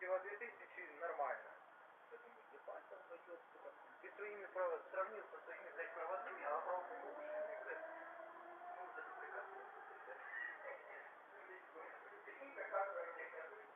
Всего 2000 нормально. Поэтому ебать он дает, сука. Ты своими сравнил со своими, блядь, проводными, а проводные ушами, блядь. Ну, даже прекрасно. Прикинь, как вы мне говорите,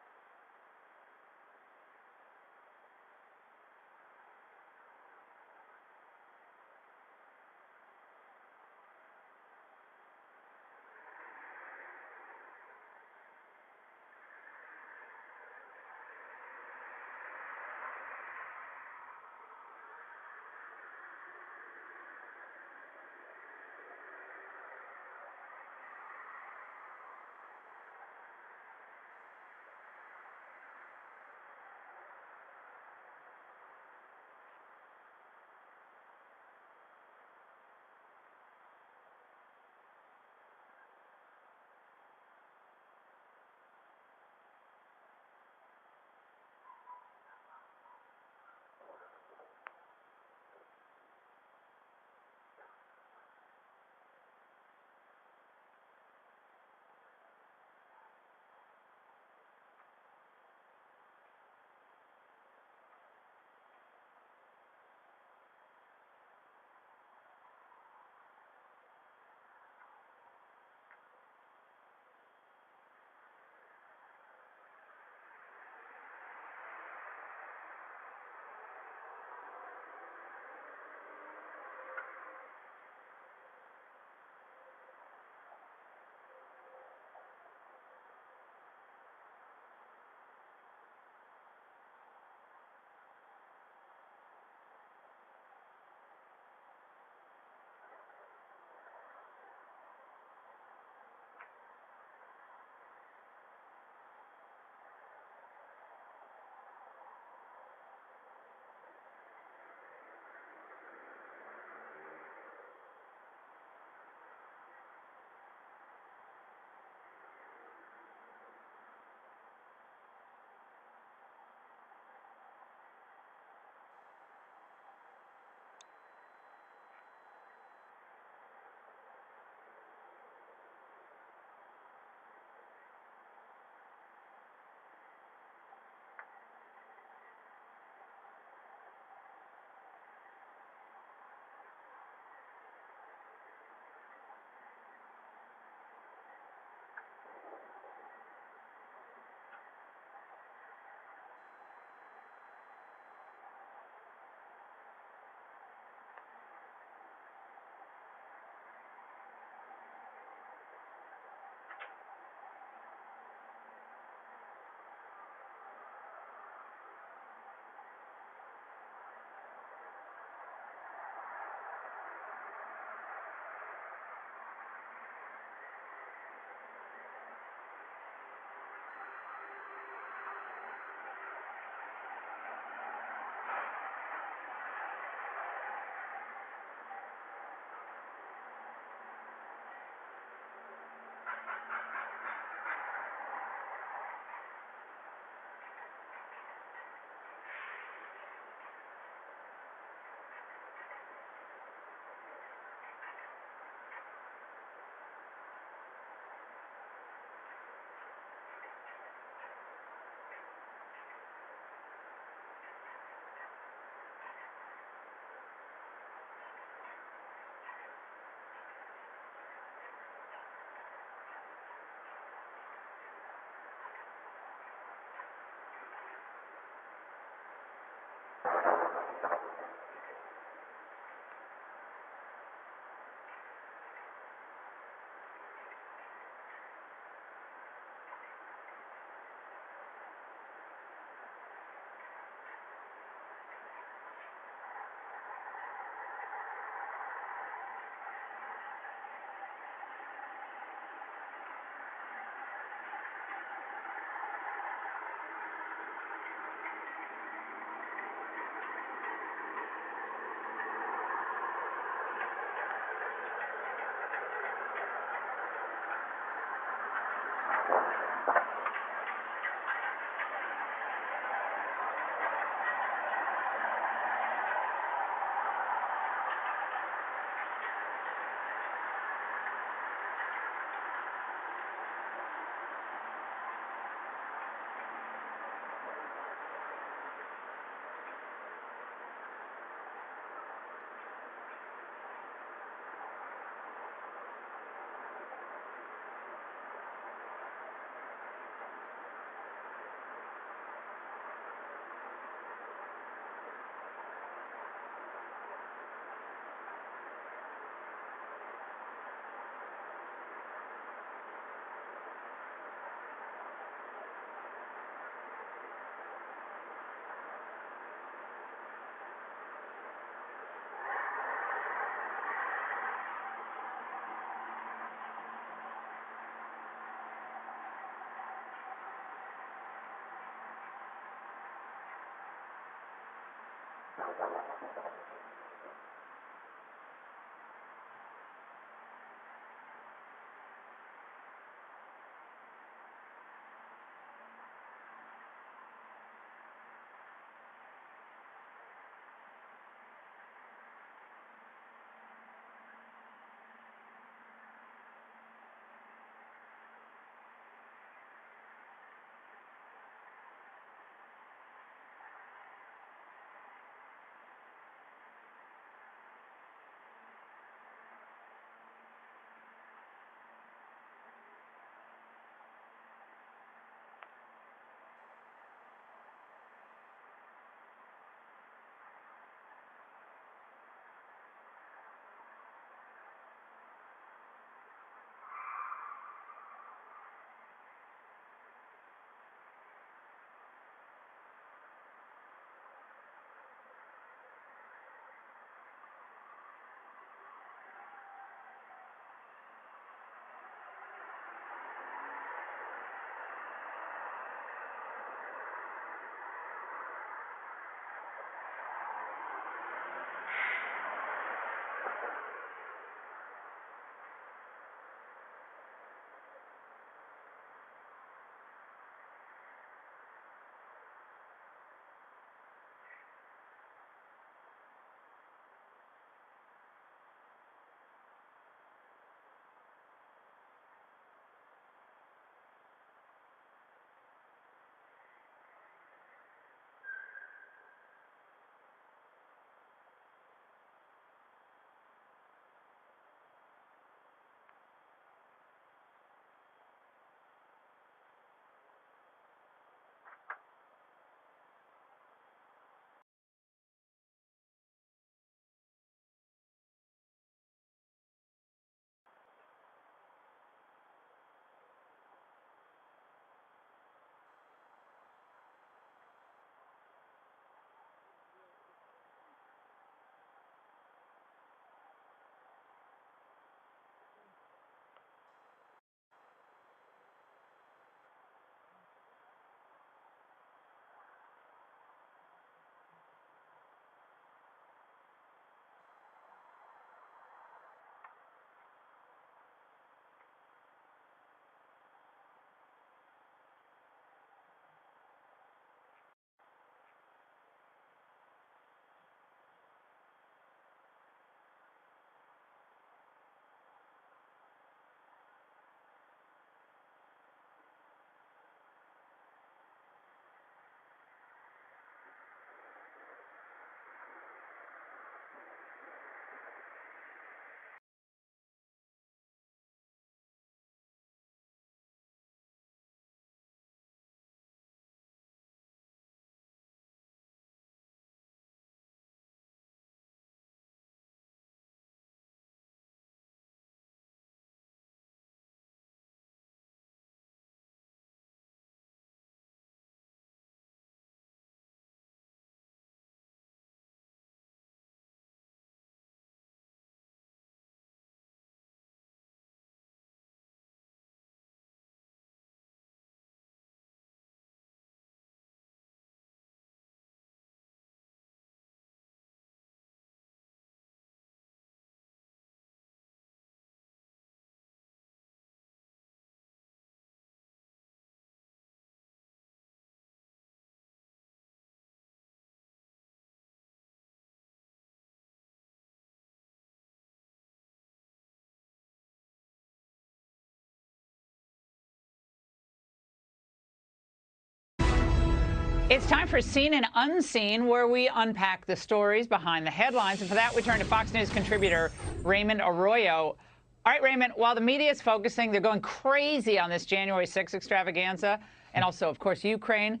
It's time for Seen and Unseen, where we unpack the stories behind the headlines. And for that, we turn to Fox News contributor Raymond Arroyo. All right, Raymond, while the media is focusing, they're going crazy on this January 6th extravaganza, and also, of course, Ukraine,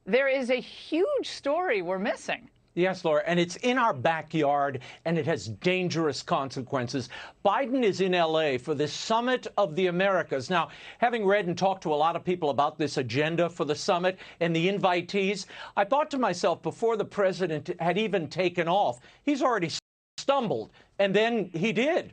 there is a huge story we're missing. Yes, Laura, and it's in our backyard, and it has dangerous consequences. Biden is in L.A. for the Summit of the Americas. Now, having read and talked to a lot of people about this agenda for the summit and the invitees, I thought to myself, before the president had even taken off, he's already stumbled, and then he did.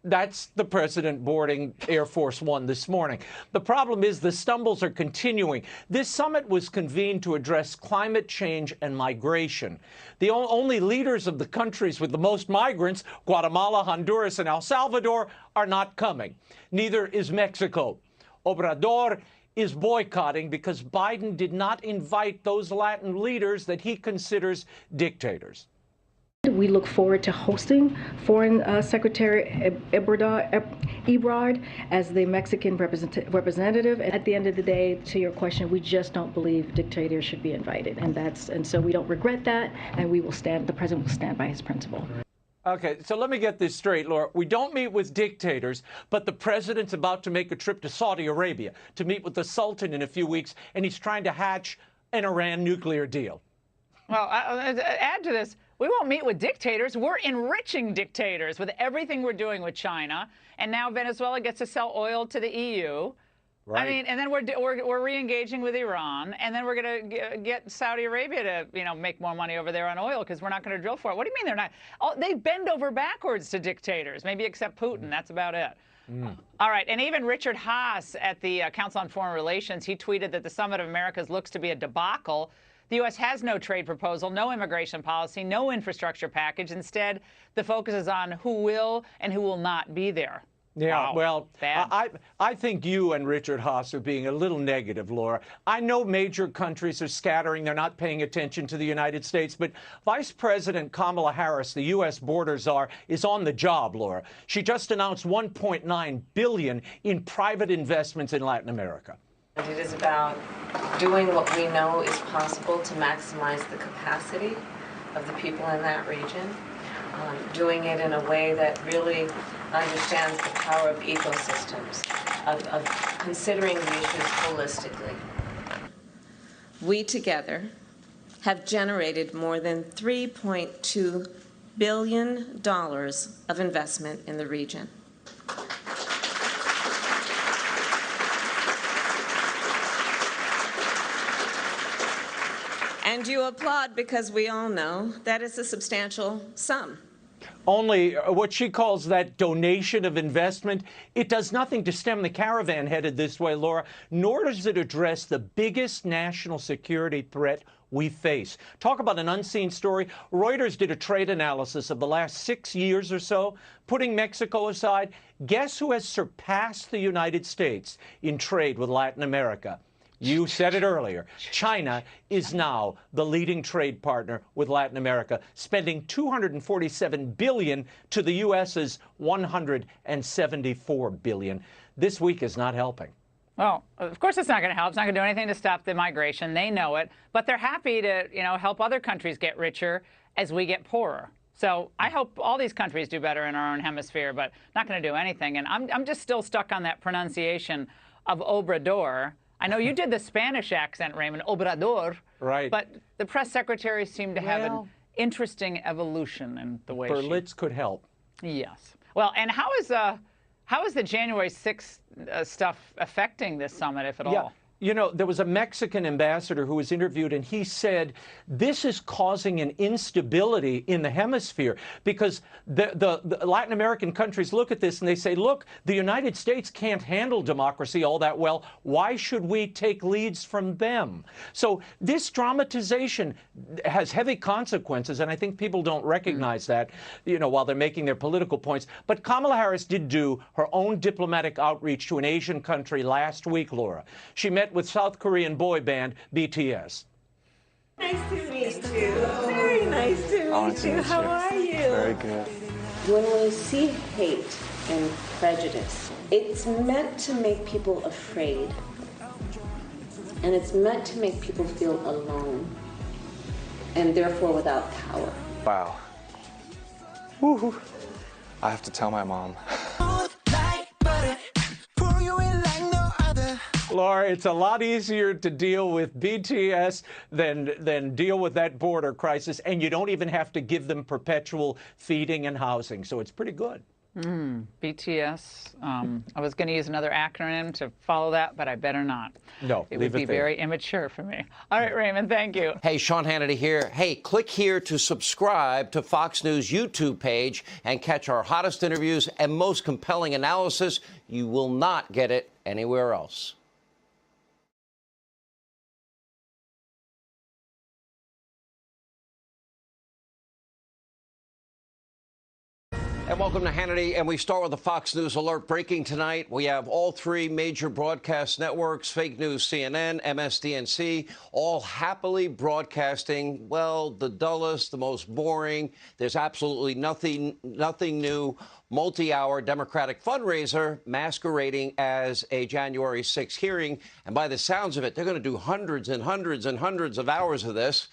That's the president boarding Air Force One this morning. The problem is the stumbles are continuing. This summit was convened to address climate change and migration. The only leaders of the countries with the most migrants, Guatemala, Honduras, and El Salvador, are not coming. Neither is Mexico. Obrador is boycotting because Biden did not invite those Latin leaders that he considers dictators. We look forward to hosting Foreign Secretary Ebrard as the Mexican representative. At the end of the day, to your question, we just don't believe dictators should be invited, and so we don't regret that, and we will stand. The president will stand by his principle. Okay, so let me get this straight, Laura. We don't meet with dictators, but the president's about to make a trip to Saudi Arabia to meet with the Sultan in a few weeks, and he's trying to hatch an Iran nuclear deal. Well, add to this, we won't meet with dictators. We're enriching dictators with everything we're doing with China. And now Venezuela gets to sell oil to the EU. Right. I mean, and then we're re-engaging with Iran, and then we're going to get Saudi Arabia to, you know, make more money over there on oil because we're not going to drill for it. What do you mean they're not? Oh, they bend over backwards to dictators, maybe except Putin. That's about it. All right, and even Richard Haas at the Council on Foreign Relations, he tweeted that the Summit of Americas looks to be a debacle. The U.S. has no trade proposal, no immigration policy, no infrastructure package. Instead, the focus is on who will and who will not be there. Yeah, wow. Well, Bad. I think you and Richard Haas are being a little negative, Laura. I know major countries are scattering. They're not paying attention to the United States. But Vice President Kamala Harris, the U.S. border czar, is on the job, Laura. She just announced $1.9 billion in private investments in Latin America. It is about doing what we know is possible to maximize the capacity of the people in that region, doing it in a way that really understands the power of ecosystems, of considering the issues holistically. We together have generated more than $3.2 billion of investment in the region. And you applaud because we all know that is a substantial sum. Only what she calls that donation of investment, it does nothing to stem the caravan headed this way, Laura, nor does it address the biggest national security threat we face. Talk about an unseen story. Reuters did a trade analysis of the last 6 years or so. Putting Mexico aside, guess who has surpassed the United States in trade with Latin America? You said it earlier. China is now the leading trade partner with Latin America, spending $247 billion to the U.S.'s $174 billion. This week is not helping. Well, of course it's not going to help. It's not going to do anything to stop the migration. They know it. But they're happy to, you know, help other countries get richer as we get poorer. So I hope all these countries do better in our own hemisphere, but not going to do anything. And I'm just still stuck on that pronunciation of Obrador. I know you did the Spanish accent, Raymond, Obrador. Right. But the press secretary seemed to have an interesting evolution in the way Berlitz could help. Yes. Well, and how is the January 6th stuff affecting this summit, if at all? You know, there was a Mexican ambassador who was interviewed, and he said this is causing an instability in the hemisphere because the Latin American countries look at this and they say, look, the United States can't handle democracy all that well. Why should we take leads from them? So this dramatization has heavy consequences, and I think people don't recognize that, you know, while they're making their political points. But Kamala Harris did do her own diplomatic outreach to an Asian country last week, Laura. She met with South Korean boy band BTS. Nice to meet you. Very nice to meet you. How are you? Very good. When we see hate and prejudice, it's meant to make people afraid. And it's meant to make people feel alone and therefore without power. Wow. Woo-hoo. I have to tell my mom. Laura, it's a lot easier to deal with BTS than deal with that border crisis, and you don't even have to give them perpetual feeding and housing, so it's pretty good. BTS. I was going to use another acronym to follow that, but I better not. No, it leave would it be there. very immature for me. All right, Raymond, thank you. Hey, Sean Hannity here. Hey, click here to subscribe to Fox News YouTube page and catch our hottest interviews and most compelling analysis. You will not get it anywhere else. And welcome to Hannity, and we start with the Fox News alert. Breaking tonight, we have all three major broadcast networks, fake news, CNN, MSDNC, all happily broadcasting, well, the dullest, the most boring. There's absolutely nothing new. Multi-hour Democratic fundraiser masquerading as a January 6th hearing. And by the sounds of it, they're going to do hundreds and hundreds and hundreds of hours of this,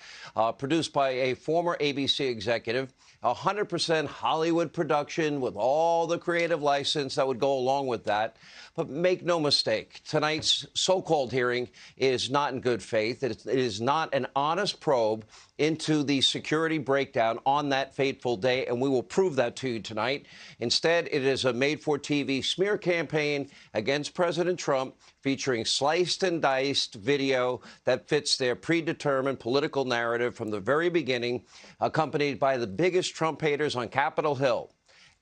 produced by a former ABC executive. 100% Hollywood production with all the creative license that would go along with that. But make no mistake, tonight's so-called hearing is not in good faith. It is not an honest probe into the security breakdown on that fateful day, and we will prove that to you tonight. Instead, it is a made-for-TV smear campaign against President Trump, featuring sliced and diced video that fits their predetermined political narrative from the very beginning, accompanied by the biggest Trump haters on Capitol Hill.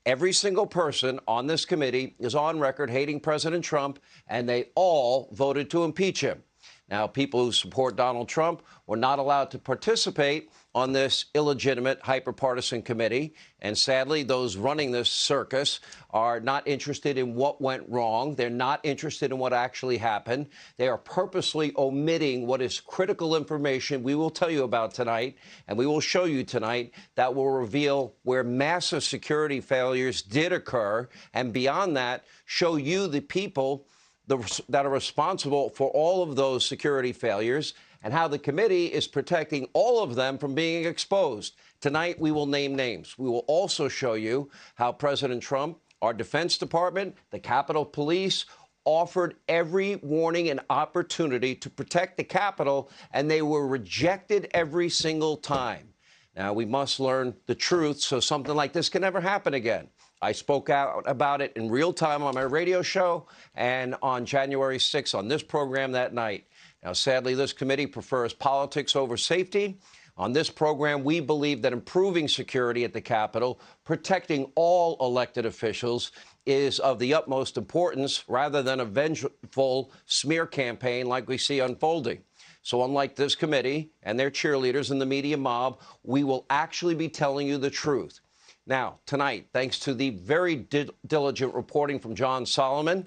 Every single person on this committee is on record hating President Trump, and they all voted to impeach him. Now, people who support Donald Trump were not allowed to participate on this illegitimate, hyper-partisan committee. And sadly, those running this circus are not interested in what went wrong. They're not interested in what actually happened. They are purposely omitting what is critical information we will tell you about tonight, and we will show you tonight, that will reveal where massive security failures did occur, and beyond that, show you the people that are responsible for all of those security failures, and how the committee is protecting all of them from being exposed. Tonight, we will name names. We will also show you how President Trump, our Defense Department, the Capitol Police, offered every warning and opportunity to protect the Capitol, and they were rejected every single time. Now, we must learn the truth so something like this can never happen again. I spoke out about it in real time on my radio show and on January 6th on this program that night. Now, sadly, this committee prefers politics over safety. On this program, we believe that improving security at the Capitol, protecting all elected officials, is of the utmost importance rather than a vengeful smear campaign like we see unfolding. So unlike this committee and their cheerleaders and the media mob, we will actually be telling you the truth. Now, tonight, thanks to the very diligent reporting from John Solomon,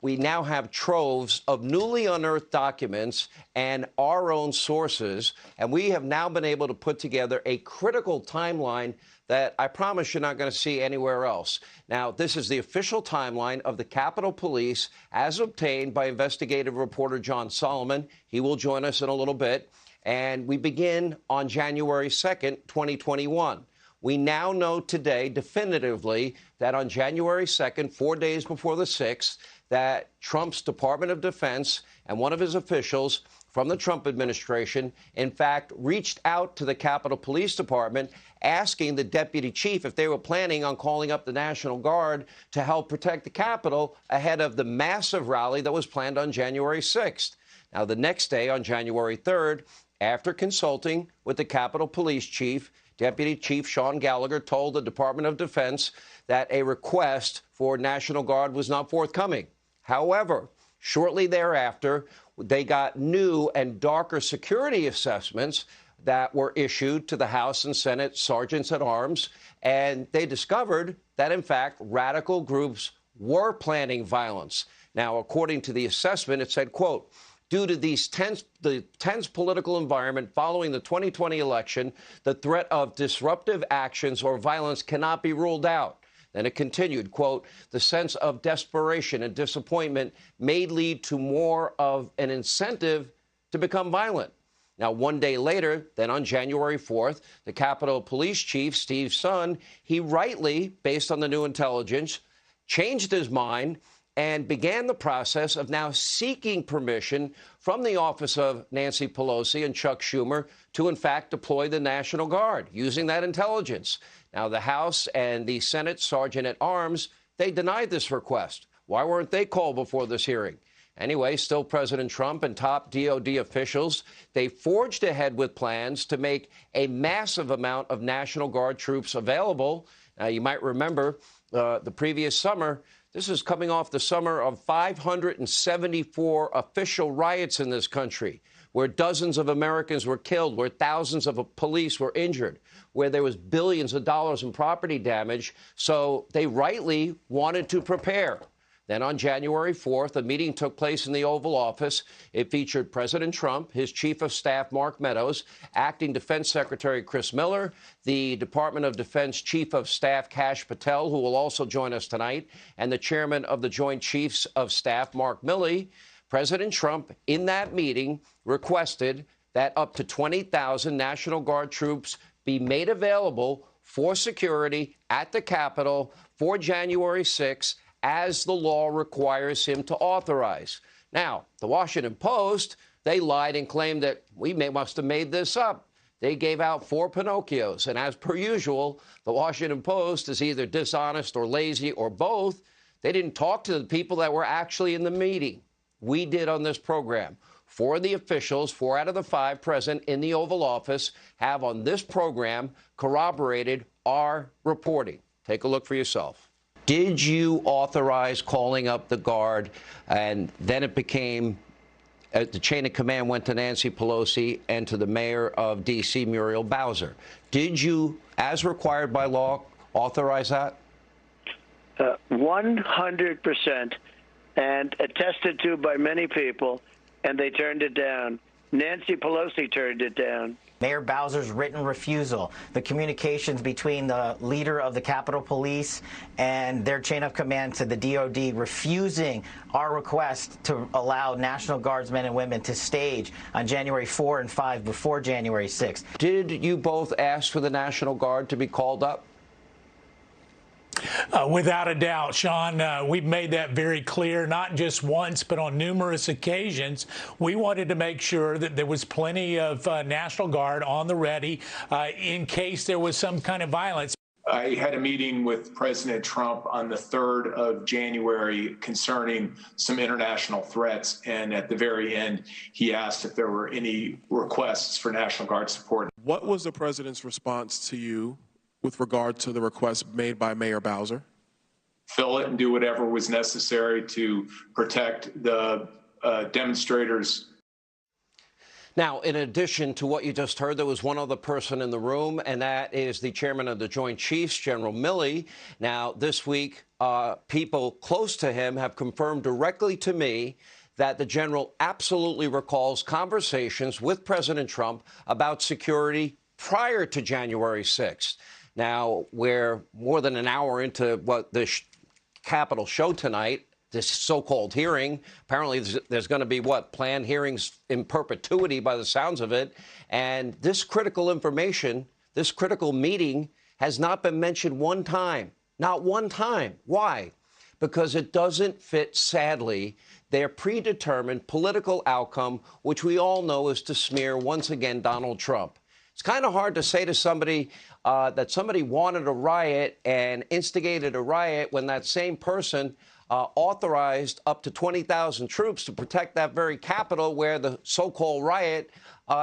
we now have troves of newly unearthed documents and our own sources, and we have now been able to put together a critical timeline that I promise you're not going to see anywhere else. Now, this is the official timeline of the Capitol Police as obtained by investigative reporter John Solomon. He will join us in a little bit. And we begin on January 2nd, 2021. We now know today definitively that on January 2nd, 4 days before the 6th, that Trump's Department of Defense and one of his officials from the Trump administration, in fact, reached out to the Capitol Police Department asking the deputy chief if they were planning on calling up the National Guard to help protect the Capitol ahead of the massive rally that was planned on January 6th. Now, the next day, on January 3rd, after consulting with the Capitol Police Chief, Deputy Chief Sean Gallagher told the Department of Defense that a request for National Guard was not forthcoming. However, shortly thereafter, they got new and darker security assessments that were issued to the House and Senate sergeants at arms, and they discovered that, in fact, radical groups were planning violence. Now, according to the assessment, it said, quote, due to the tense political environment following the 2020 election, the threat of disruptive actions or violence cannot be ruled out. Then it continued, quote, the sense of desperation and disappointment may lead to more of an incentive to become violent. Now, 1 day later, then on January 4th, the Capitol Police Chief, Steve Sund, he rightly, based on the new intelligence, changed his mind and began the process of now seeking permission from the office of Nancy Pelosi and Chuck Schumer to, in fact, deploy the National Guard using that intelligence. Now, the House and the Senate Sergeant at Arms, they denied this request. Why weren't they called before this hearing? Anyway, still President Trump and top DOD officials, they forged ahead with plans to make a massive amount of National Guard troops available. You might remember the previous summer. This is coming off the summer of 574 official riots in this country, where dozens of Americans were killed, where thousands of police were injured, where there was billions of dollars in property damage. So they rightly wanted to prepare. Then on January 4th, a meeting took place in the Oval Office. It featured President Trump, his Chief of Staff, Mark Meadows, Acting Defense Secretary Chris Miller, the Department of Defense Chief of Staff, Kash Patel, who will also join us tonight, and the Chairman of the Joint Chiefs of Staff, Mark Milley. President Trump, in that meeting, requested that up to 20,000 National Guard troops be made available for security at the Capitol for January 6th, as the law requires him to authorize. Now, the Washington Post, they lied and claimed that must have made this up. They gave out 4 Pinocchios. And as per usual, the Washington Post is either dishonest or lazy or both. They didn't talk to the people that were actually in the meeting. We did on this program. 4 of the officials, 4 out of the 5 present in the Oval Office, have on this program corroborated our reporting. Take a look for yourself. Did you authorize calling up the Guard? And then it became, the chain of command went to Nancy Pelosi and to the mayor of D.C., Muriel Bowser. Did you, as required by law, authorize that? 100%, and attested to by many people, and they turned it down. Nancy Pelosi turned it down. Mayor Bowser's written refusal, the communications between the leader of the Capitol Police and their chain of command to the DOD refusing our request to allow National Guardsmen and women to stage on January 4 and 5 before January 6. Did you both ask for the National Guard to be called up? Without a doubt, Sean, we've made that very clear, not just once, but on numerous occasions. We wanted to make sure that there was plenty of National Guard on the ready in case there was some kind of violence. I had a meeting with President Trump on the 3rd of January concerning some international threats, and at the very end, he asked if there were any requests for National Guard support. What was the president's response to you with regard to the request made by Mayor Bowser? Fill it and do whatever was necessary to protect the demonstrators. Now, in addition to what you just heard, there was one other person in the room, and that is the chairman of the Joint Chiefs, General Milley. Now, this week, people close to him have confirmed directly to me that the general absolutely recalls conversations with President Trump about security prior to January 6th. Now, we're more than an hour into what the Capitol show tonight, this so-called hearing. Apparently, there's going to be, planned hearings in perpetuity by the sounds of it. And this critical information, this critical meeting has not been mentioned one time. Not one time. Why? Because it doesn't fit, sadly, their predetermined political outcome, which we all know is to smear, once again, Donald Trump. It's kind of hard to say to somebody that somebody wanted a riot and instigated a riot when that same person authorized up to 20,000 troops to protect that very Capitol where the so-called riot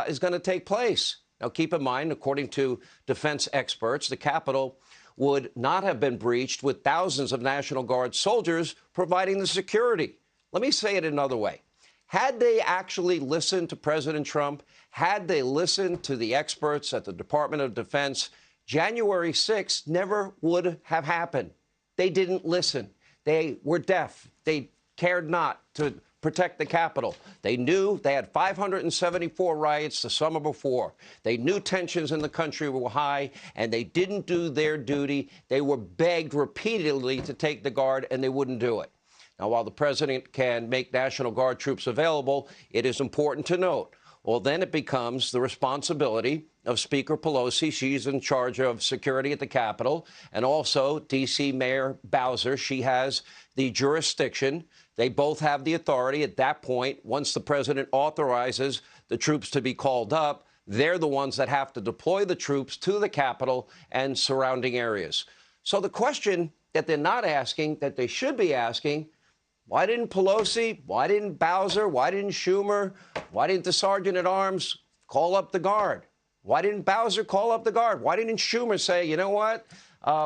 is going to take place. Now, keep in mind, according to defense experts, the Capitol would not have been breached with thousands of National Guard soldiers providing the security. Let me say it another way. Had they actually listened to President Trump, had they listened to the experts at the Department of Defense, January 6th never would have happened. They didn't listen. They were deaf. They cared not to protect the Capitol. They knew they had 574 riots the summer before. They knew tensions in the country were high, and they didn't do their duty. They were begged repeatedly to take the Guard, and they wouldn't do it. Now, while the president can make National Guard troops available, it is important to note, well, then it becomes the responsibility of Speaker Pelosi. She's in charge of security at the Capitol. And also D.C. Mayor Bowser. She has the jurisdiction. They both have the authority at that point. Once the president authorizes the troops to be called up, they're the ones that have to deploy the troops to the Capitol and surrounding areas. So the question that they're not asking, that they should be asking, why didn't Pelosi, why didn't Bowser, why didn't Schumer, why didn't the Sergeant at Arms call up the Guard? Why didn't Bowser call up the Guard? Why didn't Schumer say, you know what,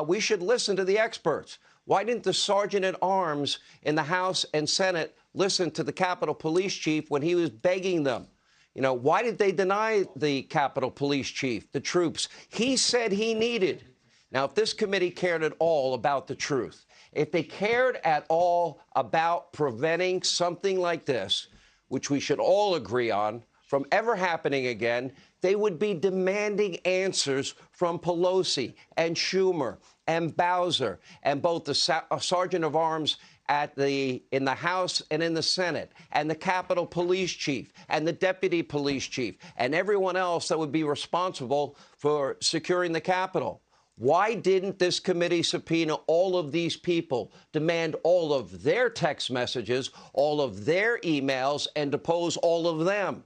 we should listen to the experts? Why didn't the Sergeant at Arms in the House and Senate listen to the Capitol Police Chief when he was begging them? You know, why did they deny the Capitol Police Chief, the troops he said he needed? Now, if this committee cared at all about the truth, if they cared at all about preventing something like this, which we should all agree on, from ever happening again, they would be demanding answers from Pelosi and Schumer and Bowser and both the Sergeant of Arms in the House and in the Senate, and the Capitol Police Chief and the Deputy Police Chief and everyone else that would be responsible for securing the Capitol. Why didn't this committee subpoena all of these people, demand all of their text messages, all of their emails, and depose all of them?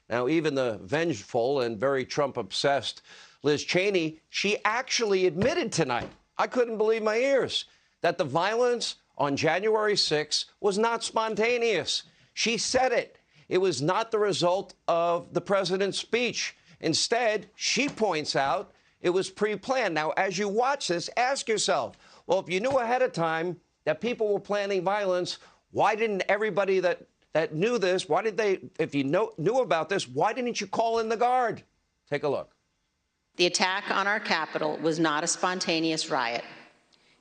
Now, even the vengeful and very Trump-obsessed Liz Cheney, she actually admitted tonight, I couldn't believe my ears, that the violence on January 6th was not spontaneous. She said it. It was not the result of the president's speech. Instead, she points out it was pre-planned. Now, as you watch this, ask yourself, well, if you knew ahead of time that people were planning violence, why didn't everybody that knew this, why did they, if you knew about this, why didn't you call in the Guard? Take a look. The attack on our Capitol was not a spontaneous riot.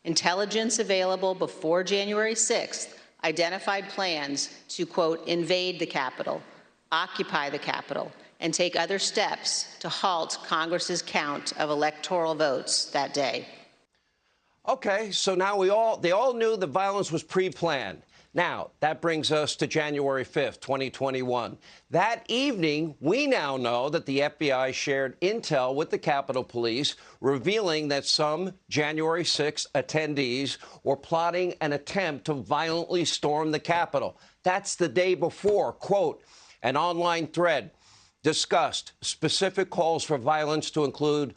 Intelligence available before January 6th identified plans to, quote, invade the Capitol, occupy the Capitol, and take other steps to halt Congress's count of electoral votes that day. Okay, so now they all knew the violence was pre-planned. Now, that brings us to January 5th, 2021. That evening, we now know that the FBI shared intel with the Capitol Police, revealing that some January 6th attendees were plotting an attempt to violently storm the Capitol. That's the day before. Quote, an online thread discussed specific calls for violence to include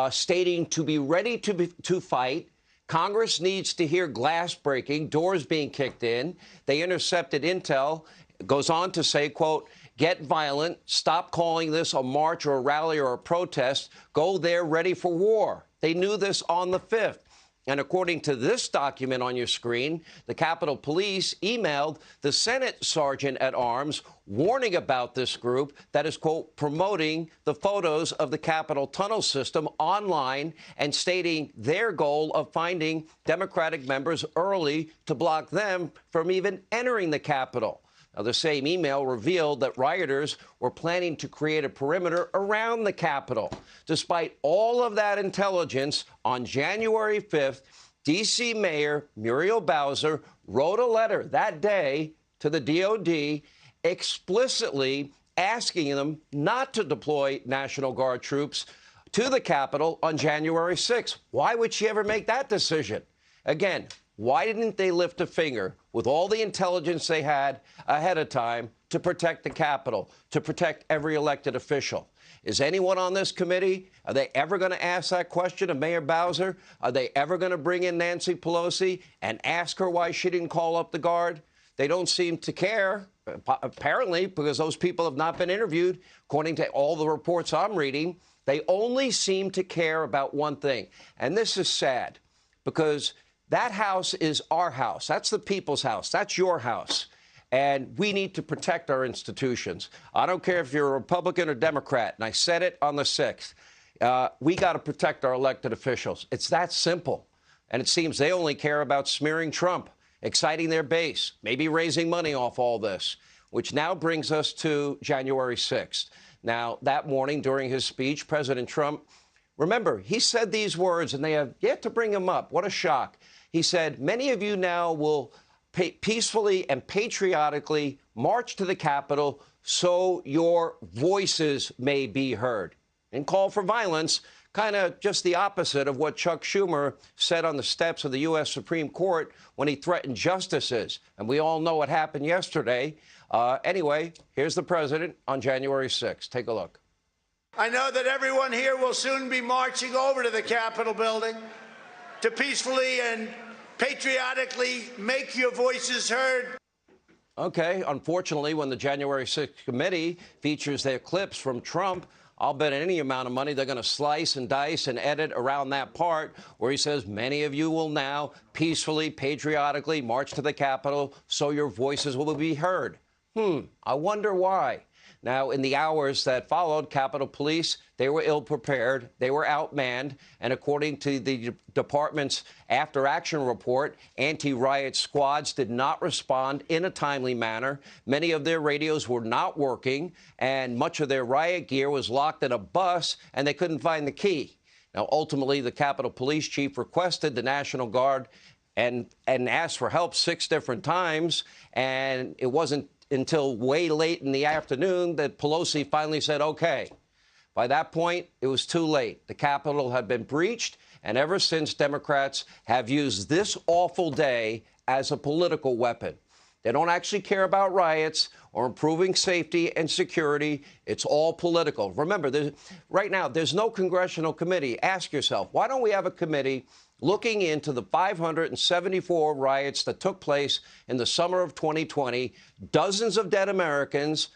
stating to be ready to fight. Congress needs to hear glass breaking, doors being kicked in. They intercepted intel. It goes on to say, quote, get violent, stop calling this a march or a rally or a protest, go there ready for war. They knew this on the 5th. And according to this document on your screen, the Capitol Police emailed the Senate Sergeant at Arms warning about this group that is, quote, promoting the photos of the Capitol tunnel system online and stating their goal of finding Democratic members early to block them from even entering the Capitol. Now, the same email revealed that rioters were planning to create a perimeter around the Capitol. Despite all of that intelligence, on January 5th, D.C. Mayor Muriel Bowser wrote a letter that day to the DOD explicitly asking them not to deploy National Guard troops to the Capitol on January 6th. Why would she ever make that decision? Again, why didn't they lift a finger with all the intelligence they had ahead of time to protect the Capitol, to protect every elected official? Is anyone on this committee, are they ever going to ask that question of Mayor Bowser? Are they ever going to bring in Nancy Pelosi and ask her why she didn't call up the Guard? They don't seem to care, apparently, because those people have not been interviewed. According to all the reports I'm reading, they only seem to care about one thing. And this is sad, because that house is our house. That's the people's house. That's your house. And we need to protect our institutions. I don't care if you're a Republican or Democrat, and I said it on the 6th. We got to protect our elected officials. It's that simple. And it seems they only care about smearing Trump, exciting their base, maybe raising money off all this, which now brings us to January 6th. Now, that morning during his speech, President Trump, remember, he said these words, and they have yet to bring him up. What a shock. He said, many of you now will peacefully and patriotically march to the Capitol so your voices may be heard. and called for violence, kind of just the opposite of what Chuck Schumer said on the steps of the U.S. Supreme Court when he threatened justices. And we all know what happened yesterday. Anyway, here's the president on January 6th. Take a look. I know that everyone here will soon be marching over to the Capitol building to peacefully and patriotically make your voices heard. Okay, unfortunately, when the January 6th committee features their clips from Trump, I'll bet any amount of money they're going to slice and dice and edit around that part where he says many of you will now peacefully, patriotically march to the Capitol so your voices will be heard. I wonder why. Now, in the hours that followed, Capitol Police, they were ill-prepared, they were outmanned, and according to the department's after-action report, anti-riot squads did not respond in a timely manner. Many of their radios were not working, and much of their riot gear was locked in a bus, and they couldn't find the key. Now, ultimately, the Capitol Police chief requested the National Guard and asked for help 6 different times, and it wasn't until way late in the afternoon that Pelosi finally said, okay. By that point, it was too late. The Capitol had been breached, and ever since, Democrats have used this awful day as a political weapon. They don't actually care about riots or improving safety and security. It's all political. Remember, right now, there's no congressional committee. Ask yourself, why don't we have a committee looking into the 574 riots that took place in the summer of 2020, dozens of dead Americans,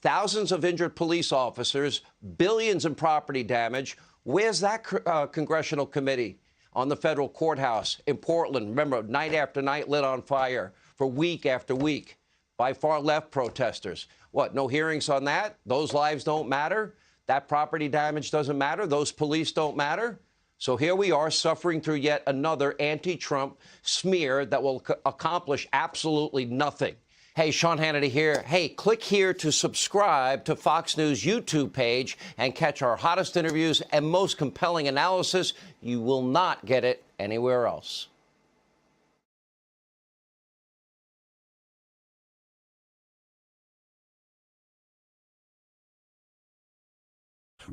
thousands of injured police officers, billions in property damage? Where's that congressional committee on the federal courthouse in Portland? Remember, night after night lit on fire for week after week by far-left protesters. What, no hearings on that? Those lives don't matter? That property damage doesn't matter? Those police don't matter? So here we are suffering through yet another anti-Trump smear that will accomplish absolutely nothing. Hey, Sean Hannity here. Hey, click here to subscribe to Fox News YouTube page and catch our hottest interviews and most compelling analysis. You will not get it anywhere else.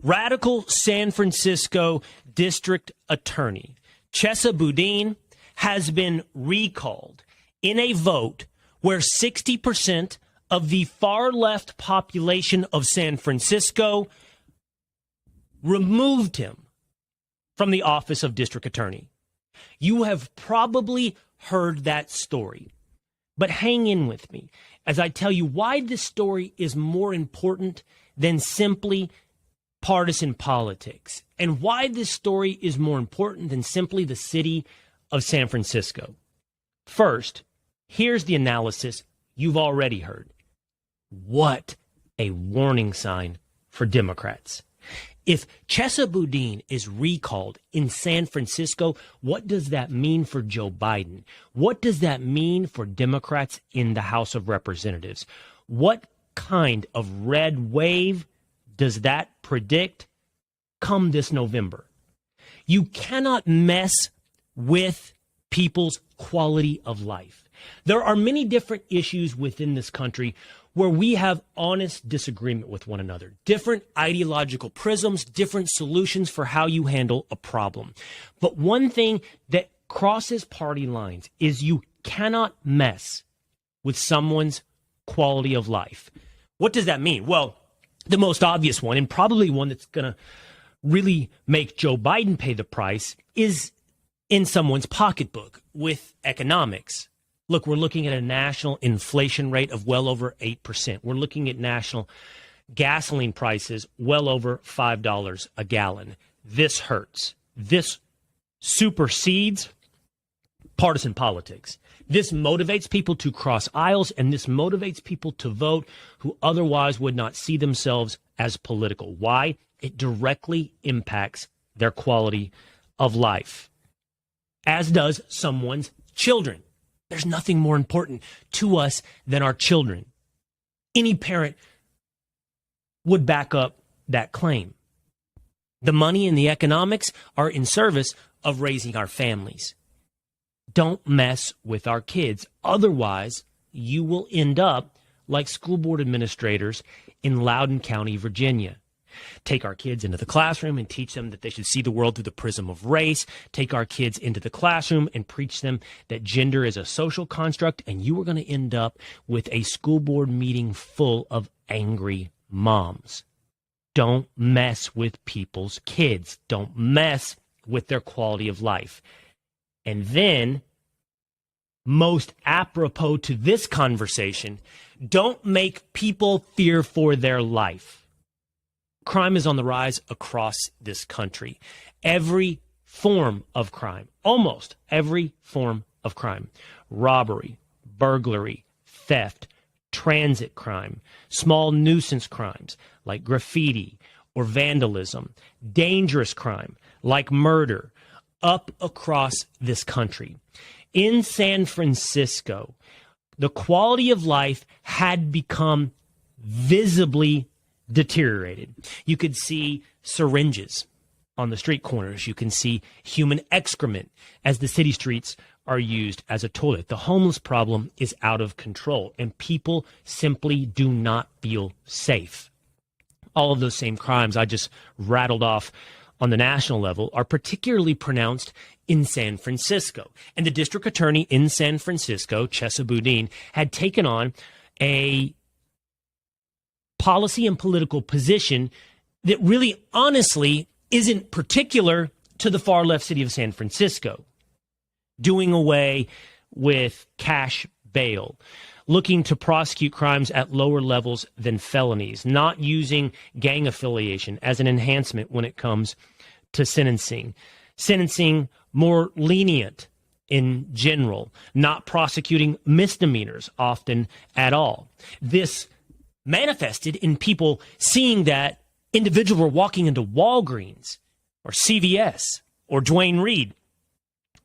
Radical San Francisco District Attorney Chesa Boudin has been recalled in a vote where 60% of the far-left population of San Francisco removed him from the office of District Attorney. You have probably heard that story, but hang in with me as I tell you why this story is more important than simply partisan politics, and why this story is more important than simply the city of San Francisco. First, here's the analysis you've already heard. What a warning sign for Democrats. If Chesa Boudin is recalled in San Francisco, what does that mean for Joe Biden? What does that mean for Democrats in the House of Representatives? What kind of red wave does that predict come this November? You cannot mess with people's quality of life. There are many different issues within this country where we have honest disagreement with one another, different ideological prisms, different solutions for how you handle a problem. But one thing that crosses party lines is you cannot mess with someone's quality of life. What does that mean? Well, the most obvious one, and probably one that's going to really make Joe Biden pay the price, is in someone's pocketbook with economics. Look, we're looking at a national inflation rate of well over 8%. We're looking at national gasoline prices well over $5 a gallon. This hurts. This supersedes partisan politics. This motivates people to cross aisles, and this motivates people to vote who otherwise would not see themselves as political. Why? It directly impacts their quality of life, as does someone's children. There's nothing more important to us than our children. Any parent would back up that claim. The money and the economics are in service of raising our families. Don't mess with our kids. Otherwise, you will end up like school board administrators in Loudoun County, Virginia. Take our kids into the classroom and teach them that they should see the world through the prism of race. Take our kids into the classroom and preach them that gender is a social construct, and you are going to end up with a school board meeting full of angry moms. Don't mess with people's kids. Don't mess with their quality of life. And then, most apropos to this conversation, don't make people fear for their life. Crime is on the rise across this country. Every form of crime, almost every form of crime, robbery, burglary, theft, transit crime, small nuisance crimes like graffiti or vandalism, dangerous crime like murder, up across this country. In San Francisco, the quality of life had become visibly deteriorated. You could see syringes on the street corners. You can see human excrement as the city streets are used as a toilet. The homeless problem is out of control, and people simply do not feel safe. All of those same crimes I just rattled off on the national level are particularly pronounced in San Francisco. And the district attorney in San Francisco, Chesa Boudin, had taken on a policy and political position that really honestly isn't particular to the far left city of San Francisco. Doing away with cash bail, looking to prosecute crimes at lower levels than felonies, not using gang affiliation as an enhancement when it comes to sentencing more lenient in general, not prosecuting misdemeanors often at all. This manifested in people seeing that individuals were walking into Walgreens or CVS or Duane Reade,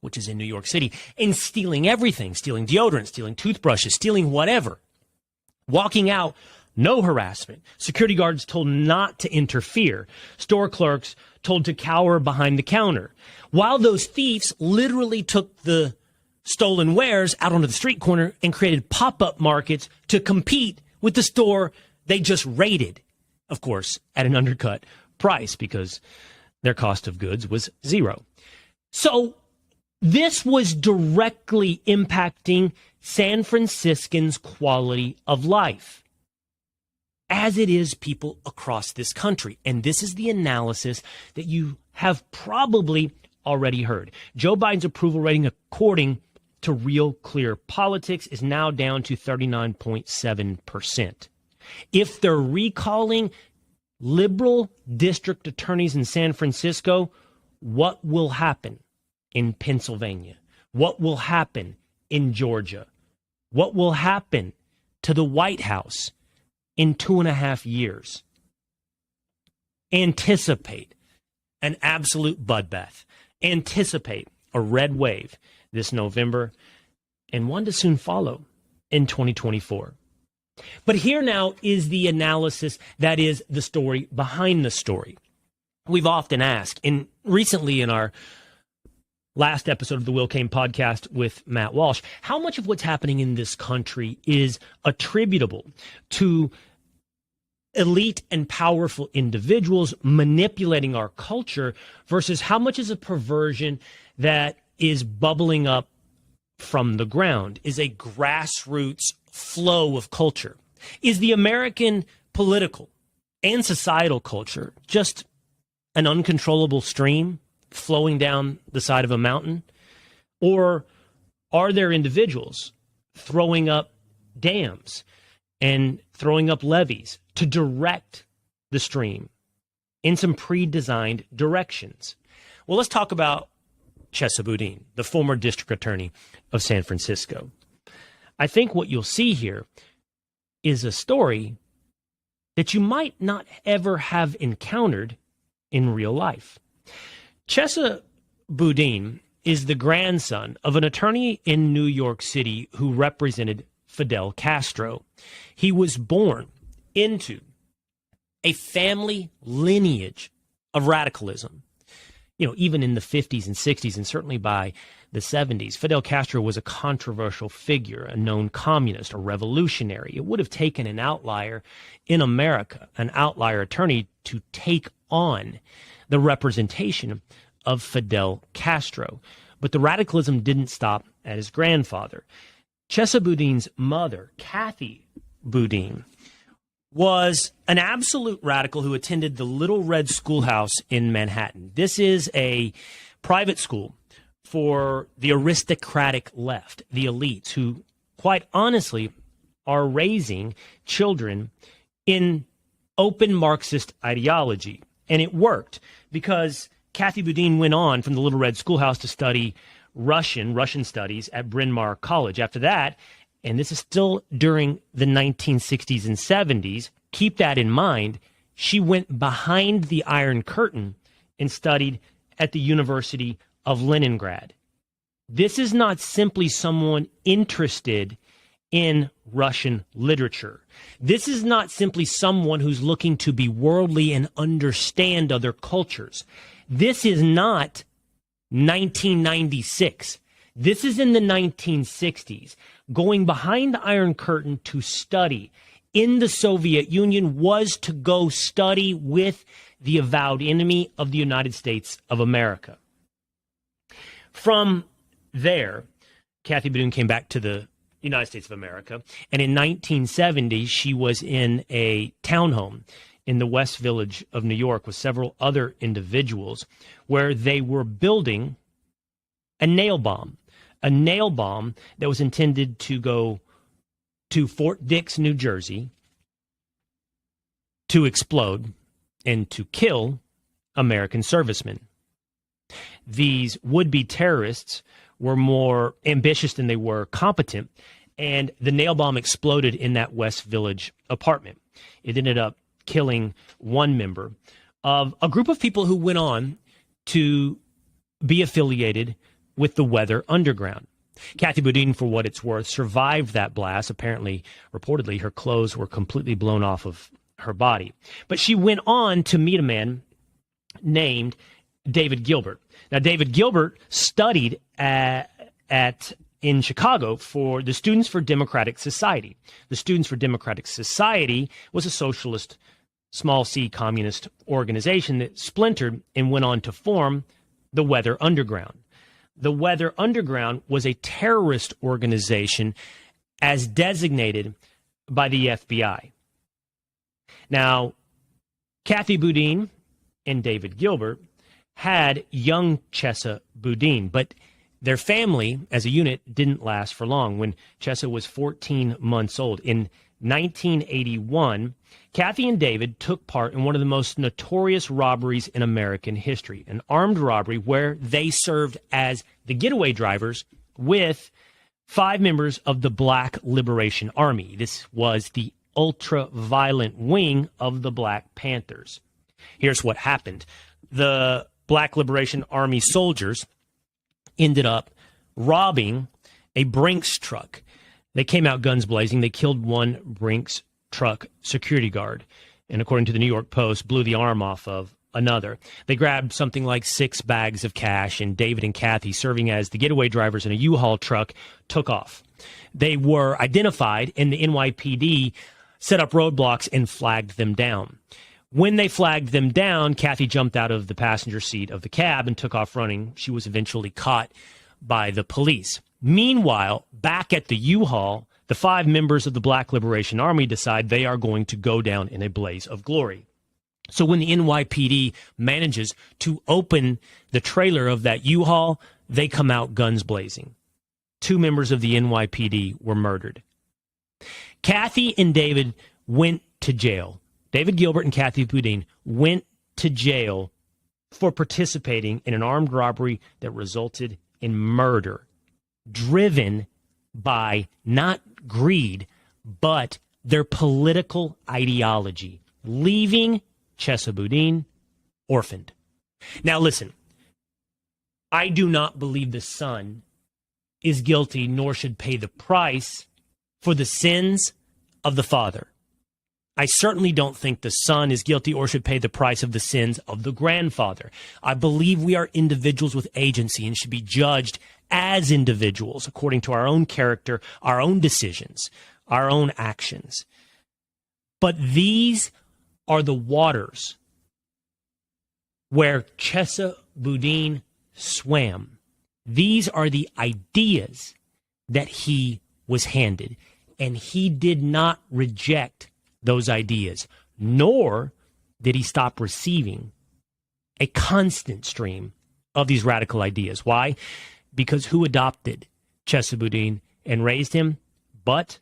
which is in New York City, and stealing everything, stealing deodorant, stealing toothbrushes, stealing whatever. Walking out, no harassment. Security guards told not to interfere. Store clerks told to cower behind the counter. While those thieves literally took the stolen wares out onto the street corner and created pop-up markets to compete with the store they just raided, of course, at an undercut price because their cost of goods was zero. So this was directly impacting San Franciscans' quality of life, as it is people across this country. And this is the analysis that you have probably already heard. Joe Biden's approval rating, according to Real Clear Politics, is now down to 39.7%. If they're recalling liberal district attorneys in San Francisco, what will happen in Pennsylvania? What will happen in Georgia? What will happen to the White House in 2.5 years? Anticipate an absolute bloodbath. Anticipate a red wave this November, and one to soon follow in 2024. But here now is the analysis that is the story behind the story. We've often asked, and recently in our last episode of the Will Cain podcast with Matt Walsh, how much of what's happening in this country is attributable to elite and powerful individuals manipulating our culture versus how much is a perversion that is bubbling up from the ground, is a grassroots flow of culture? Is the American political and societal culture just an uncontrollable stream flowing down the side of a mountain? Or are there individuals throwing up dams and throwing up levees to direct the stream in some pre-designed directions? Well, let's talk about Chesa Boudin, the former district attorney of San Francisco. I think what you'll see here is a story that you might not ever have encountered in real life. Chesa Boudin is the grandson of an attorney in New York City who represented Fidel Castro. He was born into a family lineage of radicalism. even in the 50s and 60s, and certainly by the 70s, Fidel Castro was a controversial figure, a known communist, a revolutionary. It would have taken an outlier in America, an outlier attorney, to take on the representation of Fidel Castro. But the radicalism didn't stop at his grandfather. Chesa Boudin's mother, Kathy Boudin, was an absolute radical who attended the Little Red Schoolhouse in Manhattan. This is a private school for the aristocratic left, the elites, who, quite honestly, are raising children in open Marxist ideology. And it worked, because Kathy Boudin went on from the Little Red Schoolhouse to study Russian studies at Bryn Mawr College. After that, and this is still during the 1960s and 70s, keep that in mind, she went behind the Iron Curtain and studied at the University of Leningrad. This is not simply someone interested in Russian literature. This is not simply someone who's looking to be worldly and understand other cultures. This is not 1996. This is in the 1960s. Going behind the Iron Curtain to study in the Soviet Union was to go study with the avowed enemy of the United States of America. From there, Kathy Boudin came back to the United States of America, and in 1970, she was in a townhome in the West Village of New York with several other individuals, where they were building a nail bomb that was intended to go to Fort Dix, New Jersey, to explode and to kill American servicemen. These would-be terrorists were more ambitious than they were competent, and the nail bomb exploded in that West Village apartment. It ended up killing one member of a group of people who went on to be affiliated with the Weather Underground. Kathy Boudin, for what it's worth, survived that blast. Apparently, reportedly, her clothes were completely blown off of her body. But she went on to meet a man named David Gilbert. Now, David Gilbert studied in Chicago for the Students for Democratic Society. The Students for Democratic Society was a socialist, small c communist organization that splintered and went on to form the Weather Underground. The Weather Underground was a terrorist organization as designated by the FBI. Now, Kathy Boudin and David Gilbert had young Chesa Boudin, but their family as a unit didn't last for long. When Chesa was 14 months old, in 1981, Kathy and David took part in one of the most notorious robberies in American history, an armed robbery where they served as the getaway drivers with 5 members of the Black Liberation Army. This was the ultra-violent wing of the Black Panthers. Here's what happened. The Black Liberation Army soldiers ended up robbing a Brinks truck. They came out guns blazing. They killed one Brinks truck security guard, and according to the New York Post, blew the arm off of another. They grabbed something like 6 bags of cash, and David and Kathy, serving as the getaway drivers in a U-Haul truck, took off. They were identified, and the NYPD set up roadblocks and flagged them down. When they flagged them down, Kathy jumped out of the passenger seat of the cab and took off running. She was eventually caught by the police. Meanwhile, back at the U-Haul, the 5 members of the Black Liberation Army decide they are going to go down in a blaze of glory. So when the NYPD manages to open the trailer of that U-Haul, they come out guns blazing. 2 members of the NYPD were murdered. Kathy and David went to jail. David Gilbert and Kathy Boudin went to jail for participating in an armed robbery that resulted in murder, driven by not greed, but their political ideology, leaving Chesa Boudin orphaned. Now listen, I do not believe the son is guilty, nor should pay the price for the sins of the father. I certainly don't think the son is guilty or should pay the price of the sins of the grandfather. I believe we are individuals with agency and should be judged as individuals according to our own character, our own decisions, our own actions. But these are the waters where Chesa Boudin swam. These are the ideas that he was handed, and he did not reject those ideas, nor did he stop receiving a constant stream of these radical ideas. Why? Because who adopted Chesa Boudin and raised him but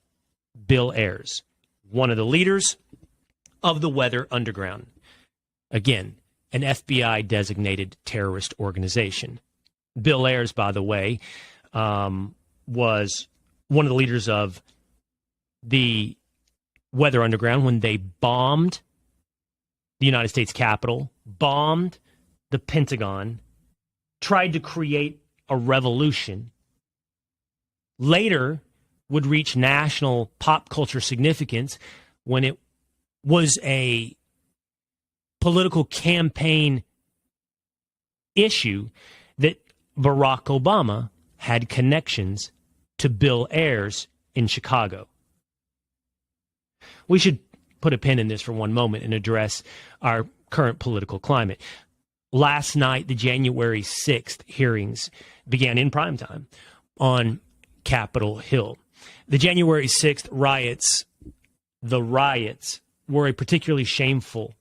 Bill Ayers, one of the leaders of the Weather Underground. Again, an FBI-designated terrorist organization. Bill Ayers, by the way, was one of the leaders of the Weather Underground when they bombed the United States Capitol, bombed the Pentagon, tried to create a revolution, later would reach national pop culture significance when it was a political campaign issue that Barack Obama had connections to Bill Ayers in Chicago. We should put a pin in this for one moment and address our current political climate. Last night, the January 6th hearings began in primetime on Capitol Hill. The January 6th riots, were a particularly shameful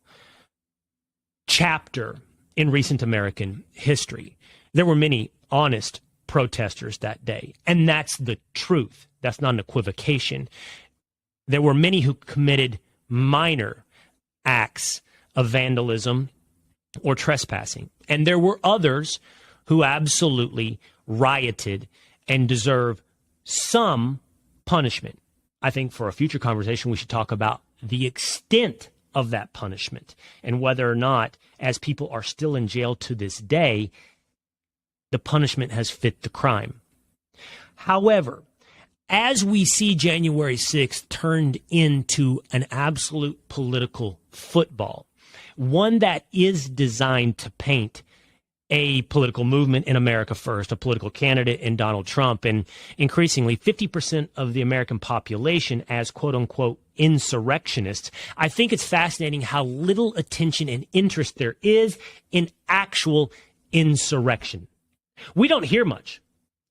chapter in recent American history. There were many honest protesters that day, and that's the truth. That's not an equivocation. There were many who committed minor acts of vandalism or trespassing, and there were others who absolutely rioted and deserve some punishment. I think for a future conversation, we should talk about the extent of that punishment and whether or not, as people are still in jail to this day, the punishment has fit the crime. However, as we see January 6th turned into an absolute political football, one that is designed to paint a political movement in America first, a political candidate in Donald Trump, and increasingly 50% of the American population as quote-unquote insurrectionists, I think it's fascinating how little attention and interest there is in actual insurrection. We don't hear much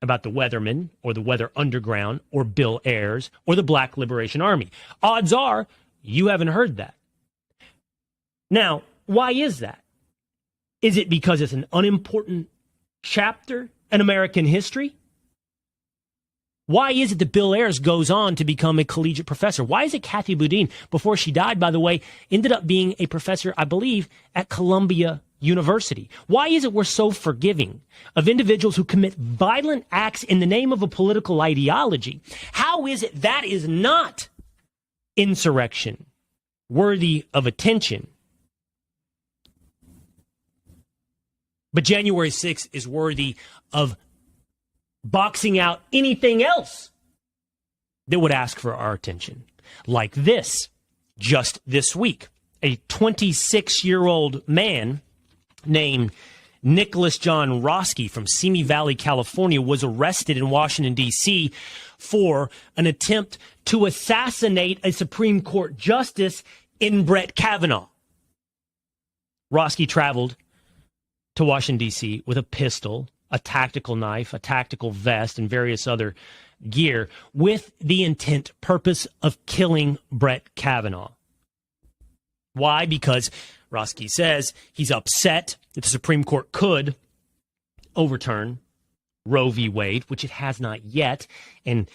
about the Weathermen or the Weather Underground or Bill Ayers or the Black Liberation Army. Odds are you haven't heard that. Now, why is that? Is it because it's an unimportant chapter in American history? Why is it that Bill Ayers goes on to become a collegiate professor? Why is it Kathy Boudin, before she died, by the way, ended up being a professor, I believe, at Columbia University? Why is it we're so forgiving of individuals who commit violent acts in the name of a political ideology? How is it that is not insurrection worthy of attention? But January 6th is worthy of boxing out anything else that would ask for our attention. Like this, just this week, a 26-year-old man named Nicholas John Roski from Simi Valley, California, was arrested in Washington, D.C. for an attempt to assassinate a Supreme Court justice in Brett Kavanaugh. Roski traveled to Washington, D.C. with a pistol, a tactical knife, a tactical vest, and various other gear with the purpose of killing Brett Kavanaugh. Why? Because Roski says he's upset that the Supreme Court could overturn Roe v. Wade, which it has not yet. And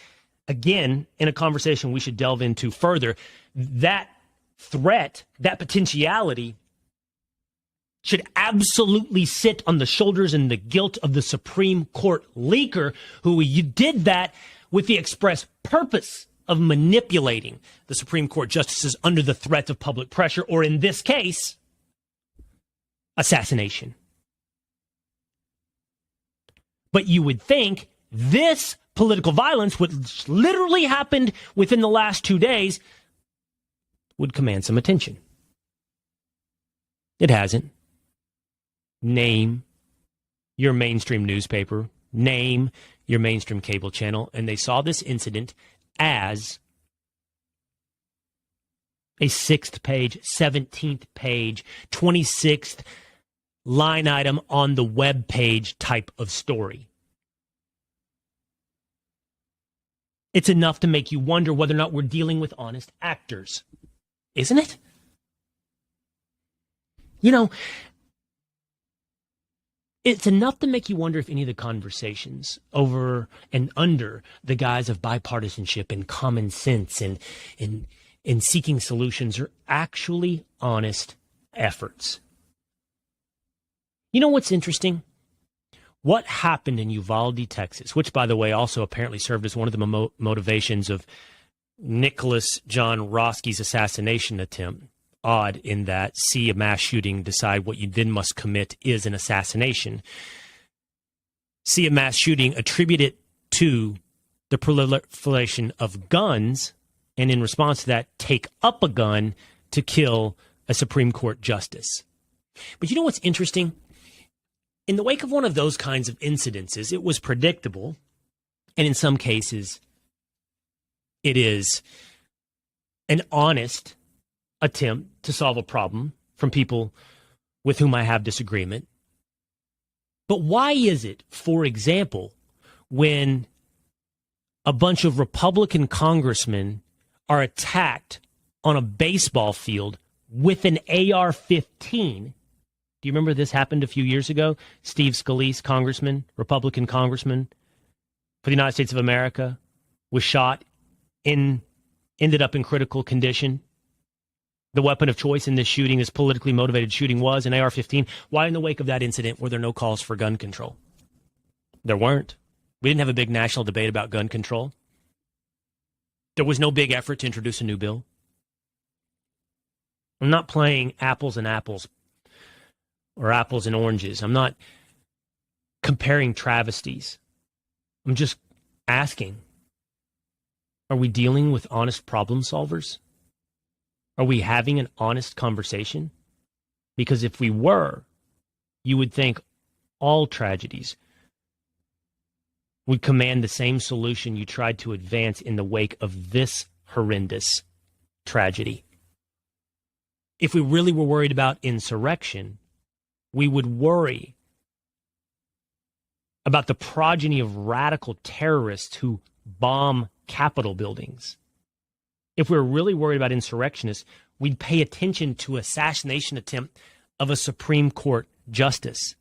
again, in a conversation we should delve into further, that threat, that potentiality, should absolutely sit on the shoulders and the guilt of the Supreme Court leaker who did that with the express purpose of manipulating the Supreme Court justices under the threat of public pressure, or in this case, assassination. But you would think this political violence, which literally happened within the last 2 days, would command some attention. It hasn't. Name your mainstream newspaper, name your mainstream cable channel, and they saw this incident as a 6th page, 17th page, 26th line item on the web page type of story. It's enough to make you wonder whether or not we're dealing with honest actors, isn't it? You know, it's enough to make you wonder if any of the conversations over and under the guise of bipartisanship and common sense and seeking solutions are actually honest efforts. You know what's interesting? What happened in Uvalde, Texas, which, by the way, also apparently served as one of the motivations of Nicholas John Roski's assassination attempt. Odd in that, see a mass shooting, decide what you then must commit is an assassination. See a mass shooting, attribute it to the proliferation of guns, and in response to that, take up a gun to kill a Supreme Court justice. But you know what's interesting? In the wake of one of those kinds of incidences, it was predictable, and in some cases, it is an honest attempt to solve a problem from people with whom I have disagreement. But why is it, for example, when a bunch of Republican congressmen are attacked on a baseball field with an AR-15? Do you remember this happened a few years ago? Steve Scalise, congressman, Republican congressman for the United States of America, was shot, ended up in critical condition. The weapon of choice in this shooting, this politically motivated shooting, was an AR-15. Why, in the wake of that incident, were there no calls for gun control? There weren't. We didn't have a big national debate about gun control. There was no big effort to introduce a new bill. I'm not playing apples and apples or apples and oranges. I'm not comparing travesties. I'm just asking, are we dealing with honest problem solvers? Are we having an honest conversation? Because if we were, you would think all tragedies would command the same solution you tried to advance in the wake of this horrendous tragedy. If we really were worried about insurrection, we would worry about the progeny of radical terrorists who bomb Capitol buildings. If we were really worried about insurrectionists, we'd pay attention to assassination attempt of a Supreme Court justice.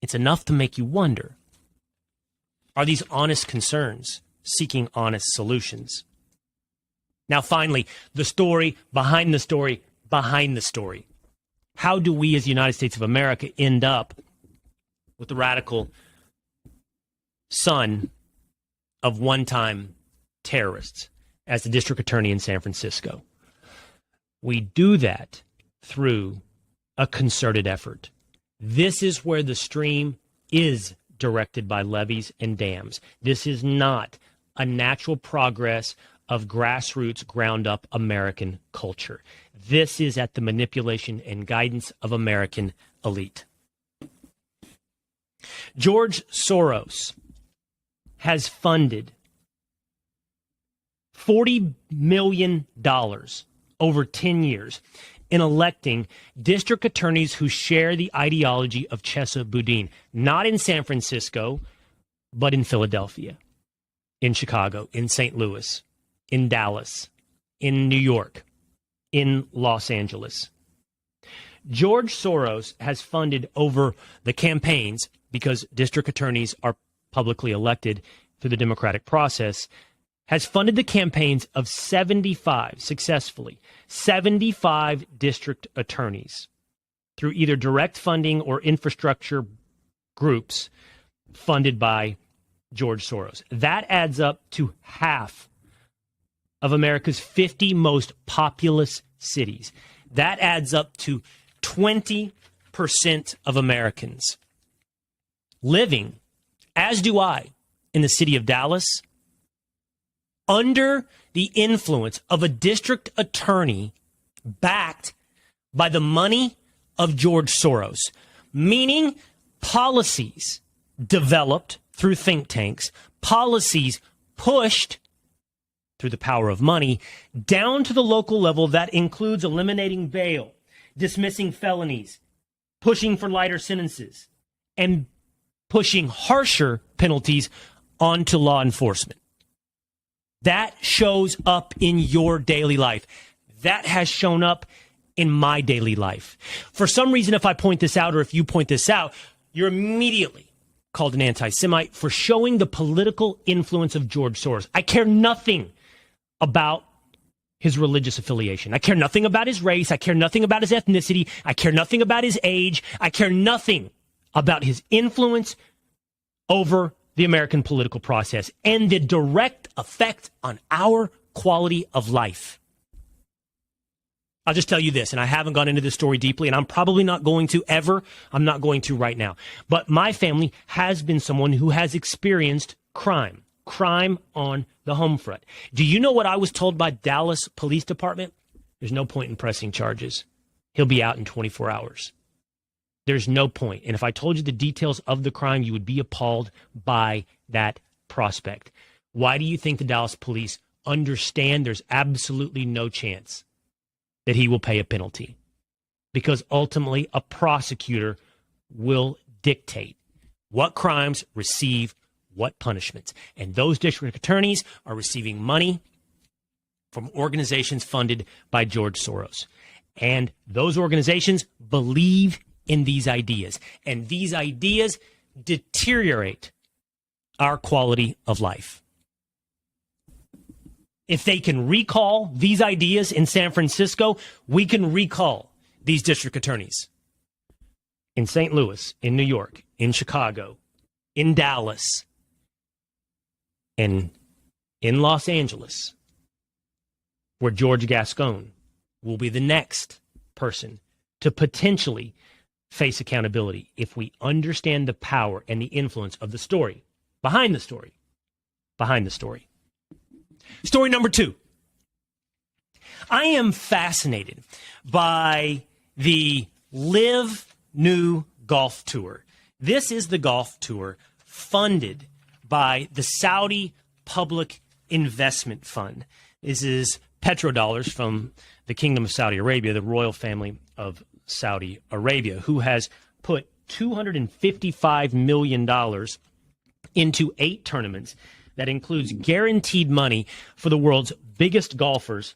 It's enough to make you wonder, are these honest concerns seeking honest solutions? Now, finally, the story behind the story behind the story. How do we as the United States of America end up with the radical son of one-time terrorists as the district attorney in San Francisco? We do that through a concerted effort. This is where the stream is directed by levees and dams. This is not a natural progress of grassroots, ground-up American culture. This is at the manipulation and guidance of American elite. George Soros has funded $40 million over 10 years in electing district attorneys who share the ideology of Chesa Boudin, not in San Francisco, but in Philadelphia, in Chicago, in St. Louis, in Dallas, in New York, in Los Angeles. George Soros has funded over the campaigns, because district attorneys are publicly elected through the democratic process, has funded the campaigns of 75 district attorneys through either direct funding or infrastructure groups funded by George Soros. That adds up to half of America's 50 most populous cities. That adds up to 20% of Americans living, as do I, in the city of Dallas, under the influence of a district attorney backed by the money of George Soros, meaning policies developed through think tanks, policies pushed through the power of money down to the local level that includes eliminating bail, dismissing felonies, pushing for lighter sentences, and pushing harsher penalties onto law enforcement. That shows up in your daily life. That has shown up in my daily life. For some reason, if I point this out or if you point this out, you're immediately called an anti-Semite for showing the political influence of George Soros. I care nothing about his religious affiliation. I care nothing about his race. I care nothing about his ethnicity. I care nothing about his age. I care nothing about his influence over the American political process and the direct effect on our quality of life. I'll just tell you this, and I haven't gone into this story deeply, and I'm probably not going to ever. I'm not going to right now. But my family has been someone who has experienced crime on the home front. Do you know what I was told by Dallas Police Department? There's no point in pressing charges. He'll be out in 24 hours. There's no point. And if I told you the details of the crime, you would be appalled by that prospect. Why do you think the Dallas police understand there's absolutely no chance that he will pay a penalty? Because ultimately a prosecutor will dictate what crimes receive what punishments. And those district attorneys are receiving money from organizations funded by George Soros. And those organizations believe in these ideas. And these ideas deteriorate our quality of life. If they can recall these ideas in San Francisco, we can recall these district attorneys in St. Louis, in New York, in Chicago, in Dallas, and in Los Angeles, where George Gascon will be the next person to potentially face accountability if we understand the power and the influence of the story, behind the story, behind the story. Story number 2. I am fascinated by the Live New Golf Tour. This is the golf tour funded by the Saudi Public Investment Fund. This is petrodollars from the Kingdom of Saudi Arabia, the royal family of Saudi Arabia, who has put $255 million into 8 tournaments that includes guaranteed money for the world's biggest golfers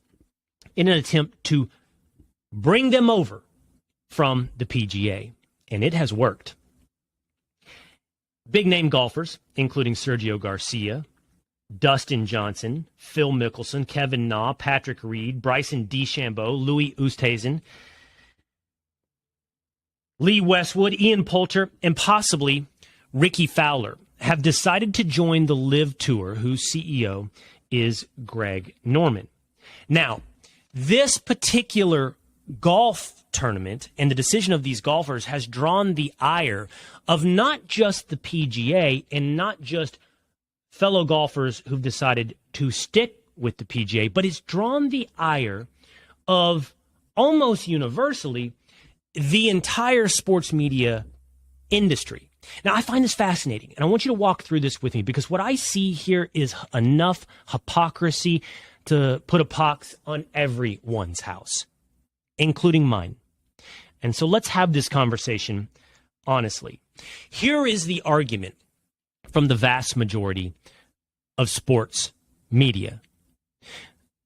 in an attempt to bring them over from the PGA. And it has worked. Big name golfers, including Sergio Garcia, Dustin Johnson, Phil Mickelson, Kevin Na, Patrick Reed, Bryson DeChambeau, Louis Oosthuizen, Lee Westwood, Ian Poulter, and possibly Ricky Fowler have decided to join the Live Tour, whose CEO is Greg Norman. Now, this particular golf tournament and the decision of these golfers has drawn the ire of not just the PGA and not just fellow golfers who've decided to stick with the PGA, but it's drawn the ire of almost universally the entire sports media industry. Now, I find this fascinating, and I want you to walk through this with me because what I see here is enough hypocrisy to put a pox on everyone's house, including mine. And so let's have this conversation honestly. Here is the argument from the vast majority of sports media.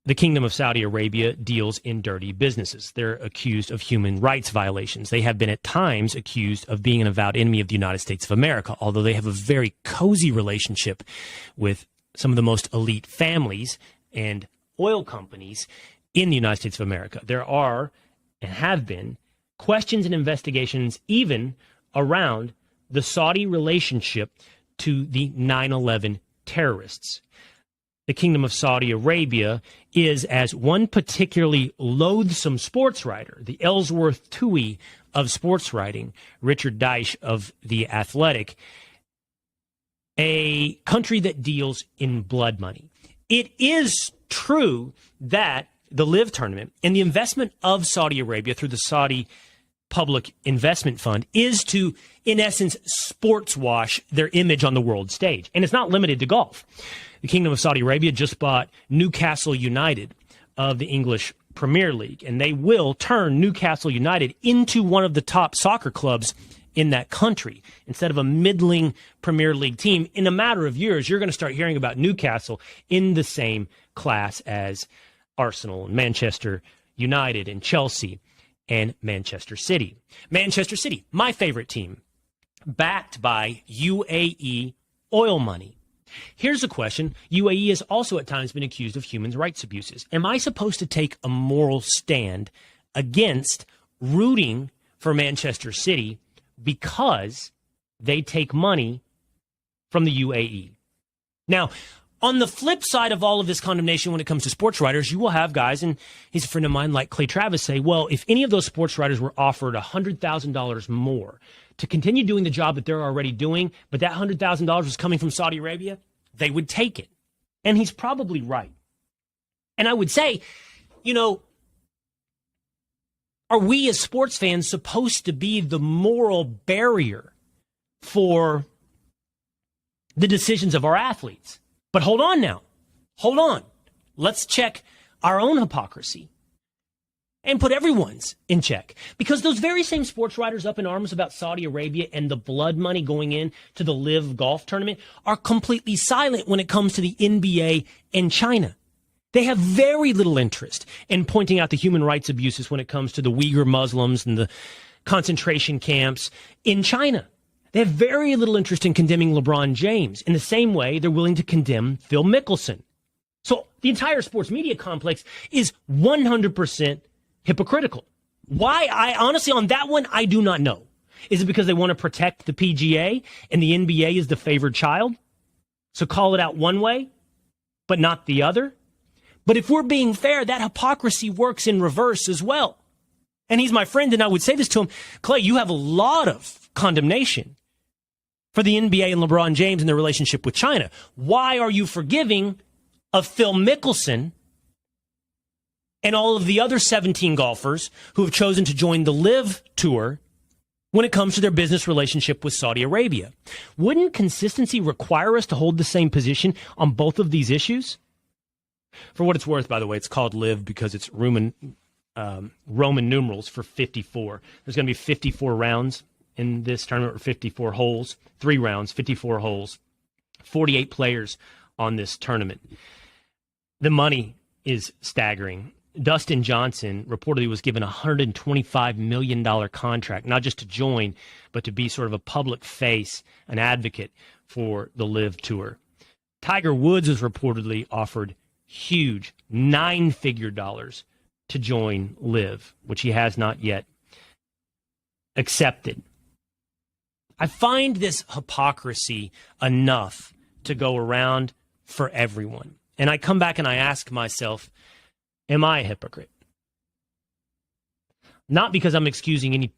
The Kingdom of Saudi Arabia deals in dirty businesses. They're accused of human rights violations. They have been at times accused of being an avowed enemy of the United States of America, although they have a very cozy relationship with some of the most elite families and oil companies in the United States of America. There are and have been questions and investigations even around the Saudi relationship to the 9/11 terrorists. The Kingdom of Saudi Arabia is, as one particularly loathsome sports writer, the Ellsworth Toohey of sports writing, Richard Deitsch of The Athletic, a country that deals in blood money. it is true that the LIV tournament and the investment of Saudi Arabia through the Saudi Public Investment Fund is to, in essence, sports wash their image on the world stage. And it's not limited to golf. The Kingdom of Saudi Arabia just bought Newcastle United of the English Premier League, and they will turn Newcastle United into one of the top soccer clubs in that country. Instead of a middling Premier League team, in a matter of years, you're going to start hearing about Newcastle in the same class as Arsenal and Manchester United and Chelsea and Manchester City. Manchester City, my favorite team, backed by UAE oil money. Here's a question. UAE has also at times been accused of human rights abuses. Am I supposed to take a moral stand against rooting for Manchester City because they take money from the UAE? Now, on the flip side of all of this condemnation when it comes to sports writers, you will have guys, and he's a friend of mine like Clay Travis, say, well, if any of those sports writers were offered $100,000 more to continue doing the job that they're already doing, but that $100,000 was coming from Saudi Arabia, they would take it. And he's probably right. And I would say, you know, are we as sports fans supposed to be the moral barrier for the decisions of our athletes? But hold on now. Hold on. Let's check our own hypocrisy and put everyone's in check. Because those very same sports writers up in arms about Saudi Arabia and the blood money going in to the LIV golf tournament are completely silent when it comes to the NBA and China. They have very little interest in pointing out the human rights abuses when it comes to the Uyghur Muslims and the concentration camps in China. They have very little interest in condemning LeBron James in the same way they're willing to condemn Phil Mickelson. So the entire sports media complex is 100% hypocritical. Why? I honestly, on that one, I do not know. Is it because they want to protect the PGA and the NBA is the favored child? So call it out one way, but not the other? But if we're being fair, that hypocrisy works in reverse as well. And he's my friend, and I would say this to him, Clay, you have a lot of condemnation for the NBA and LeBron James and their relationship with China. Why are you forgiving of Phil Mickelson and all of the other 17 golfers who have chosen to join the LIV Tour when it comes to their business relationship with Saudi Arabia? Wouldn't consistency require us to hold the same position on both of these issues? For what it's worth, by the way, it's called LIV because it's Roman numerals for 54. There's going to be 54 rounds in this tournament, or 54 holes, 3 rounds, 54 holes, 48 players on this tournament. The money is staggering. Dustin Johnson reportedly was given a $125 million contract, not just to join, but to be sort of a public face, an advocate for the LIV Tour. Tiger Woods was reportedly offered huge 9-figure dollars to join LIV, which he has not yet accepted. I find this hypocrisy enough to go around for everyone. And I come back and I ask myself, am I a hypocrite? Not because I'm excusing any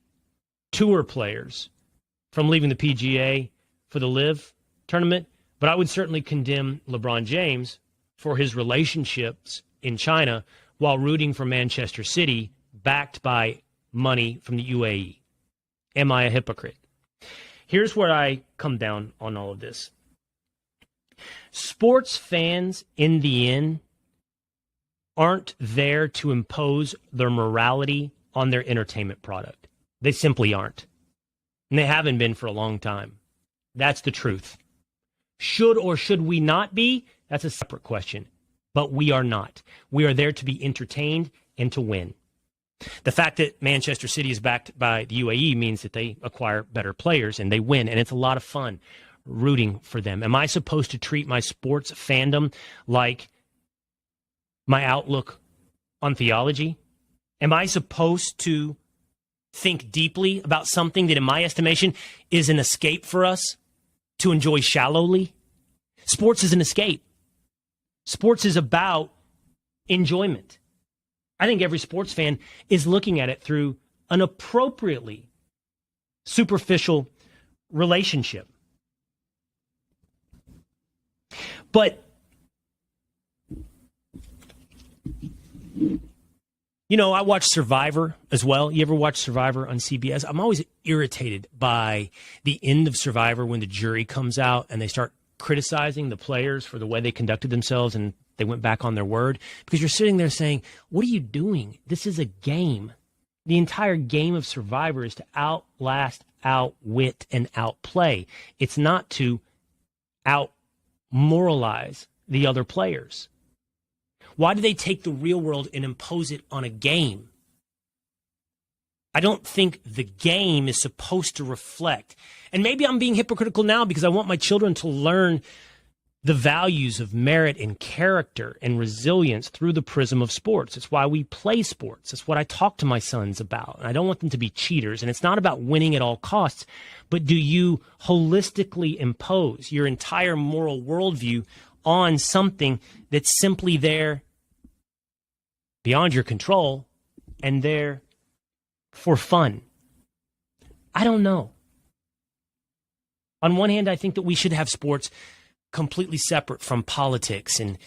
tour players from leaving the PGA for the LIV tournament, but I would certainly condemn LeBron James for his relationships in China while rooting for Manchester City, backed by money from the UAE. Am I a hypocrite? Here's where I come down on all of this. Sports fans, in the end, aren't there to impose their morality on their entertainment product. They simply aren't. And they haven't been for a long time. That's the truth. Should or should we not be? That's a separate question. But we are not. We are there to be entertained and to win. The fact that Manchester City is backed by the UAE means that they acquire better players and they win, and it's a lot of fun rooting for them. Am I supposed to treat my sports fandom like my outlook on theology? Am I supposed to think deeply about something that, in my estimation, is an escape for us to enjoy shallowly? Sports is an escape. Sports is about enjoyment. I think every sports fan is looking at it through an appropriately superficial relationship. But You know, I watch Survivor as well. You ever watch Survivor on CBS? I'm always irritated by the end of Survivor when the jury comes out and they start criticizing the players for the way they conducted themselves and they went back on their word, because you're sitting there saying, what are you doing? This is a game. The entire game of Survivor is to outlast, outwit, and outplay. It's not to out-moralize the other players. Why do they take the real world and impose it on a game? I don't think the game is supposed to reflect. And maybe I'm being hypocritical now because I want my children to learn the values of merit and character and resilience through the prism of sports. It's why we play sports. It's what I talk to my sons about. And I don't want them to be cheaters. And it's not about winning at all costs, but do you holistically impose your entire moral worldview on something that's simply there beyond your control and there for fun? I don't know. On one hand, I think that we should have sports completely separate from politics and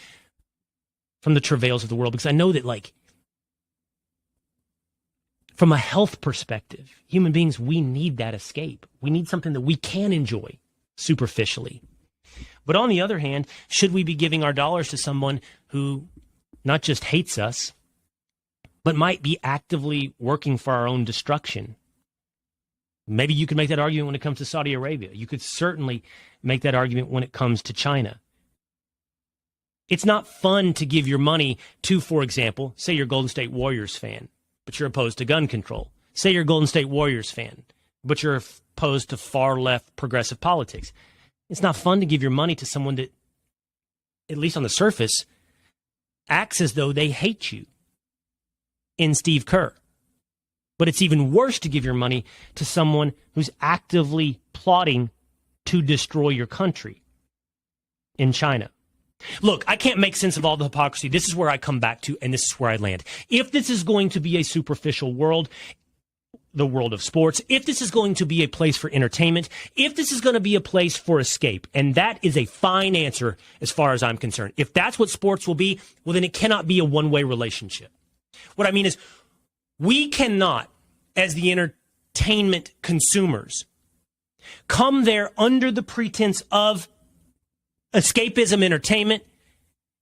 from the travails of the world, because I know that, like, from a health perspective, human beings, we need that escape. We need something that we can enjoy superficially. But on the other hand, should we be giving our dollars to someone who not just hates us, but might be actively working for our own destruction? Maybe you could make that argument when it comes to Saudi Arabia. You could certainly make that argument when it comes to China. It's not fun to give your money to, for example, say you're a Golden State Warriors fan, but you're opposed to gun control. Say you're a Golden State Warriors fan, but you're opposed to far-left progressive politics. It's not fun to give your money to someone that, at least on the surface, acts as though they hate you, in Steve Kerr. But it's even worse to give your money to someone who's actively plotting to destroy your country, in China. Look, I can't make sense of all the hypocrisy. This is where I come back to, and this is where I land. If this is going to be a superficial world, the world of sports, if this is going to be a place for entertainment, if this is going to be a place for escape, and that is a fine answer as far as I'm concerned. If that's what sports will be, well, then it cannot be a one-way relationship. What I mean is, we cannot, as the entertainment consumers, come there under the pretense of escapism entertainment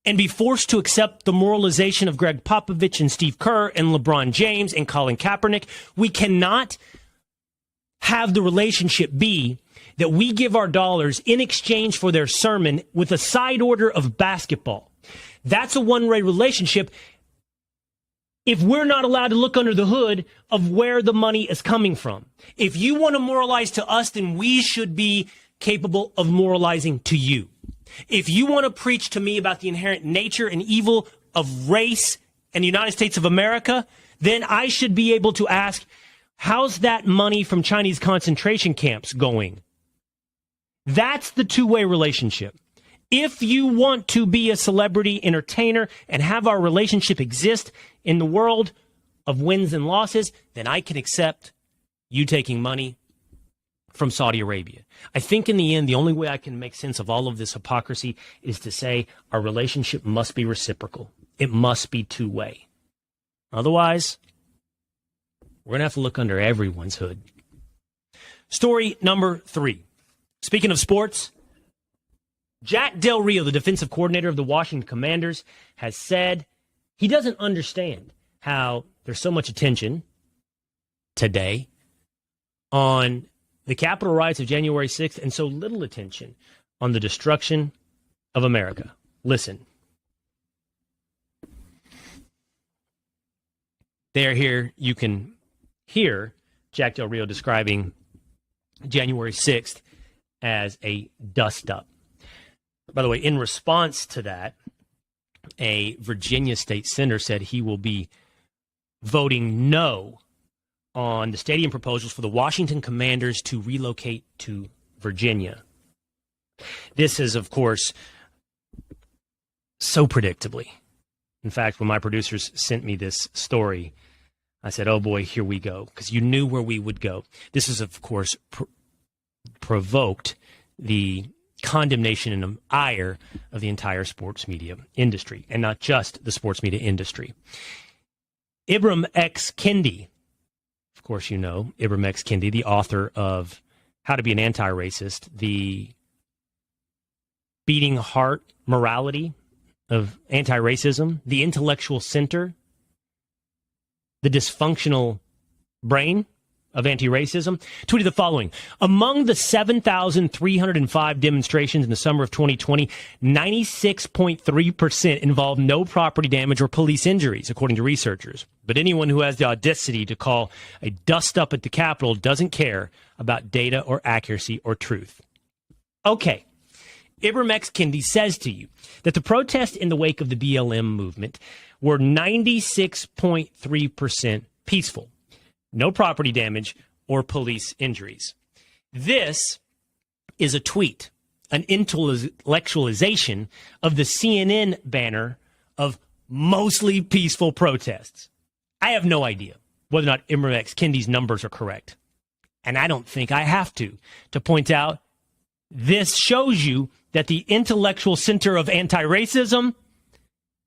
and be forced to accept the moralization of Greg Popovich and Steve Kerr and LeBron James and Colin Kaepernick. We cannot have the relationship be that we give our dollars in exchange for their sermon with a side order of basketball. That's a one-way relationship if we're not allowed to look under the hood of where the money is coming from. If you want to moralize to us, then we should be capable of moralizing to you. If you want to preach to me about the inherent nature and evil of race and the United States of America, then I should be able to ask, how's that money from Chinese concentration camps going? That's the two-way relationship. If you want to be a celebrity entertainer and have our relationship exist in the world of wins and losses, then I can accept you taking money from Saudi Arabia. I think in the end, the only way I can make sense of all of this hypocrisy is to say our relationship must be reciprocal. It must be two-way. Otherwise, we're going to have to look under everyone's hood. Story number 3. Speaking of sports, Jack Del Rio, the defensive coordinator of the Washington Commanders, has said he doesn't understand how there's so much attention today on the Capitol riots of January 6th and so little attention on the destruction of America. Listen. Here you can hear Jack Del Rio describing January 6th as a dust-up. By the way, in response to that, a Virginia state senator said he will be voting no on the stadium proposals for the Washington Commanders to relocate to Virginia. This is, of course, so predictably. In fact, when my producers sent me this story, I said, oh boy, here we go, because you knew where we would go. This is, of course, provoked the condemnation and ire of the entire sports media industry, and not just the sports media industry. Ibram X. Kendi, of course you know Ibram X. Kendi, the author of How to Be an Anti-Racist, the beating heart morality of anti-racism, the intellectual center, the dysfunctional brain of anti-racism, tweeted the following. Among the 7,305 demonstrations in the summer of 2020, 96.3% involved no property damage or police injuries, according to researchers. But anyone who has the audacity to call a dust-up at the Capitol doesn't care about data or accuracy or truth. Okay. Ibram X. Kendi says to you that the protests in the wake of the BLM movement were 96.3% peaceful. No property damage or police injuries. This is a tweet, an intellectualization of the CNN banner of mostly peaceful protests. I have no idea whether or not Ibram X. Kendi's numbers are correct. And I don't think I have to point out this shows you that the intellectual center of anti-racism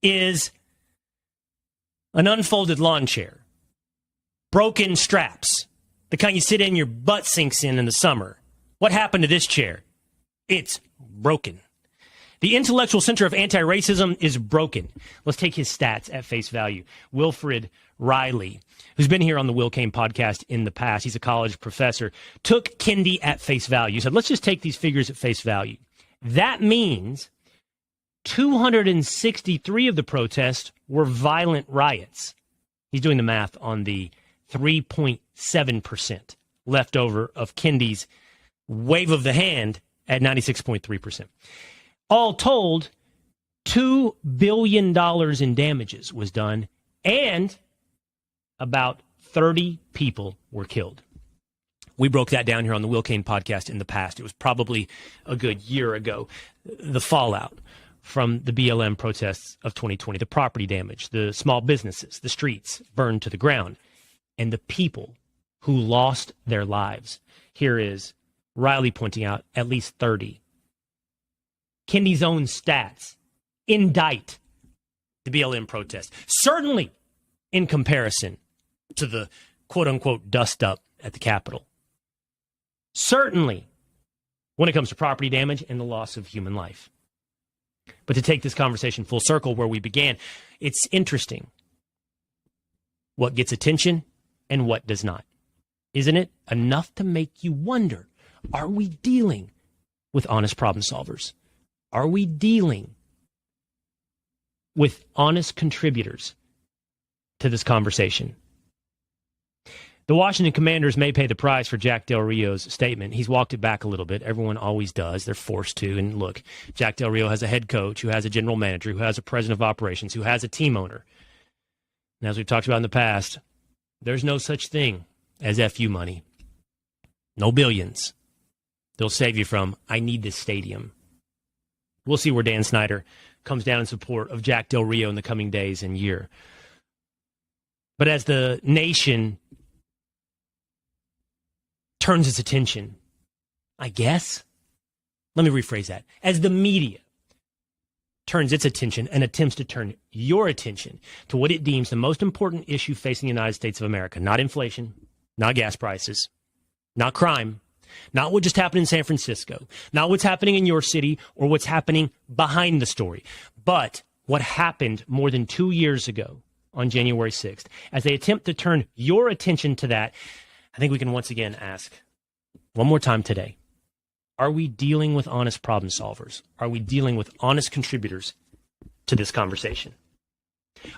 is an unfolded lawn chair. Broken straps, the kind you sit in, your butt sinks in the summer. What happened to this chair? It's broken. The intellectual center of anti-racism is broken. Let's take his stats at face value. Wilfred Riley, who's been here on the Will Cain podcast in the past, he's a college professor, took Kendi at face value. He said, let's just take these figures at face value. That means 263 of the protests were violent riots. He's doing the math on the 3.7% left over of Kendi's wave of the hand at 96.3%. All told, $2 billion in damages was done, and about 30 people were killed. We broke that down here on the Will Cain podcast in the past. It was probably a good year ago. The fallout from the BLM protests of 2020, the property damage, the small businesses, the streets burned to the ground, and the people who lost their lives. Here is Riley pointing out at least 30. Kendi's own stats indict the BLM protest, certainly in comparison to the quote-unquote dust-up at the Capitol. Certainly when it comes to property damage and the loss of human life. But to take this conversation full circle where we began, it's interesting what gets attention and what does not. Isn't it enough to make you wonder, are we dealing with honest problem solvers? Are we dealing with honest contributors to this conversation? The Washington Commanders may pay the price for Jack Del Rio's statement. He's walked it back a little bit. Everyone always does. They're forced to. And look, Jack Del Rio has a head coach who has a general manager, who has a president of operations, who has a team owner. And as we've talked about in the past, there's no such thing as FU money. No billions. They'll save you from, I need this stadium. We'll see where Dan Snyder comes down in support of Jack Del Rio in the coming days and year. But as the nation turns its attention, I guess, let me rephrase that. As the media turns its attention and attempts to turn your attention to what it deems the most important issue facing the United States of America, not inflation, not gas prices, not crime, not what just happened in San Francisco, not what's happening in your city or what's happening behind the story, but what happened more than 2 years ago on January 6th. As they attempt to turn your attention to that, I think we can once again ask one more time today, are we dealing with honest problem solvers? Are we dealing with honest contributors to this conversation?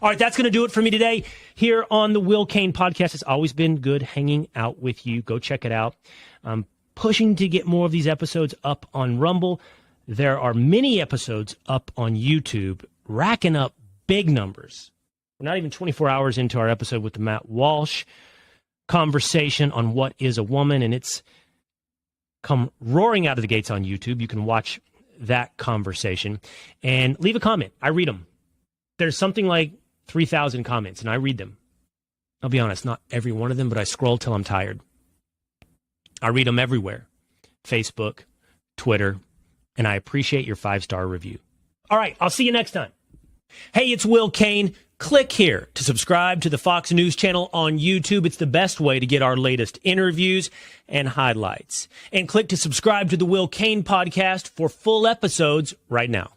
All right, that's going to do it for me today here on the Will Cain podcast. It's always been good hanging out with you. Go check it out. I'm pushing to get more of these episodes up on Rumble. There are many episodes up on YouTube, racking up big numbers. We're not even 24 hours into our episode with the Matt Walsh conversation on what is a woman, and it's come roaring out of the gates on YouTube. You can watch that conversation and leave a comment. I read them. There's something like 3,000 comments, and I read them. I'll be honest, not every one of them, but I scroll till I'm tired. I read them everywhere. Facebook, Twitter, and I appreciate your 5-star review. All right, I'll see you next time. Hey, it's Will Cain. Click here to subscribe to the Fox News channel on YouTube. It's the best way to get our latest interviews and highlights. And click to subscribe to the Will Cain podcast for full episodes right now.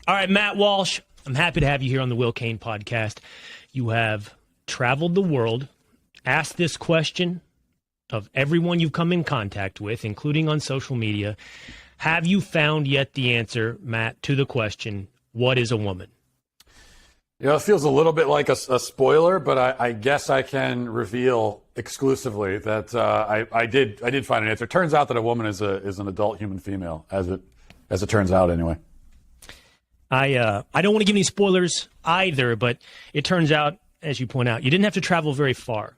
All right, Matt Walsh, I'm happy to have you here on the Will Cain podcast. You have traveled the world, asked this question of everyone you've come in contact with, including on social media. Have you found yet the answer, Matt, to the question, what is a woman? You know, it feels a little bit like a spoiler, but I guess I can reveal exclusively that I did find an answer. It turns out that a woman is an adult human female, as it turns out anyway. I don't want to give any spoilers either, but it turns out, as you point out, you didn't have to travel very far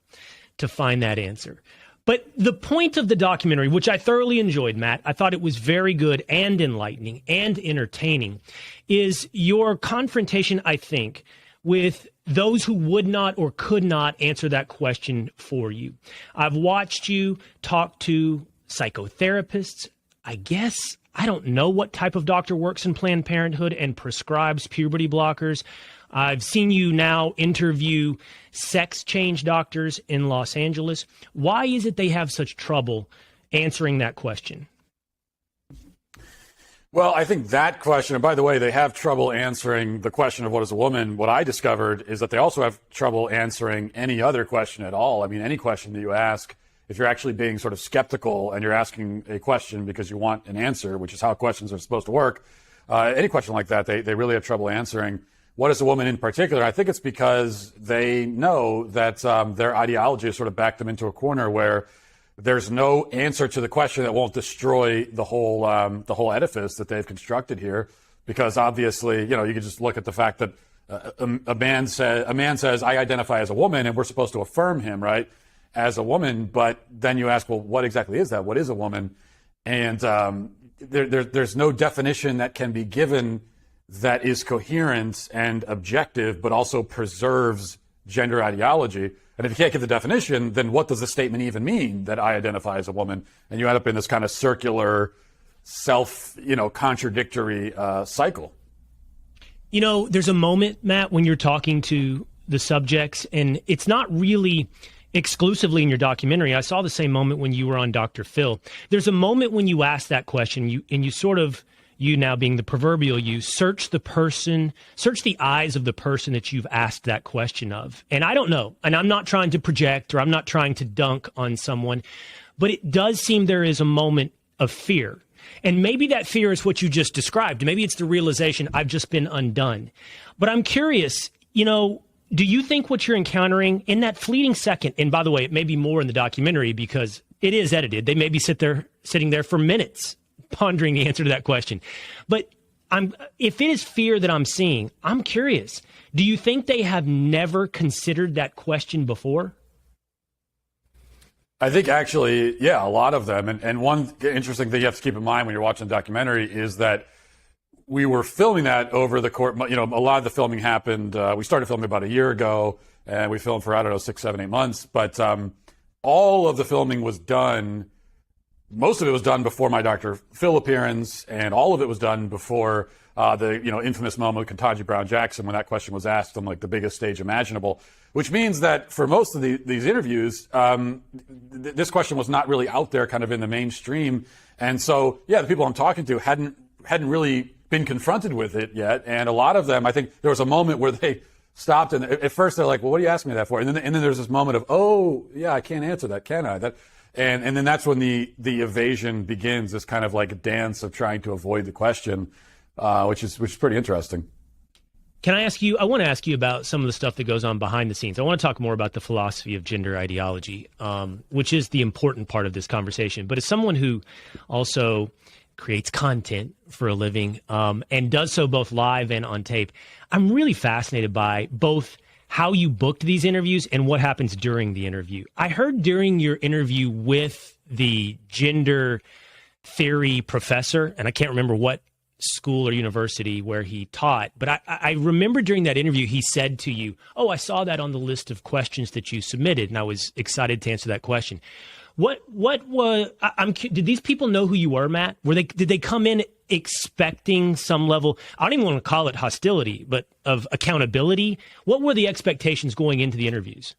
to find that answer. But the point of the documentary, which I thoroughly enjoyed, Matt, I thought it was very good and enlightening and entertaining, is your confrontation, I think, with those who would not or could not answer that question for you. I've watched you talk to psychotherapists. I don't know what type of doctor works in Planned Parenthood and prescribes puberty blockers. I've seen you now interview sex change doctors in Los Angeles. Why is it they have such trouble answering that question? Well, I think that question, and by the way, they have trouble answering the question of what is a woman. What I discovered is that they also have trouble answering any other question at all. I mean, any question that you ask, if you're actually being sort of skeptical and you're asking a question because you want an answer, which is how questions are supposed to work, any question like that, they really have trouble answering. What is a woman in particular? I think it's because they know that their ideology has sort of backed them into a corner where there's no answer to the question that won't destroy the whole edifice that they've constructed here. Because obviously, you know, you can just look at the fact that a man says, I identify as a woman, and we're supposed to affirm him, right, as a woman. But then you ask, well, what exactly is that? What is a woman? And there's no definition that can be given that is coherent and objective, but also preserves gender ideology. And if you can't give the definition, then what does the statement even mean that I identify as a woman? And you end up in this kind of circular, contradictory cycle. You know, there's a moment, Matt, when you're talking to the subjects, and it's not really exclusively in your documentary. I saw the same moment when you were on Dr. Phil. There's a moment when you ask that question, you now being the proverbial you, search the eyes of the person that you've asked that question of. And I don't know, and I'm not trying to project or I'm not trying to dunk on someone, but it does seem there is a moment of fear. And maybe that fear is what you just described. Maybe it's the realization I've just been undone. But I'm curious, do you think what you're encountering in that fleeting second, and by the way, it may be more in the documentary because it is edited. They may be sitting there for minutes pondering the answer to that question. But if it is fear that I'm seeing, I'm curious. Do you think they have never considered that question before? I think actually, yeah, a lot of them. And one interesting thing you have to keep in mind when you're watching the documentary is that we were filming that over the course, a lot of the filming happened, we started filming about a year ago, and we filmed for, 6, 7, 8 months. But all of the filming was done. Most of it was done before my Dr. Phil appearance, and all of it was done before the infamous moment with Ketanji Brown Jackson when that question was asked on like the biggest stage imaginable. Which means that for most of these interviews, this question was not really out there, kind of in the mainstream, and so yeah, the people I'm talking to hadn't really been confronted with it yet, and a lot of them, I think there was a moment where they stopped, and at first they're like, "Well, what are you asking me that for?" And then there's this moment of, "Oh, yeah, I can't answer that, can I?" And then that's when the evasion begins, this kind of like a dance of trying to avoid the question, which is pretty interesting. Can I ask you, I want to ask you about some of the stuff that goes on behind the scenes. I want to talk more about the philosophy of gender ideology, which is the important part of this conversation. But as someone who also creates content for a living and does so both live and on tape, I'm really fascinated by both how you booked these interviews and what happens during the interview. I heard during your interview with the gender theory professor, and I can't remember what school or university where he taught, but I remember during that interview he said to you, "Oh, I saw that on the list of questions that you submitted, and I was excited to answer that question." What was, did these people know who you were, Matt? Did they come in expecting some level, I don't even want to call it hostility, but of accountability? What were the expectations going into the interviews?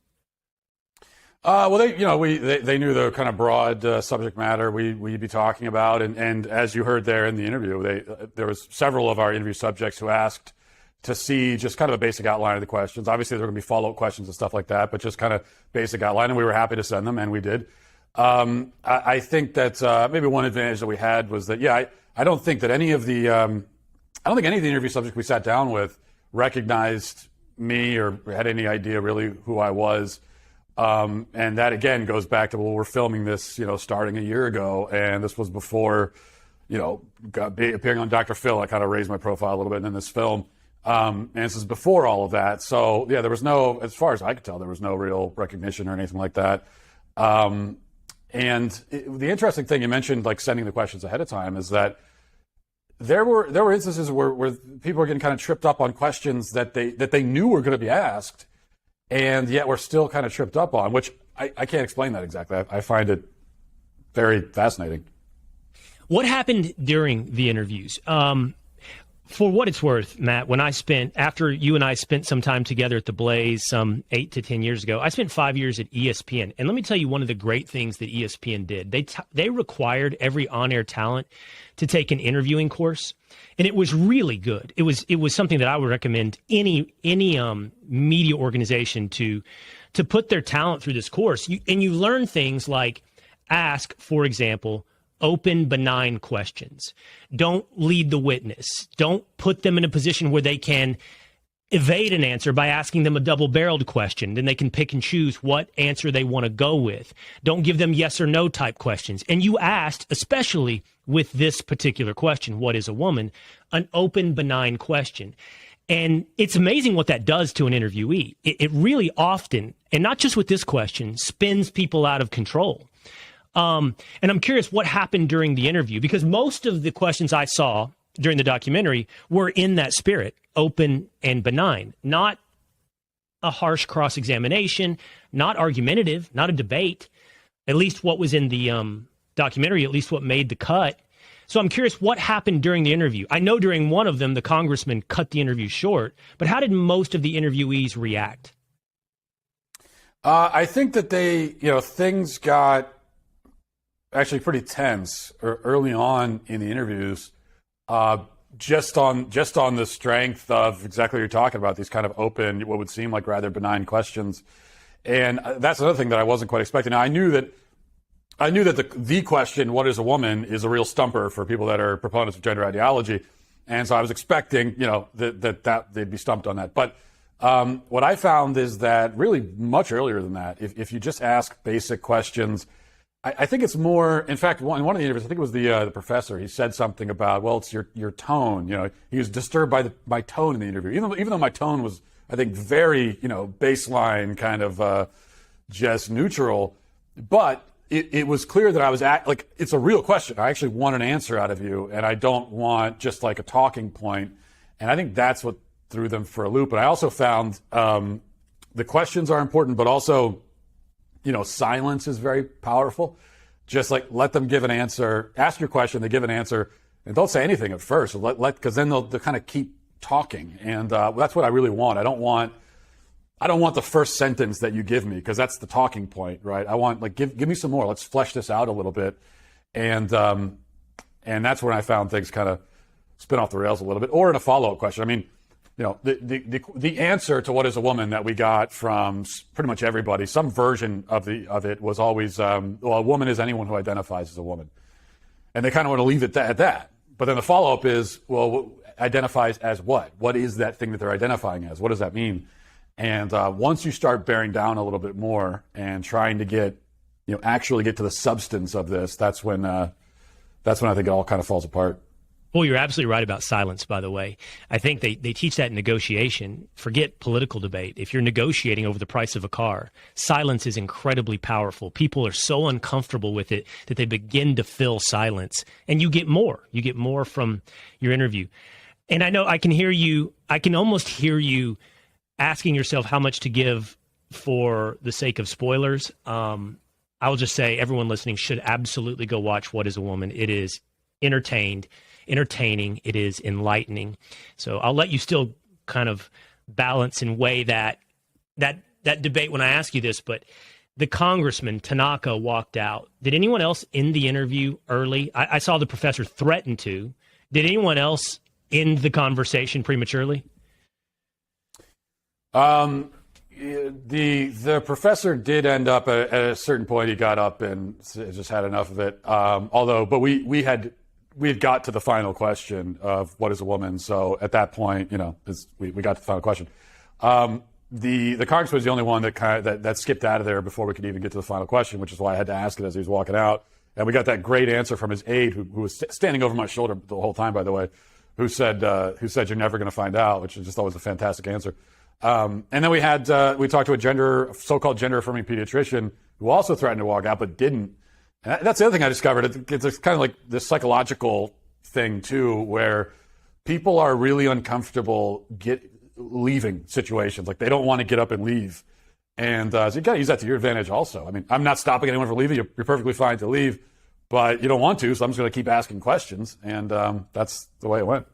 Well, they knew the kind of broad subject matter we'd be talking about, and as you heard there in the interview, there was several of our interview subjects who asked to see just kind of a basic outline of the questions. Obviously, there were going to be follow-up questions and stuff like that, but just kind of basic outline, and we were happy to send them, and we did. I think that maybe one advantage that we had was that, I don't think any of the interview subjects we sat down with recognized me or had any idea really who I was. And that again goes back to, well, we're filming this, starting a year ago, and this was before, appearing on Dr. Phil. I kind of raised my profile a little bit in this film. And this is before all of that. So there was no, as far as I could tell, there was no real recognition or anything like that. The interesting thing you mentioned, like sending the questions ahead of time, is that there were instances where people were getting kind of tripped up on questions that they knew were going to be asked, and yet we're still kind of tripped up on, which I can't explain that exactly. I find it very fascinating. What happened during the interviews? For what it's worth, Matt, after you and I spent some time together at the Blaze some 8 to 10 years ago, I spent 5 years at ESPN. And let me tell you one of the great things that ESPN did. They required every on-air talent to take an interviewing course. And it was really good. It was something that I would recommend any media organization to put their talent through this course. And you learn things like ask, for example, open, benign questions. Don't lead the witness. Don't put them in a position where they can evade an answer by asking them a double-barreled question. Then they can pick and choose what answer they want to go with. Don't give them yes or no type questions. And you asked, especially with this particular question, what is a woman, an open, benign question. And it's amazing what that does to an interviewee. It really often, and not just with this question, spins people out of control. And I'm curious what happened during the interview, because most of the questions I saw during the documentary were in that spirit, open and benign, not a harsh cross-examination, not argumentative, not a debate, at least what was in the documentary, at least what made the cut. So I'm curious what happened during the interview. I know during one of them, the congressman cut the interview short, but how did most of the interviewees react? I think that things got actually pretty tense early on in the interviews, just on the strength of exactly what you're talking about, these kind of open, what would seem like rather benign questions. And that's another thing that I wasn't quite expecting. Now, I knew that the question, what is a woman, is a real stumper for people that are proponents of gender ideology. And so I was expecting, that they'd be stumped on that. But what I found is that really much earlier than that, if you just ask basic questions, I think it's more, in fact, in one of the interviews, I think it was the professor, he said something about, well, it's your tone. He was disturbed by my tone in the interview, even though my tone was, I think, very, baseline kind of just neutral. But it was clear that I was it's a real question. I actually want an answer out of you, and I don't want just like a talking point. And I think that's what threw them for a loop. And I also found the questions are important, but also, silence is very powerful. Just like let them give an answer, ask your question, they give an answer, and don't say anything at first. Because then they'll kind of keep talking, and that's what I really want. I don't want the first sentence that you give me, because that's the talking point, right? I want give me some more. Let's flesh this out a little bit, and that's when I found things kind of spin off the rails a little bit, or in a follow-up question. I mean, the answer to what is a woman that we got from pretty much everybody, some version of it was always, a woman is anyone who identifies as a woman. And they kind of want to leave it at that. But then the follow-up is, well, identifies as what? What is that thing that they're identifying as? What does that mean? And once you start bearing down a little bit more and trying to actually get to the substance of this, that's when I think it all kind of falls apart. Well, you're absolutely right about silence, by the way. I think they teach that in negotiation. Forget political debate. If you're negotiating over the price of a car, silence is incredibly powerful. People are so uncomfortable with it that they begin to fill silence. And you get more. You get more from your interview. And I know I can almost hear you asking yourself how much to give for the sake of spoilers. I will just say everyone listening should absolutely go watch What is a Woman. It is entertaining. It is enlightening. So I'll let you still kind of balance and weigh that debate when I ask you this, but the congressman, Tanaka, walked out. Did anyone else end the interview early? I saw the professor threaten to. Did anyone else end the conversation prematurely? The professor did end up at a certain point. He got up and just had enough of it. But we had got to the final question of what is a woman. So at that point, we got to the final question. The congressman was the only one that skipped out of there before we could even get to the final question, which is why I had to ask it as he was walking out. And we got that great answer from his aide, who was standing over my shoulder the whole time, by the way, who said you're never going to find out, which I just thought was a fantastic answer. And then we talked to a so-called gender affirming pediatrician who also threatened to walk out but didn't. And that's the other thing I discovered. It's kind of like this psychological thing too, where people are really uncomfortable leaving situations. Like they don't want to get up and leave. And so you got to use that to your advantage also. I mean, I'm not stopping anyone from leaving. You're perfectly fine to leave, but you don't want to, so I'm just going to keep asking questions. And that's the way it went.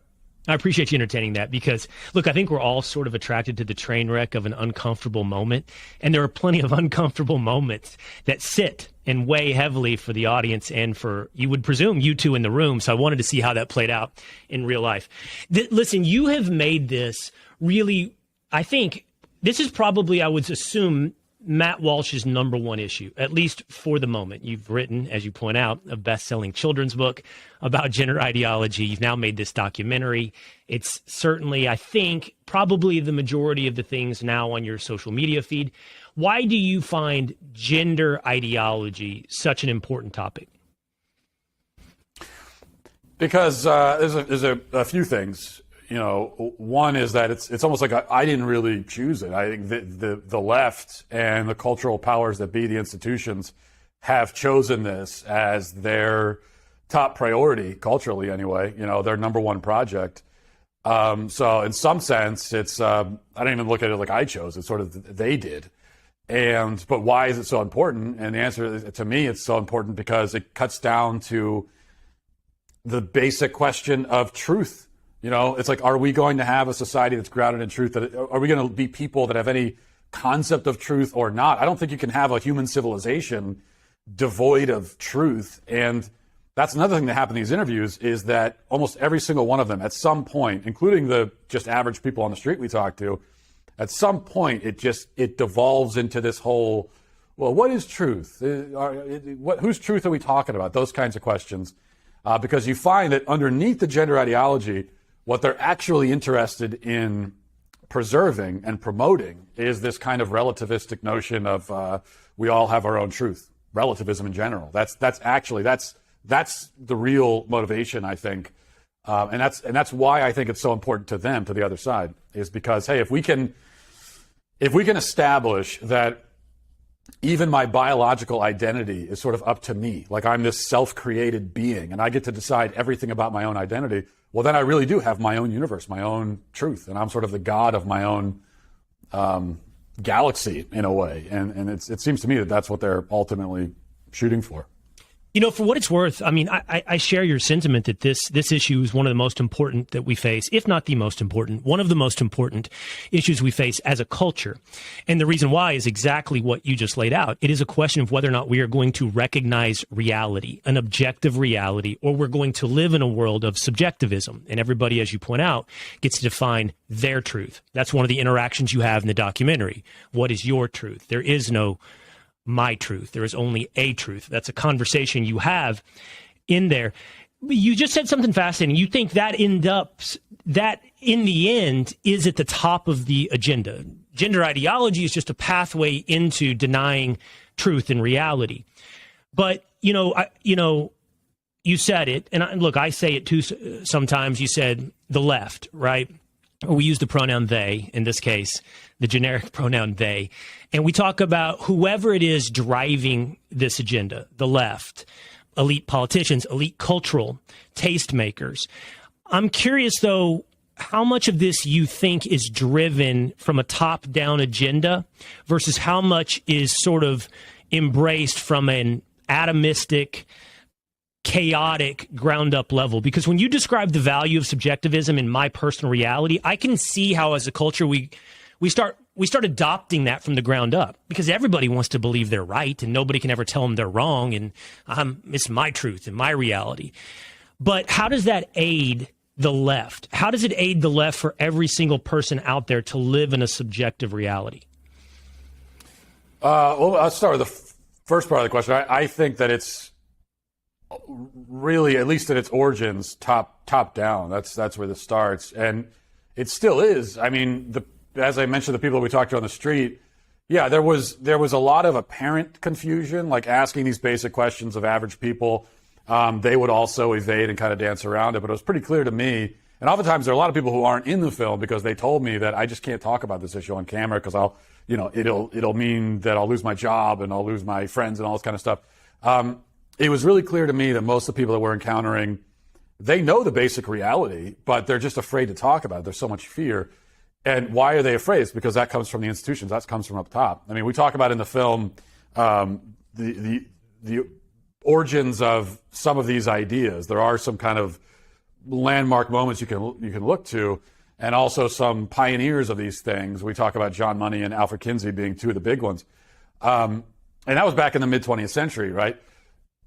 I appreciate you entertaining that because, look, I think we're all sort of attracted to the train wreck of an uncomfortable moment. And there are plenty of uncomfortable moments that sit and weigh heavily for the audience and for, you would presume, you two in the room. So I wanted to see how that played out in real life. Listen, you have made this really, I think, this is probably, I would assume, Matt Walsh's number one issue, at least for the moment. You've written, as you point out, a best-selling children's book about gender ideology. You've now made this documentary. It's certainly, I think, probably the majority of the things now on your social media feed. Why do you find gender ideology such an important topic? Because there's a few things. One is that it's almost like I didn't really choose it. I think the left and the cultural powers that be, the institutions, have chosen this as their top priority, culturally anyway, their number one project. So in some sense, it's I don't even look at it like I chose. It's sort of they did. But why is it so important? And the answer to me, it's so important because it cuts down to the basic question of truth. It's like, are we going to have a society that's grounded in truth? Are we going to be people that have any concept of truth or not? I don't think you can have a human civilization devoid of truth. And that's another thing that happened in these interviews is that almost every single one of them at some point, including the just average people on the street we talked to, at some point it devolves into this whole, well, what is truth? Whose truth are we talking about? Those kinds of questions. Because you find that underneath the gender ideology, what they're actually interested in preserving and promoting is this kind of relativistic notion of we all have our own truth, relativism in general. That's the real motivation, I think, and that's why I think it's so important to them, to the other side, is because, hey, if we can establish that even my biological identity is sort of up to me, like I'm this self-created being and I get to decide everything about my own identity, well, then I really do have my own universe, my own truth, and I'm sort of the god of my own galaxy in a way. And it seems to me that that's what they're ultimately shooting for. For what it's worth, I mean, I share your sentiment that this issue is one of the most important that we face, if not the most important, one of the most important issues we face as a culture. And the reason why is exactly what you just laid out. It is a question of whether or not we are going to recognize reality, an objective reality, or we're going to live in a world of subjectivism. And everybody, as you point out, gets to define their truth. That's one of the interactions you have in the documentary. What is your truth? There is no my truth. There is only a truth. That's a conversation you have in there. You just said something fascinating. You think that in the end is at the top of the agenda. Gender ideology is just a pathway into denying truth and reality. But, you said it, and look, I say it too sometimes. You said the left, right? We use the pronoun they, in this case, the generic pronoun they. And we talk about whoever it is driving this agenda, the left, elite politicians, elite cultural tastemakers. I'm curious, though, how much of this you think is driven from a top-down agenda versus how much is sort of embraced from an atomistic, chaotic, ground-up level. Because when you describe the value of subjectivism in my personal reality, I can see how, as a culture, we start adopting that from the ground up, because everybody wants to believe they're right, and nobody can ever tell them they're wrong, and it's my truth and my reality. But how does that aid the left? How does it aid the left for every single person out there to live in a subjective reality? Well, I'll start with the first part of the question. I think that it's really, at least in its origins, top down. That's where this starts, and it still is. I mean, as I mentioned, the people that we talked to on the street, yeah, there was a lot of apparent confusion, like asking these basic questions of average people. They would also evade and kind of dance around it, but it was pretty clear to me. And oftentimes there are a lot of people who aren't in the film because they told me that I just can't talk about this issue on camera because it'll mean that I'll lose my job and I'll lose my friends and all this kind of stuff. It was really clear to me that most of the people that we're encountering, they know the basic reality, but they're just afraid to talk about it. There's so much fear. And why are they afraid? It's because that comes from the institutions. That comes from up top. I mean, we talk about in the film the origins of some of these ideas. There are some kind of landmark moments you can look to, and also some pioneers of these things. We talk about John Money and Alfred Kinsey being two of the big ones. And that was back in the mid-20th century, right?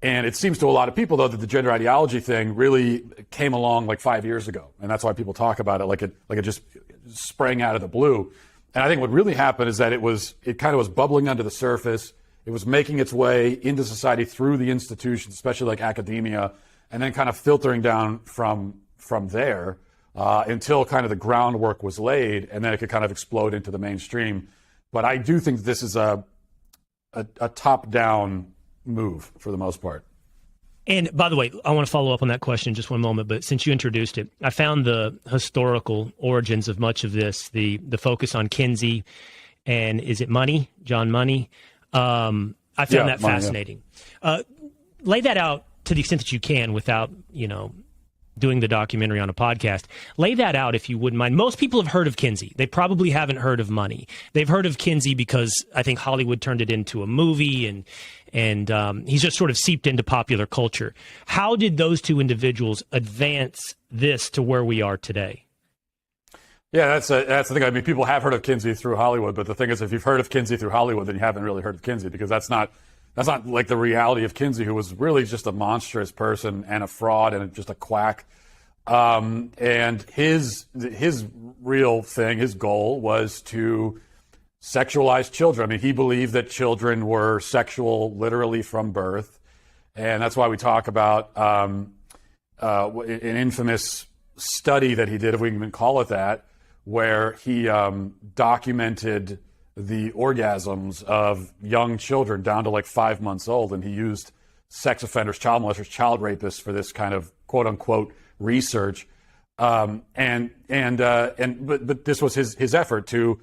And it seems to a lot of people, though, that the gender ideology thing really came along like 5 years ago. And that's why people talk about it like it just sprang out of the blue. And I think what really happened is that it kind of was bubbling under the surface. It was making its way into society through the institutions, especially like academia, and then kind of filtering down from there until kind of the groundwork was laid, and then it could kind of explode into the mainstream. But I do think this is a top-down move for the most part. And by the way, I want to follow up on that question in just one moment, but since you introduced it, I found the historical origins of much of this, the focus on Kinsey and is it Money, John Money? I found that fascinating. Yeah. Lay that out to the extent that you can without, doing the documentary on a podcast. Lay that out if you wouldn't mind. Most people have heard of Kinsey. They probably haven't heard of Money. They've heard of Kinsey because I think Hollywood turned it into a movie, and he's just sort of seeped into popular culture. How did those two individuals advance this to where we are today? Yeah, that's the thing. I mean, people have heard of Kinsey through Hollywood, but the thing is, if you've heard of Kinsey through Hollywood, then you haven't really heard of Kinsey, because that's not like the reality of Kinsey, who was really just a monstrous person and a fraud and just a quack. And his real thing, his goal was to sexualize children. I mean, he believed that children were sexual literally from birth. And that's why we talk about an infamous study that he did, if we can even call it that, where he documented the orgasms of young children down to like 5 months old, and he used sex offenders, child molesters, child rapists for this kind of quote unquote research. But this was his effort to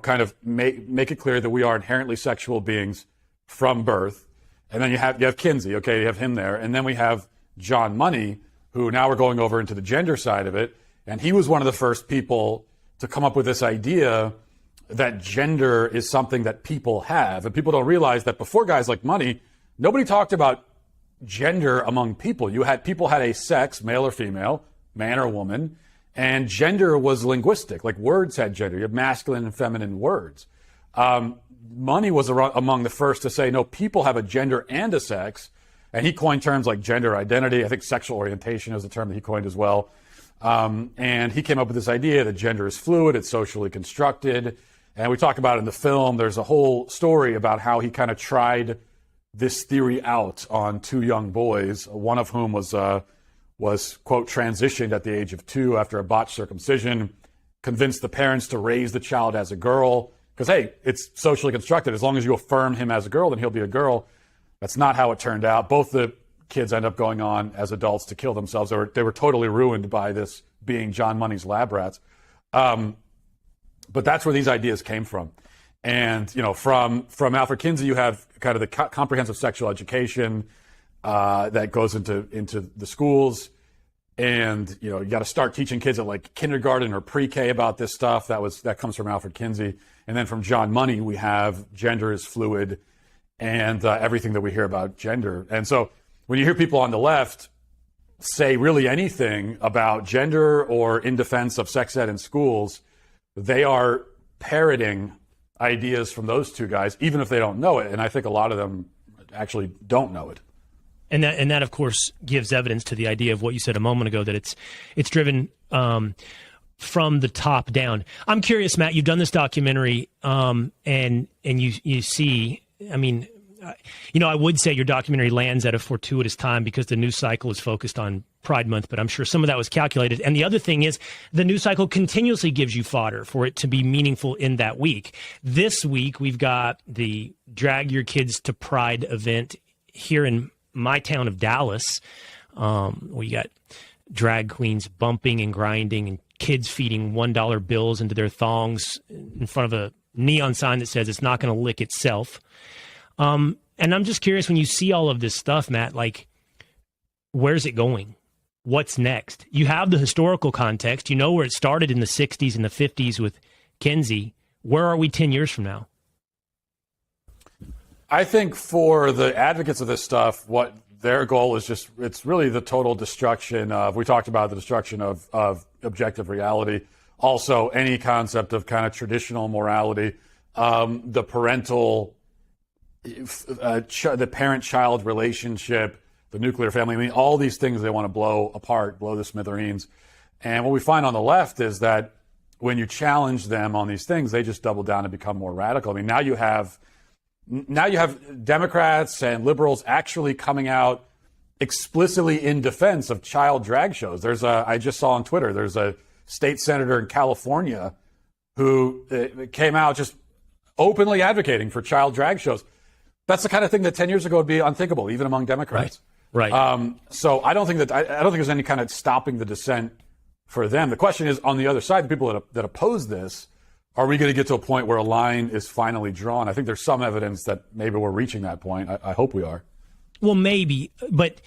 kind of make it clear that we are inherently sexual beings from birth. And then you have Kinsey, okay, you have him there, and then we have John Money, who now we're going over into the gender side of it, and he was one of the first people to come up with this idea that gender is something that people have. And people don't realize that before guys like Money, nobody talked about gender among people. People had a sex, male or female, man or woman, and gender was linguistic. Like words had gender. You have masculine and feminine words. Money was among the first to say, no, people have a gender and a sex. And he coined terms like gender identity. I think sexual orientation is a term that he coined as well. And he came up with this idea that gender is fluid, it's socially constructed. And we talk about it in the film. There's a whole story about how he kind of tried this theory out on two young boys, one of whom was quote, transitioned at the age of 2 after a botched circumcision, convinced the parents to raise the child as a girl. Because, hey, it's socially constructed. As long as you affirm him as a girl, then he'll be a girl. That's not how it turned out. Both the kids end up going on as adults to kill themselves. They were totally ruined by this being John Money's lab rats. But that's where these ideas came from. And, from Alfred Kinsey, you have kind of the comprehensive sexual education that goes into the schools. And, you got to start teaching kids at like kindergarten or pre-K about this stuff. That comes from Alfred Kinsey. And then from John Money, we have gender is fluid. and everything that we hear about gender. And so when you hear people on the left say really anything about gender or in defense of sex ed in schools, they are parroting ideas from those two guys, even if they don't know it. And I think a lot of them actually don't know it. And that, of course, gives evidence to the idea of what you said a moment ago, that it's driven from the top down. I'm curious, Matt, you've done this documentary, and you see, I mean, I would say your documentary lands at a fortuitous time because the news cycle is focused on Pride Month, but I'm sure some of that was calculated. And the other thing is the news cycle continuously gives you fodder for it to be meaningful in that week. This week, we've got the Drag Your Kids to Pride event here in my town of Dallas. We got drag queens bumping and grinding and kids feeding $1 bills into their thongs in front of a neon sign that says it's not going to lick itself. And I'm just curious, when you see all of this stuff, Matt, like, where's it going? What's next? You have the historical context. You know where it started in the 60s and the 50s with Kinsey. Where are we 10 years from now? I think for the advocates of this stuff, what their goal is it's really the total destruction of, we talked about the destruction of objective reality. Also, any concept of kind of traditional morality, the parental, the parent-child relationship, the nuclear family. I mean, all these things they want to blow apart, blow to smithereens. And what we find on the left is that when you challenge them on these things, they just double down and become more radical. I mean, now you have Democrats and liberals actually coming out explicitly in defense of child drag shows. I just saw on Twitter, there's a state senator in California who came out just openly advocating for child drag shows. That's the kind of thing that 10 years ago would be unthinkable, even among Democrats. Right. So I don't think there's any kind of stopping the dissent for them. The question is, on the other side, the people that oppose this, are we going to get to a point where a line is finally drawn? I think there's some evidence that maybe we're reaching that point. I hope we are. Well, maybe, but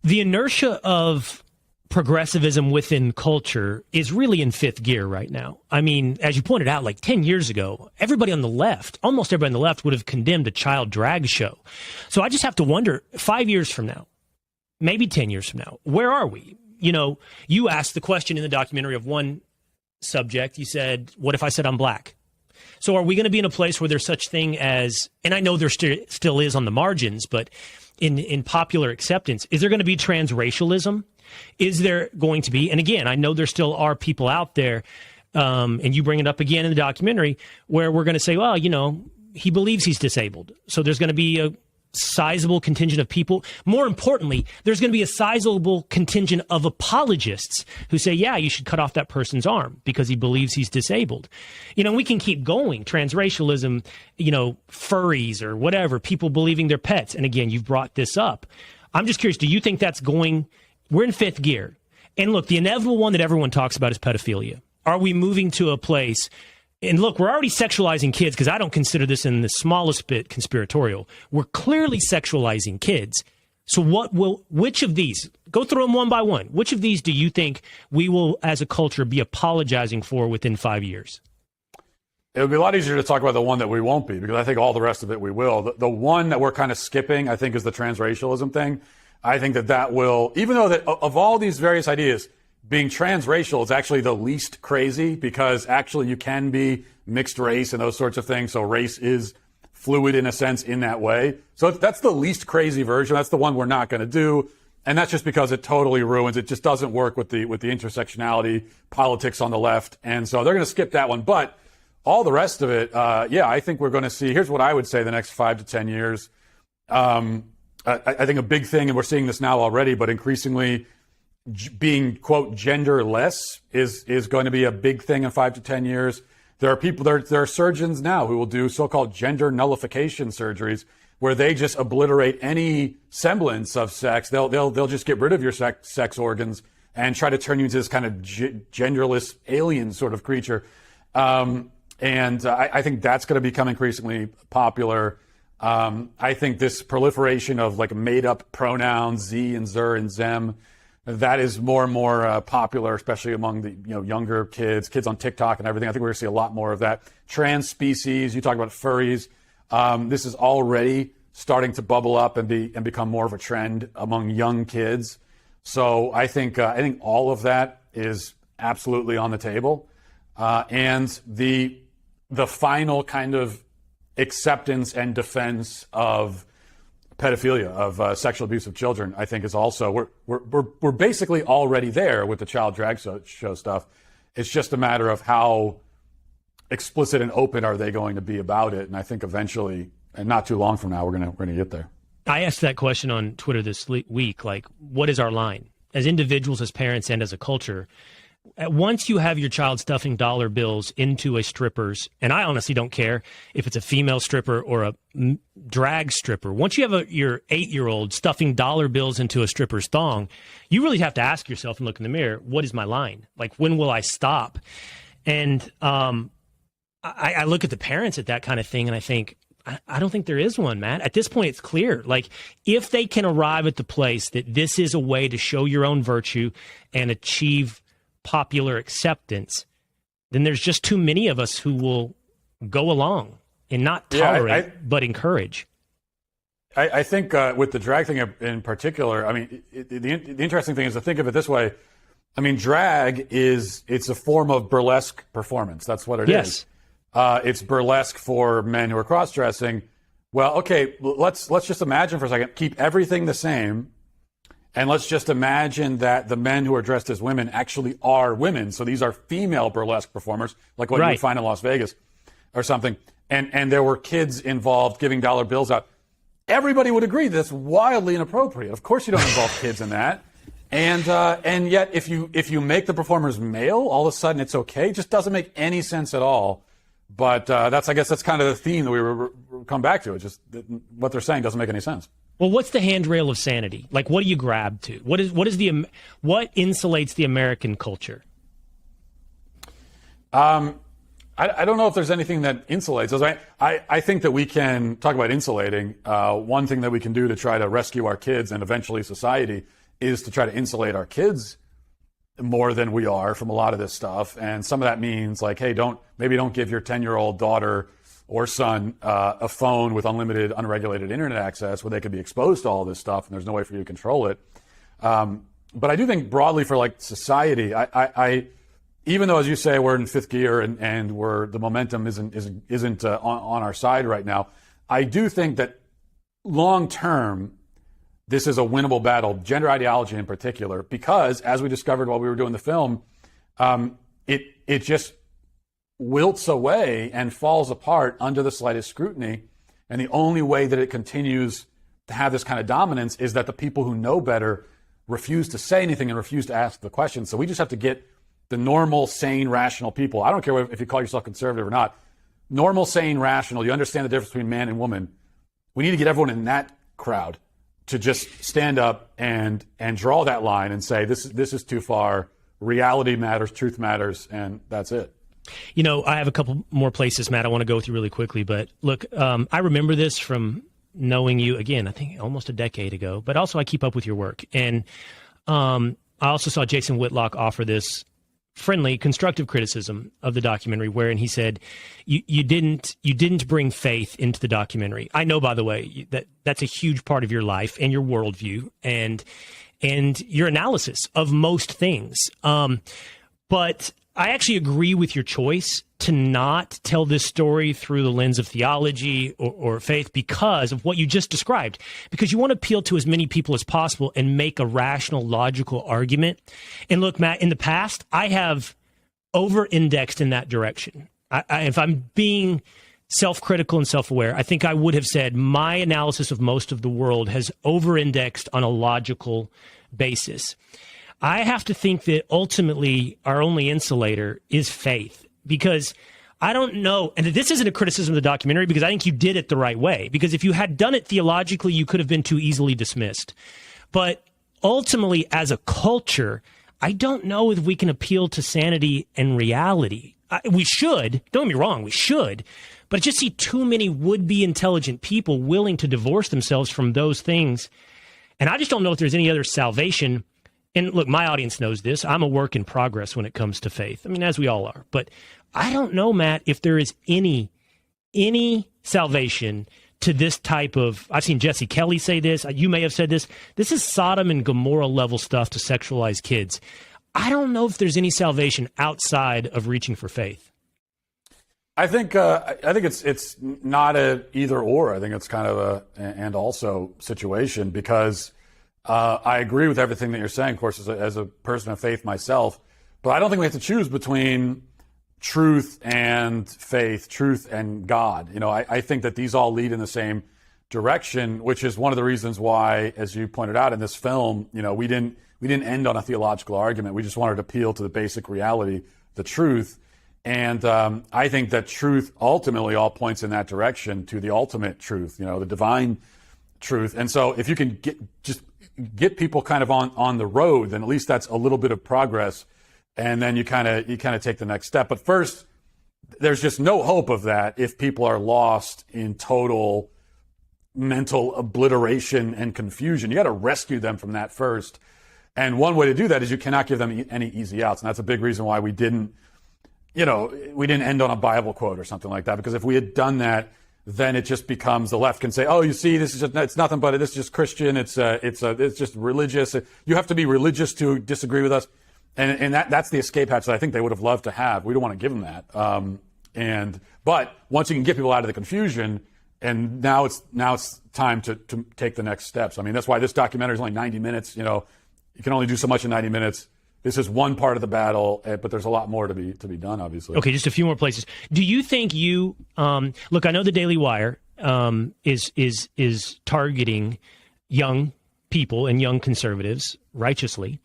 the inertia of progressivism within culture is really in fifth gear right now. I mean, as you pointed out, like 10 years ago, everybody on the left, almost everybody on the left, would have condemned a child drag show. So I just have to wonder, 5 years from now, maybe 10 years from now, where are we? You asked the question in the documentary of one subject. You said, what if I said I'm black? So are we going to be in a place where there's such thing as, and I know there still is on the margins, but in popular acceptance, is there going to be transracialism? Is there going to be, and again, I know there still are people out there, and you bring it up again in the documentary, where we're going to say, well, he believes he's disabled. So there's going to be a sizable contingent of people. More importantly, there's going to be a sizable contingent of apologists who say, yeah, you should cut off that person's arm because he believes he's disabled. We can keep going. Transracialism, furries or whatever, people believing they're pets. And again, you've brought this up. I'm just curious, do you think that's going, we're in fifth gear. And look, the inevitable one that everyone talks about is pedophilia. Are we moving to a place? And look, we're already sexualizing kids, because I don't consider this in the smallest bit conspiratorial. We're clearly sexualizing kids. So which of these, go through them one by one, which of these do you think we will, as a culture, be apologizing for within 5 years? It would be a lot easier to talk about the one that we won't be, because I think all the rest of it we will. The one that we're kind of skipping, I think, is the transracialism thing. I think that will, even though that of all these various ideas, being transracial is actually the least crazy, because actually you can be mixed race and those sorts of things. So race is fluid in a sense in that way. So that's the least crazy version. That's the one we're not going to do. And that's just because it totally ruins. It just doesn't work with the intersectionality politics on the left. And so they're going to skip that one. But all the rest of it, I think we're going to see, here's what I would say the next 5 to 10 years. I think a big thing, and we're seeing this now already, but increasingly being, quote, genderless is going to be a big thing in 5 to 10 years. There are surgeons now who will do so-called gender nullification surgeries, where they just obliterate any semblance of sex. They'll just get rid of your sex organs and try to turn you into this kind of genderless alien sort of creature. And I think that's going to become increasingly popular. I think this proliferation of like made up pronouns, ze and zer and zem, that is more and more popular, especially among the younger kids on TikTok and everything. I think we're going to see a lot more of that. Trans species, you talk about furries. This is already starting to bubble up and become more of a trend among young kids. So I think all of that is absolutely on the table, and the final kind of acceptance and defense of pedophilia, of sexual abuse of children, I think is also we're basically already there with the child drag show stuff. It's just a matter of how explicit and open are they going to be about it, and I think eventually, and not too long from now, we're gonna get there. I asked that question on Twitter this week, like, what is our line? As individuals, as parents, and as a culture, once you have your child stuffing dollar bills into a stripper's, and I honestly don't care if it's a female stripper or a drag stripper, once you have your 8-year-old stuffing dollar bills into a stripper's thong, you really have to ask yourself and look in the mirror, what is my line? Like, when will I stop? And I look at the parents at that kind of thing, and I think, I don't think there is one, Matt. At this point, it's clear. Like, if they can arrive at the place that this is a way to show your own virtue and achieve popular acceptance, then there's just too many of us who will go along and not tolerate, but encourage. I think with the drag thing in particular, I mean, the interesting thing is to think of it this way. I mean, drag it's a form of burlesque performance. That's what it is. It's burlesque for men who are cross-dressing. Well, okay, let's just imagine for a second, keep everything the same, and let's just imagine that the men who are dressed as women actually are women. So these are female burlesque performers, like what you would find in Las Vegas or something. And there were kids involved giving dollar bills out. Everybody would agree that's wildly inappropriate. Of course you don't involve kids in that. And yet if you make the performers male, all of a sudden it's okay. It just doesn't make any sense at all. But I guess that's kind of the theme that we come back to. It's just what they're saying doesn't make any sense. Well, what's the handrail of sanity? Like, what do you grab to? What insulates the American culture? I don't know if there's anything that insulates us. I think that we can talk about insulating. One thing that we can do to try to rescue our kids and eventually society is to try to insulate our kids more than we are from a lot of this stuff. And some of that means, like, hey, maybe don't give your 10-year-old daughter or son a phone with unlimited, unregulated internet access where they could be exposed to all this stuff and there's no way for you to control it. But I do think broadly for, like, society, I even though, as you say, we're in fifth gear and the momentum isn't on our side right now, I do think that long term, this is a winnable battle, gender ideology in particular, because as we discovered while we were doing the film, it just wilts away and falls apart under the slightest scrutiny. And the only way that it continues to have this kind of dominance is that the people who know better refuse to say anything and refuse to ask the question. So we just have to get the normal, sane, rational people. I don't care if you call yourself conservative or not. Normal, sane, rational. You understand the difference between man and woman. We need to get everyone in that crowd to just stand up and draw that line and say, this is too far. Reality matters, truth matters, and that's it. You know, I have a couple more places, Matt, I want to go through really quickly. But look, I remember this from knowing you, again, I think almost a decade ago. But also I keep up with your work. And I also saw Jason Whitlock offer this friendly, constructive criticism of the documentary, wherein he said, you didn't bring faith into the documentary. I know, by the way, that's a huge part of your life and your worldview and your analysis of most things. But I actually agree with your choice to not tell this story through the lens of theology or faith because of what you just described, because you want to appeal to as many people as possible and make a rational, logical argument. And look, Matt, in the past, I have over-indexed in that direction. If I'm being self-critical and self-aware, I think I would have said my analysis of most of the world has over-indexed on a logical basis. I have to think that ultimately our only insulator is faith, because I don't know, and this isn't a criticism of the documentary, because I think you did it the right way, because if you had done it theologically, you could have been too easily dismissed. But ultimately, as a culture, I don't know if we can appeal to sanity and reality. We should, don't get me wrong, we should, but I just see too many would-be intelligent people willing to divorce themselves from those things, and I just don't know if there's any other salvation. And look, my audience knows this. I'm a work in progress when it comes to faith. I mean, as we all are. But I don't know, Matt, if there is any salvation to this type of, I've seen Jesse Kelly say this, you may have said this, this is Sodom and Gomorrah level stuff to sexualize kids. I don't know if there's any salvation outside of reaching for faith. I think it's not a either or. I think it's kind of a and also situation, because I agree with everything that you're saying, of course, as a person of faith myself, but I don't think we have to choose between truth and faith, truth and God. You know, I think that these all lead in the same direction, which is one of the reasons why, as you pointed out in this film, you know, we didn't end on a theological argument. We just wanted to appeal to the basic reality, the truth. And I think that truth ultimately all points in that direction, to the ultimate truth, you know, the divine truth. And so if you can get people kind of on the road, then at least that's a little bit of progress. And then you kind of take the next step. But first, there's just no hope of that if people are lost in total mental obliteration and confusion. You got to rescue them from that first. And one way to do that is you cannot give them any easy outs. And that's a big reason why we didn't end on a Bible quote or something like that. Because if we had done that, then it just becomes, the left can say, oh, you see, this is just, it's nothing but, this is just Christian. It's just religious. You have to be religious to disagree with us. And that's the escape hatch that I think they would have loved to have. We don't want to give them that. But once you can get people out of the confusion, and now it's time to take the next steps. I mean, that's why this documentary is only 90 minutes. You know, you can only do so much in 90 minutes. This is one part of the battle, but there's a lot more to be done, obviously. Okay, just a few more places. Do you think look, I know the Daily Wire is targeting young people and young conservatives righteously.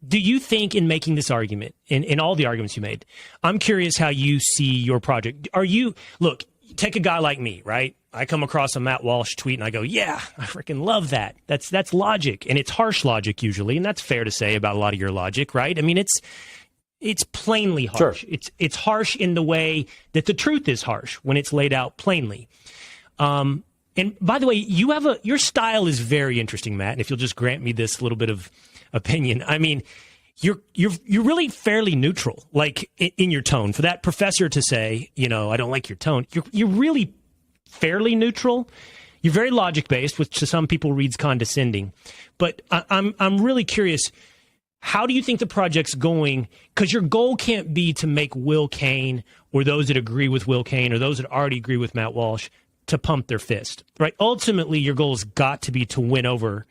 Do you think, in making this argument, in all the arguments you made, I'm curious how you see your project. Look, take a guy like me, right? I come across a Matt Walsh tweet and I go, yeah, I freaking love that. That's logic, and it's harsh logic usually, and that's fair to say about a lot of your logic, right? I mean, it's plainly harsh. Sure. It's harsh in the way that the truth is harsh when it's laid out plainly. And by the way, your style is very interesting, Matt. And if you'll just grant me this little bit of opinion, I mean, you're really fairly neutral, like in your tone. For that professor to say, you know, I don't like your tone, you're really fairly neutral. You're very logic based, which to some people reads condescending. But I'm really curious, how do you think the project's going? Because your goal can't be to make Will Cain, or those that agree with Will Cain, or those that already agree with Matt Walsh, to pump their fist, right? Ultimately, your goal's got to be to win over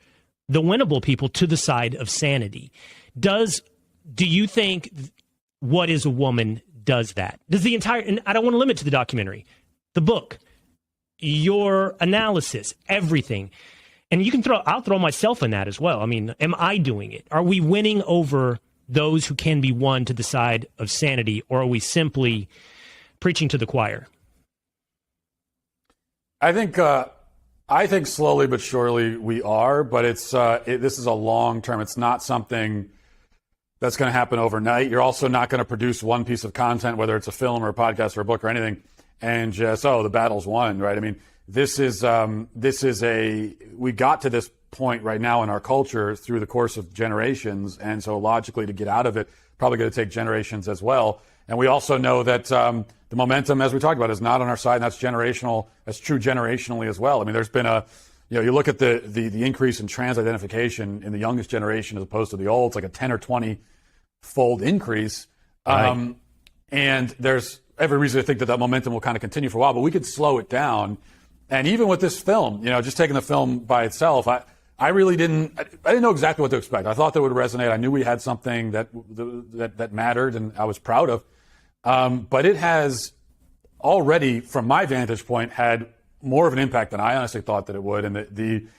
the winnable people to the side of sanity. Do you think What Is a Woman does that? Does the entire, and I don't want to limit to the documentary, the book, your analysis, everything. And I'll throw myself in that as well. I mean, am I doing it? Are we winning over those who can be won to the side of sanity, or are we simply preaching to the choir? I think slowly but surely we are, but this is a long term. It's not something that's going to happen overnight. You're also not going to produce one piece of content, whether it's a film or a podcast or a book or anything, and just, the battle's won, right? I mean, we got to this point right now in our culture through the course of generations, and so logically to get out of it, probably going to take generations as well. And we also know that the momentum, as we talked about, is not on our side, and that's generational. That's true generationally as well. I mean, there's been you look at the increase in trans identification in the youngest generation as opposed to the old. It's like a 10 or 20-fold increase. Right. And there's every reason to think that momentum will kind of continue for a while, but we could slow it down. And even with this film, just taking the film by itself, I didn't know exactly what to expect. I thought that would resonate. I knew we had something that mattered and I was proud of. But it has already, from my vantage point, had more of an impact than I honestly thought that it would. And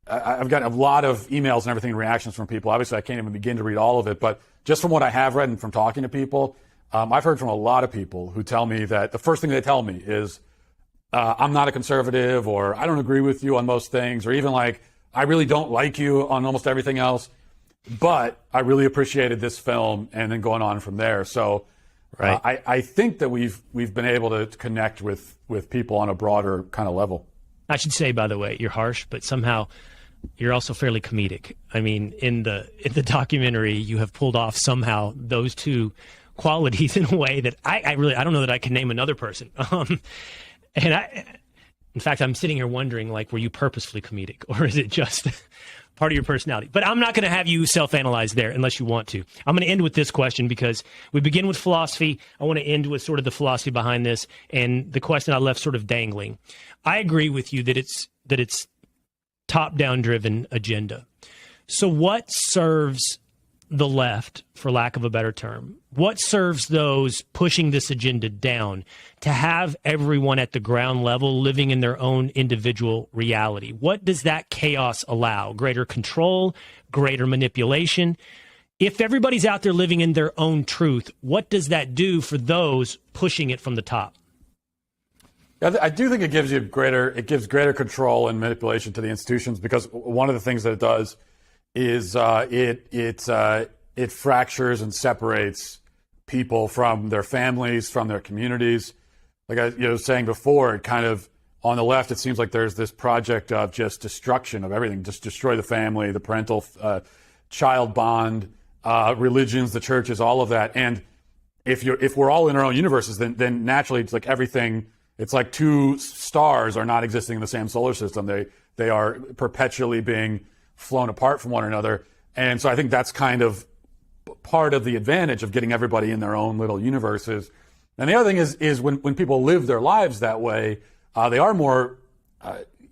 I've got a lot of emails and everything and reactions from people. Obviously, I can't even begin to read all of it, but just from what I have read and from talking to people, I've heard from a lot of people who tell me that the first thing they tell me is, I'm not a conservative, or I don't agree with you on most things, or even like, I really don't like you on almost everything else, but I really appreciated this film, and then going on from there. So right. I think that we've been able to connect with people on a broader kind of level. I should say, by the way, you're harsh, but somehow you're also fairly comedic. I mean, in the documentary, you have pulled off somehow those two qualities in a way that I don't know that I can name another person. And In fact, I'm sitting here wondering, like, were you purposefully comedic, or is it just part of your personality? But I'm not going to have you self-analyze there unless you want to. I'm going to end with this question because we begin with philosophy. I want to end with sort of the philosophy behind this and the question I left sort of dangling. I agree with you that it's top-down driven agenda. So what serves the left, for lack of a better term? What serves those pushing this agenda down to have everyone at the ground level living in their own individual reality? What does that chaos allow? Greater control, greater manipulation? If everybody's out there living in their own truth, what does that do for those pushing it from the top? I do think it gives greater control and manipulation to the institutions, because one of the things that it does is it fractures and separates people from their families, from their communities. Like I was saying before, it kind of, on the left, it seems like there's this project of just destruction of everything, just destroy the family, the parental child bond, religions, the churches, all of that. And if we're all in our own universes, then naturally it's like everything. It's like two stars are not existing in the same solar system. They are perpetually being flown apart from one another. And so I think that's kind of part of the advantage of getting everybody in their own little universes. And the other thing is when people live their lives that way, they are more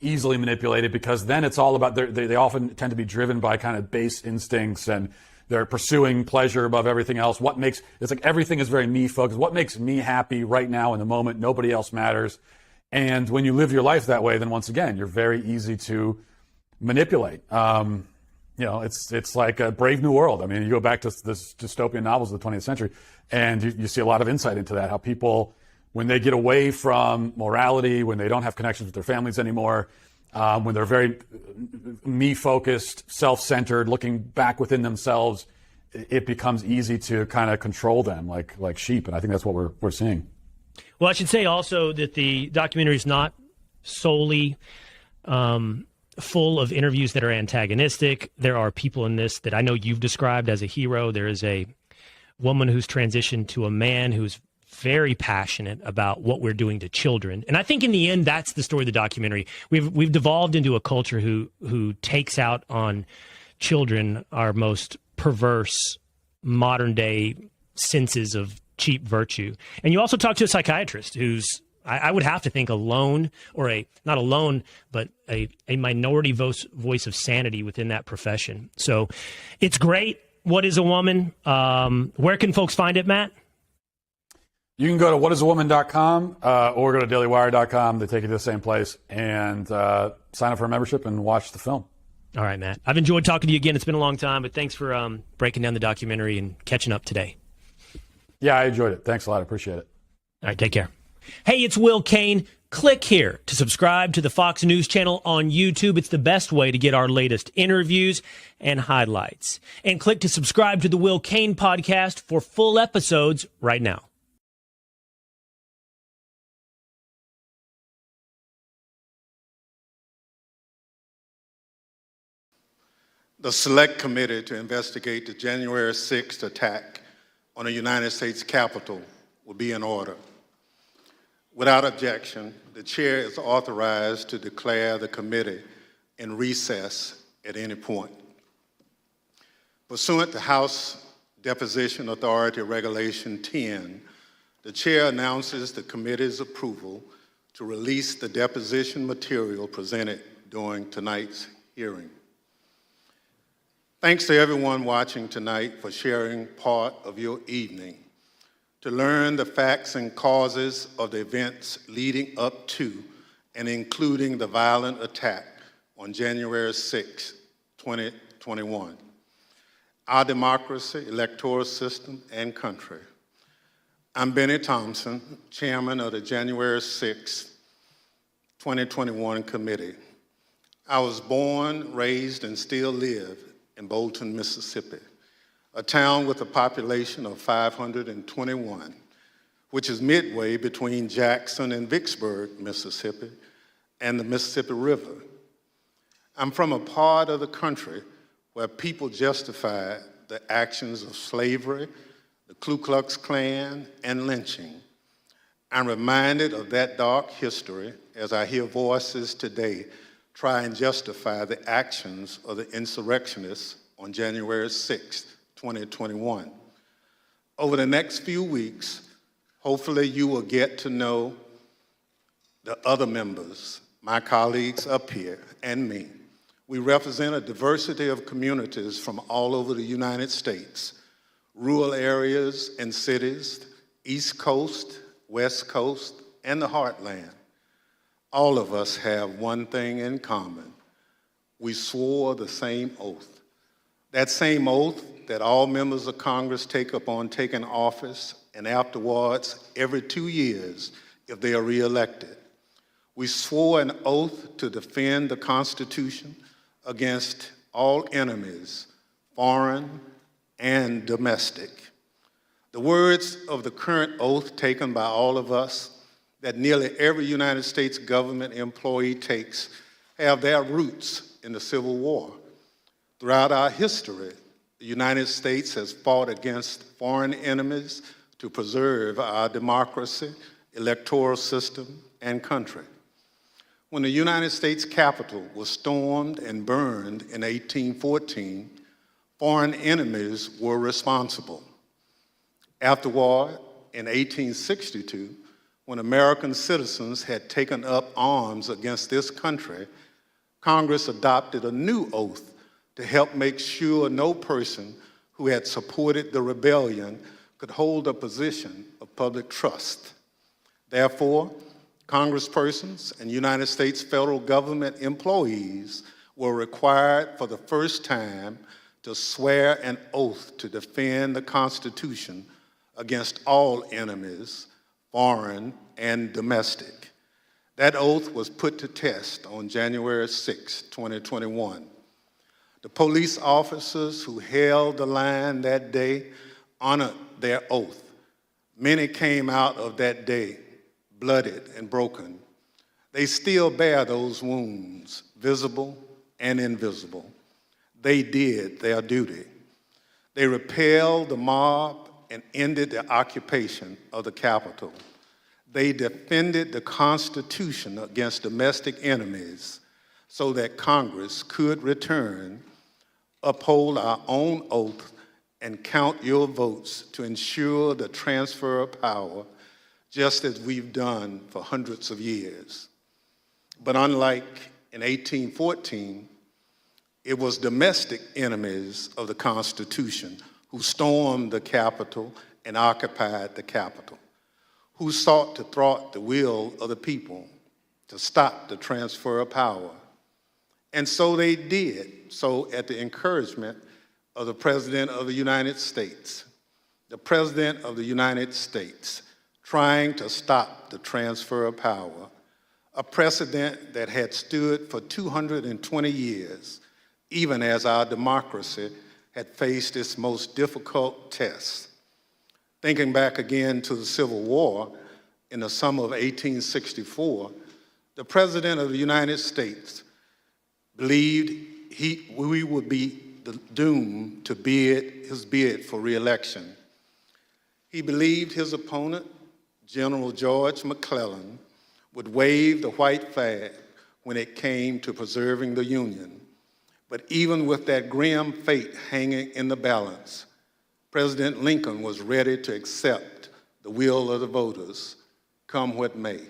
easily manipulated, because then it's all about, they often tend to be driven by kind of base instincts, and they're pursuing pleasure above everything else. It's like everything is very me focused. What makes me happy right now in the moment? Nobody else matters. And when you live your life that way, then once again, you're very easy to manipulate. It's like a Brave New World. I mean, you go back to this dystopian novels of the 20th century, and you see a lot of insight into that, how people, when they get away from morality, when they don't have connections with their families anymore, when they're very me-focused, self-centered, looking back within themselves, it becomes easy to kind of control them like sheep. And I think that's what we're seeing. Well, I should say also that the documentary is not solely full of interviews that are antagonistic. There are people in this that I know you've described as a hero. There is a woman who's transitioned to a man who's very passionate about what we're doing to children. And I think in the end, that's the story of the documentary. We've devolved into a culture who takes out on children our most perverse modern day senses of cheap virtue. And you also talk to a psychiatrist who's, I would have to think, alone, or not alone, but a minority voice of sanity within that profession. So it's great. What is a Woman? Where can folks find it, Matt? You can go to whatisawoman.com or go to dailywire.com. They take you to the same place, and sign up for a membership and watch the film. All right, Matt. I've enjoyed talking to you again. It's been a long time, but thanks for breaking down the documentary and catching up today. Yeah, I enjoyed it. Thanks a lot. I appreciate it. All right, take care. Hey, it's Will Cain. Click here to subscribe to the Fox News channel on YouTube. It's the best way to get our latest interviews and highlights. And click to subscribe to the Will Cain podcast for full episodes right now. The Select Committee to investigate the January 6th attack on the United States Capitol will be in order. Without objection, the chair is authorized to declare the committee in recess at any point. Pursuant to House Deposition Authority Regulation 10, the chair announces the committee's approval to release the deposition material presented during tonight's hearing. Thanks to everyone watching tonight for sharing part of your evening to learn the facts and causes of the events leading up to and including the violent attack on January 6, 2021. Our democracy, electoral system, and country. I'm Benny Thompson, chairman of the January 6, 2021 committee. I was born, raised, and still live in Bolton, Mississippi, a town with a population of 521, which is midway between Jackson and Vicksburg, Mississippi, and the Mississippi River. I'm from a part of the country where people justified the actions of slavery, the Ku Klux Klan, and lynching. I'm reminded of that dark history as I hear voices today try and justify the actions of the insurrectionists on January 6, 2021. Over the next few weeks, hopefully you will get to know the other members, my colleagues up here, and me. We represent a diversity of communities from all over the United States, rural areas and cities, East Coast, West Coast, and the Heartland. All of us have one thing in common. We swore the same oath. That same oath that all members of Congress take upon taking office and afterwards every 2 years if they are reelected. We swore an oath to defend the Constitution against all enemies, foreign and domestic. The words of the current oath taken by all of us that nearly every United States government employee takes have their roots in the Civil War. Throughout our history, the United States has fought against foreign enemies to preserve our democracy, electoral system, and country. When the United States Capitol was stormed and burned in 1814, foreign enemies were responsible. Afterward, in 1862, when American citizens had taken up arms against this country, Congress adopted a new oath to help make sure no person who had supported the rebellion could hold a position of public trust. Therefore, Congresspersons and United States federal government employees were required for the first time to swear an oath to defend the Constitution against all enemies, foreign and domestic. That oath was put to test on January 6, 2021. The police officers who held the line that day honored their oath. Many came out of that day blooded and broken. They still bear those wounds, visible and invisible. They did their duty. They repelled the mob and ended the occupation of the Capitol. They defended the Constitution against domestic enemies so that Congress could return, uphold our own oath, and count your votes to ensure the transfer of power, just as we've done for hundreds of years. But unlike in 1814, it was domestic enemies of the Constitution who stormed the Capitol and occupied the Capitol, who sought to thwart the will of the people, to stop the transfer of power. And so they did, so at the encouragement of the President of the United States. The President of the United States trying to stop the transfer of power, a precedent that had stood for 220 years, even as our democracy had faced its most difficult tests. Thinking back again to the Civil War in the summer of 1864, the President of the United States believed we would be doomed to his bid for re-election. He believed his opponent, General George McClellan, would wave the white flag when it came to preserving the Union. But even with that grim fate hanging in the balance, President Lincoln was ready to accept the will of the voters, come what may.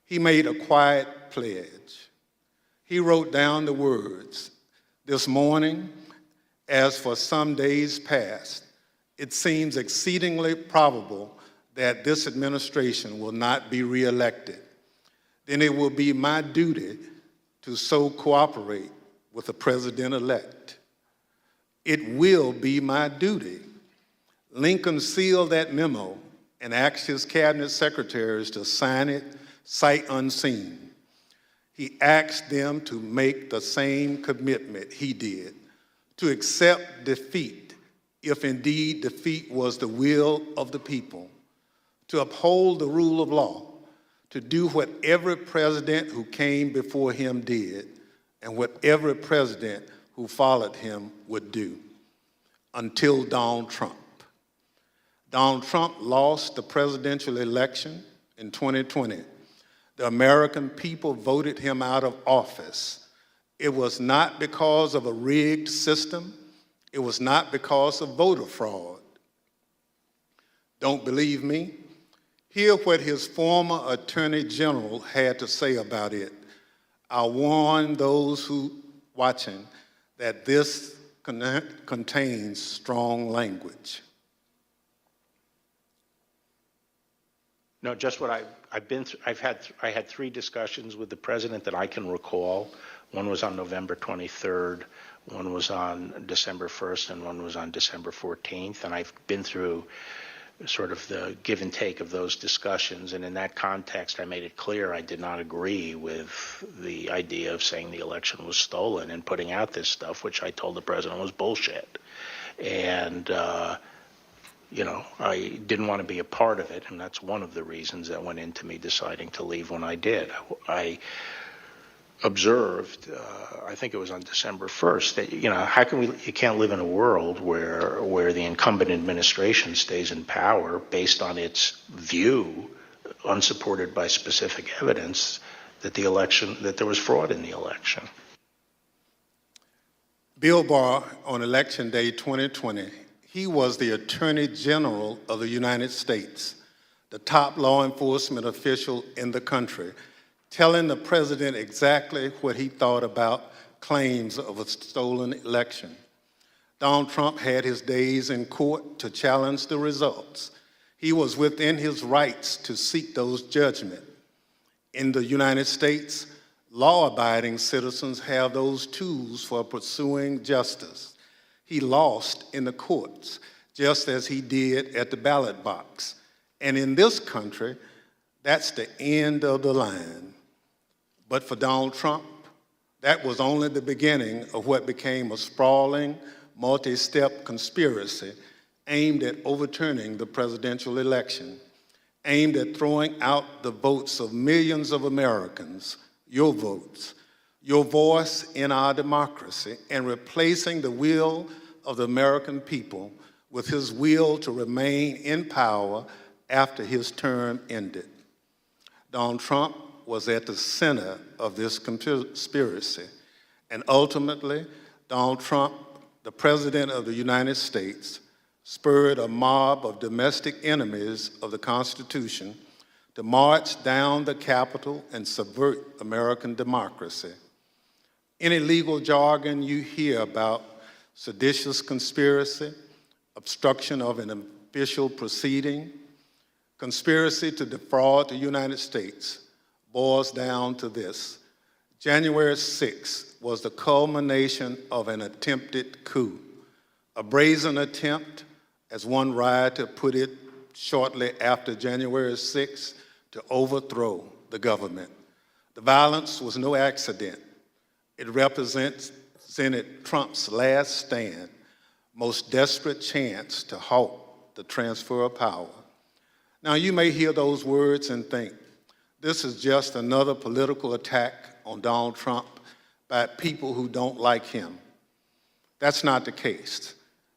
He made a quiet pledge. He wrote down the words, "This morning, as for some days past, it seems exceedingly probable that this administration will not be reelected. Then it will be my duty to so cooperate with the president-elect. It will be my duty." Lincoln sealed that memo and asked his cabinet secretaries to sign it sight unseen. He asked them to make the same commitment he did, to accept defeat if indeed defeat was the will of the people, to uphold the rule of law, to do what every president who came before him did and what every president who followed him would do, until Donald Trump. Donald Trump lost the presidential election in 2020. The American people voted him out of office. It was not because of a rigged system. It was not because of voter fraud. Don't believe me? Hear what his former Attorney General had to say about it. I warn those who watching that this contains strong language. No, just what I've been through. I had 3 discussions with the president that I can recall. One was on November 23rd, one was on December 1st, and one was on December 14th. And I've been through sort of the give and take of those discussions. And in that context, I made it clear I did not agree with the idea of saying the election was stolen and putting out this stuff, which I told the president was bullshit. And, I didn't want to be a part of it, and that's one of the reasons that went into me deciding to leave when I did. I observed, I think it was on December 1st, that, how can you can't live in a world where the incumbent administration stays in power based on its view, unsupported by specific evidence, that there was fraud in the election. Bill Barr, on Election Day 2020, he was the Attorney General of the United States, the top law enforcement official in the country, telling the president exactly what he thought about claims of a stolen election. Donald Trump had his days in court to challenge the results. He was within his rights to seek those judgments. In the United States, law-abiding citizens have those tools for pursuing justice. He lost in the courts, just as he did at the ballot box. And in this country, that's the end of the line. But for Donald Trump, that was only the beginning of what became a sprawling, multi-step conspiracy aimed at overturning the presidential election, aimed at throwing out the votes of millions of Americans, your votes, your voice in our democracy, and replacing the will of the American people with his will to remain in power after his term ended. Donald Trump was at the center of this conspiracy, and ultimately, Donald Trump, the President of the United States, spurred a mob of domestic enemies of the Constitution to march down the Capitol and subvert American democracy. Any legal jargon you hear about seditious conspiracy, obstruction of an official proceeding, conspiracy to defraud the United States boils down to this. January 6th was the culmination of an attempted coup, a brazen attempt, as one rioter put it shortly after January 6th, to overthrow the government. The violence was no accident. It represented Trump's last stand, most desperate chance to halt the transfer of power. Now, you may hear those words and think, this is just another political attack on Donald Trump by people who don't like him. That's not the case.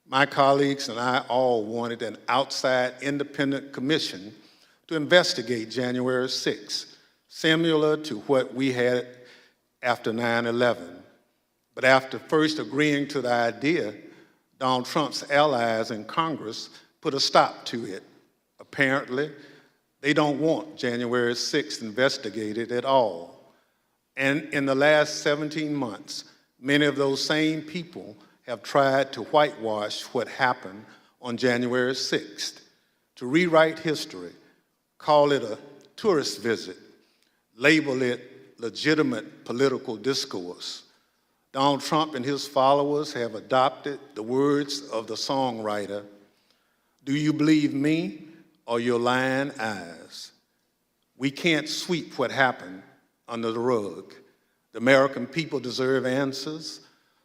My colleagues and I all wanted an outside independent commission to investigate January 6th, similar to what we had after 9/11. But after first agreeing to the idea, Donald Trump's allies in Congress put a stop to it. Apparently, they don't want January 6th investigated at all. And in the last 17 months, many of those same people have tried to whitewash what happened on January 6th, to rewrite history, call it a tourist visit, label it legitimate political discourse. Donald Trump and his followers have adopted the words of the songwriter, "Do you believe me or your lying eyes?" We can't sweep what happened under the rug. The American people deserve answers.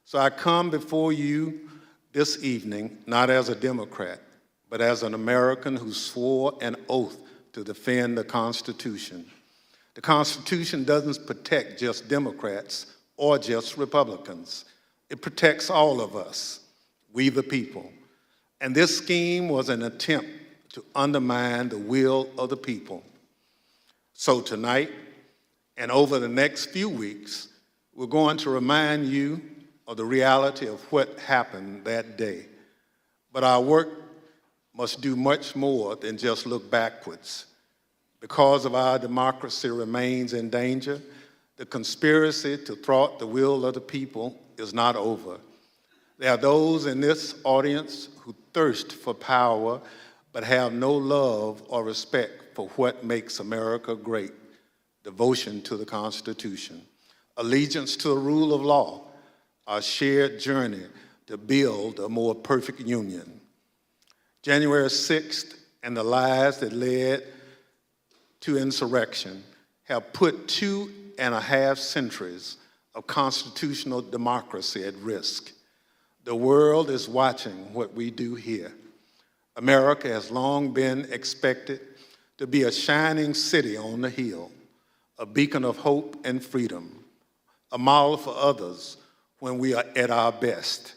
So I come before you this evening, not as a Democrat, but as an American who swore an oath to defend the Constitution. The Constitution doesn't protect just Democrats or just Republicans. It protects all of us, we the people. And this scheme was an attempt to undermine the will of the people. So tonight, And over the next few weeks, we're going to remind you of the reality of what happened that day. But our work must do much more than just look backwards. Because of our democracy remains in danger, the conspiracy to thwart the will of the people is not over. There are those in this audience who thirst for power but have no love or respect for what makes America great: devotion to the Constitution, allegiance to the rule of law, our shared journey to build a more perfect union. January 6th and the lies that led to insurrection have put 2.5 centuries of constitutional democracy at risk. The world is watching what we do here. America has long been expected to be a shining city on the hill, a beacon of hope and freedom, a model for others when we are at our best.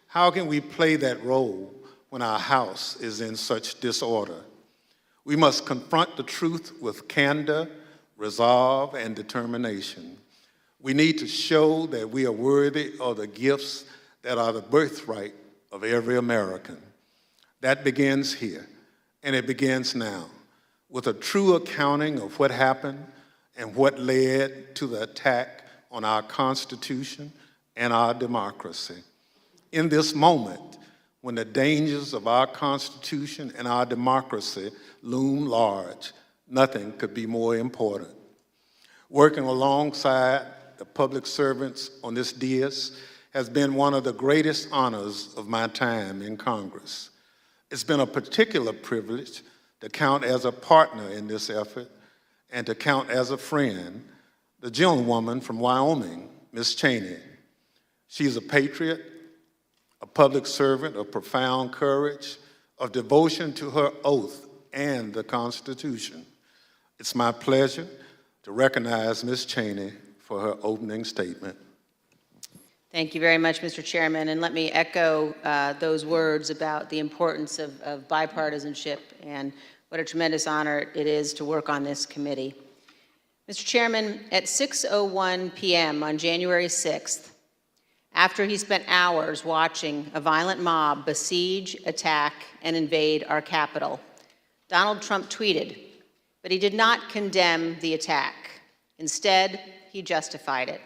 How can we play that role when our house is in such disorder? We must confront the truth with candor, resolve, and determination. We need to show that we are worthy of the gifts that are the birthright of every American. That begins here, and it begins now, with a true accounting of what happened and what led to the attack on our Constitution and our democracy. In this moment, when the dangers of our Constitution and our democracy loom large, nothing could be more important. Working alongside the public servants on this dais has been one of the greatest honors of my time in Congress. It's been a particular privilege to count as a partner in this effort and to count as a friend the gentlewoman from Wyoming, Ms. Cheney. She's a patriot, a public servant of profound courage, of devotion to her oath and the Constitution. It's my pleasure to recognize Ms. Cheney for her opening statement. Thank you very much, Mr. Chairman, and let me echo those words about the importance of bipartisanship and what a tremendous honor it is to work on this committee. Mr. Chairman, at 6:01 p.m. on January 6th, after he spent hours watching a violent mob besiege, attack, and invade our Capitol, Donald Trump tweeted, but he did not condemn the attack. Instead, he justified it.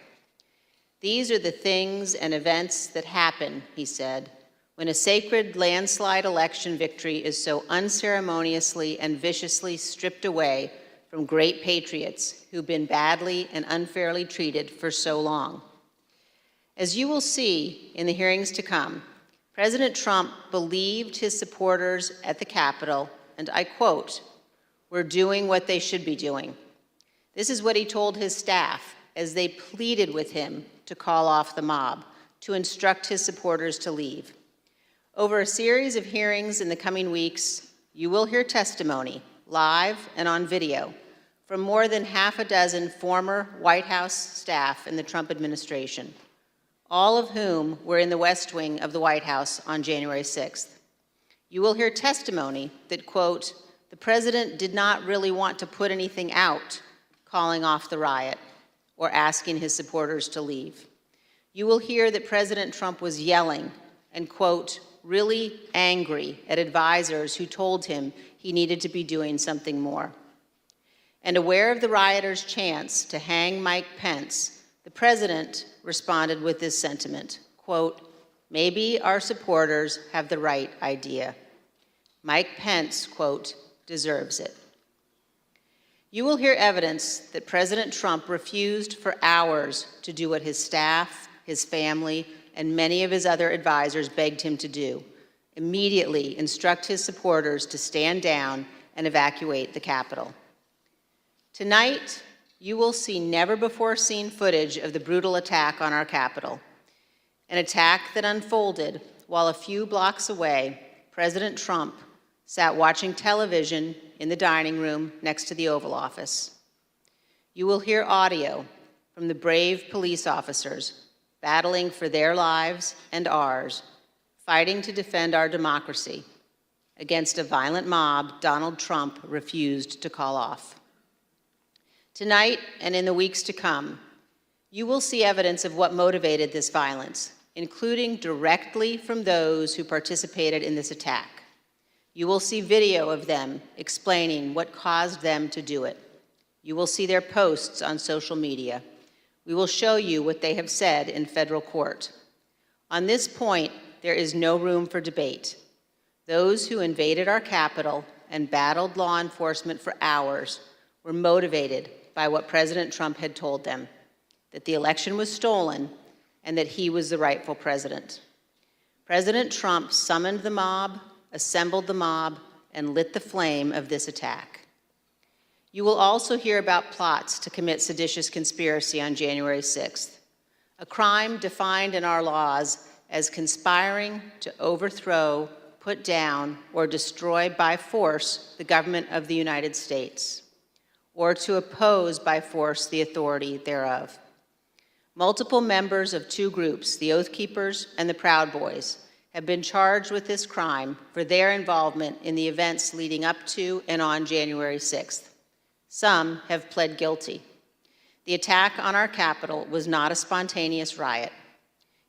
"These are the things and events that happen," he said, "when a sacred landslide election victory is so unceremoniously and viciously stripped away from great patriots who've been badly and unfairly treated for so long." As you will see in the hearings to come, President Trump believed his supporters at the Capitol, and I quote, "We're doing what they should be doing." This is what he told his staff as they pleaded with him to call off the mob, to instruct his supporters to leave. Over a series of hearings in the coming weeks, you will hear testimony, live and on video, from more than half a dozen former White House staff in the Trump administration, all of whom were in the West Wing of the White House on January 6th. You will hear testimony that, quote, "The president did not really want to put anything out calling off the riot or asking his supporters to leave." You will hear that President Trump was yelling and, quote, "really angry at advisors who told him he needed to be doing something more." And aware of the rioters' chance to hang Mike Pence, the president responded with this sentiment, quote, "Maybe our supporters have the right idea. Mike Pence, quote, deserves it." You will hear evidence that President Trump refused for hours to do what his staff, his family, and many of his other advisors begged him to do: immediately instruct his supporters to stand down and evacuate the Capitol. Tonight, you will see never-before-seen footage of the brutal attack on our Capitol, an attack that unfolded while a few blocks away, President Trump sat watching television in the dining room next to the Oval Office. You will hear audio from the brave police officers battling for their lives and ours, fighting to defend our democracy against a violent mob Donald Trump refused to call off. Tonight and in the weeks to come, you will see evidence of what motivated this violence, including directly from those who participated in this attack. You will see video of them explaining what caused them to do it. You will see their posts on social media. We will show you what they have said in federal court. On this point, there is no room for debate. Those who invaded our Capitol and battled law enforcement for hours were motivated by what President Trump had told them, that the election was stolen and that he was the rightful president. President Trump summoned the mob, assembled the mob, and lit the flame of this attack. You will also hear about plots to commit seditious conspiracy on January 6th, a crime defined in our laws as conspiring to overthrow, put down, or destroy by force the government of the United States, or to oppose by force the authority thereof. Multiple members of two groups, the Oath Keepers and the Proud Boys, have been charged with this crime for their involvement in the events leading up to and on January 6th. Some have pled guilty. The attack on our Capitol was not a spontaneous riot.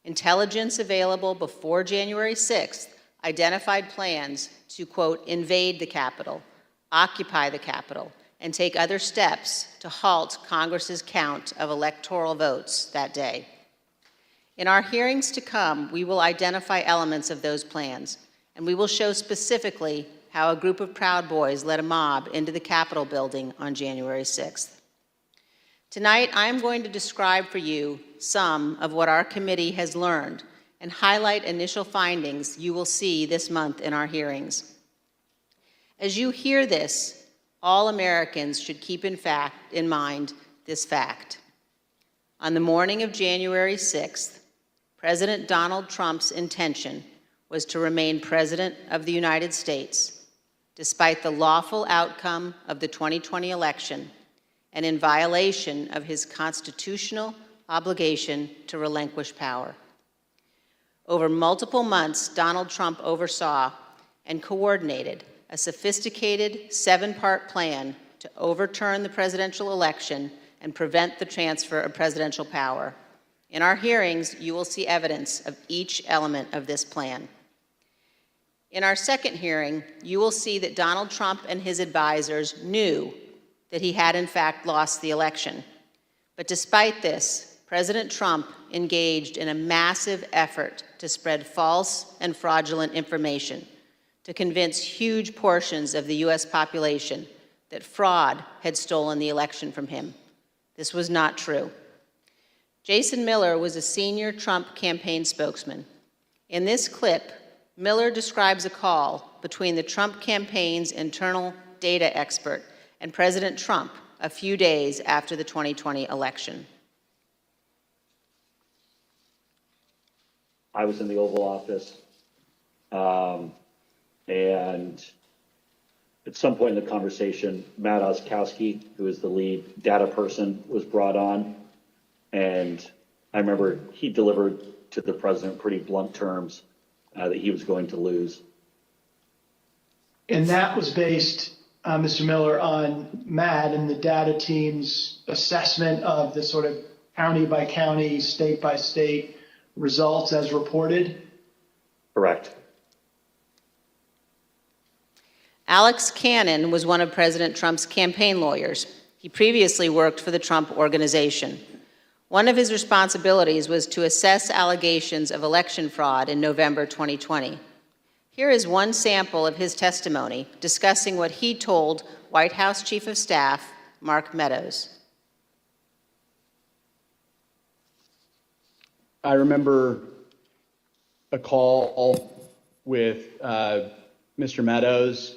Intelligence available before January 6th identified plans to, quote, invade the Capitol, occupy the Capitol, and take other steps to halt Congress's count of electoral votes that day. In our hearings to come, we will identify elements of those plans, and we will show specifically how a group of Proud Boys led a mob into the Capitol building on January 6th. Tonight, I am going to describe for you some of what our committee has learned and highlight initial findings you will see this month in our hearings. As you hear this, all Americans should keep in mind this fact. On the morning of January 6th, President Donald Trump's intention was to remain President of the United States, despite the lawful outcome of the 2020 election and in violation of his constitutional obligation to relinquish power. Over multiple months, Donald Trump oversaw and coordinated a sophisticated 7-part plan to overturn the presidential election and prevent the transfer of presidential power. In our hearings, you will see evidence of each element of this plan. In our second hearing, you will see that Donald Trump and his advisors knew that he had in fact lost the election. But despite this, President Trump engaged in a massive effort to spread false and fraudulent information to convince huge portions of the US population that fraud had stolen the election from him. This was not true. Jason Miller was a senior Trump campaign spokesman. In this clip, Miller describes a call between the Trump campaign's internal data expert and President Trump a few days after the 2020 election. I was in the Oval Office, and at some point in the conversation, Matt Oskowski, who is the lead data person, was brought on. And I remember he delivered to the president pretty blunt terms that he was going to lose. And that was based, Mr. Miller, on Matt and the data team's assessment of the sort of county by county, state by state results as reported? Correct. Alex Cannon was one of President Trump's campaign lawyers. He previously worked for the Trump Organization. One of his responsibilities was to assess allegations of election fraud in November 2020. Here is one sample of his testimony discussing what he told White House Chief of Staff Mark Meadows. I remember a call with Mr. Meadows,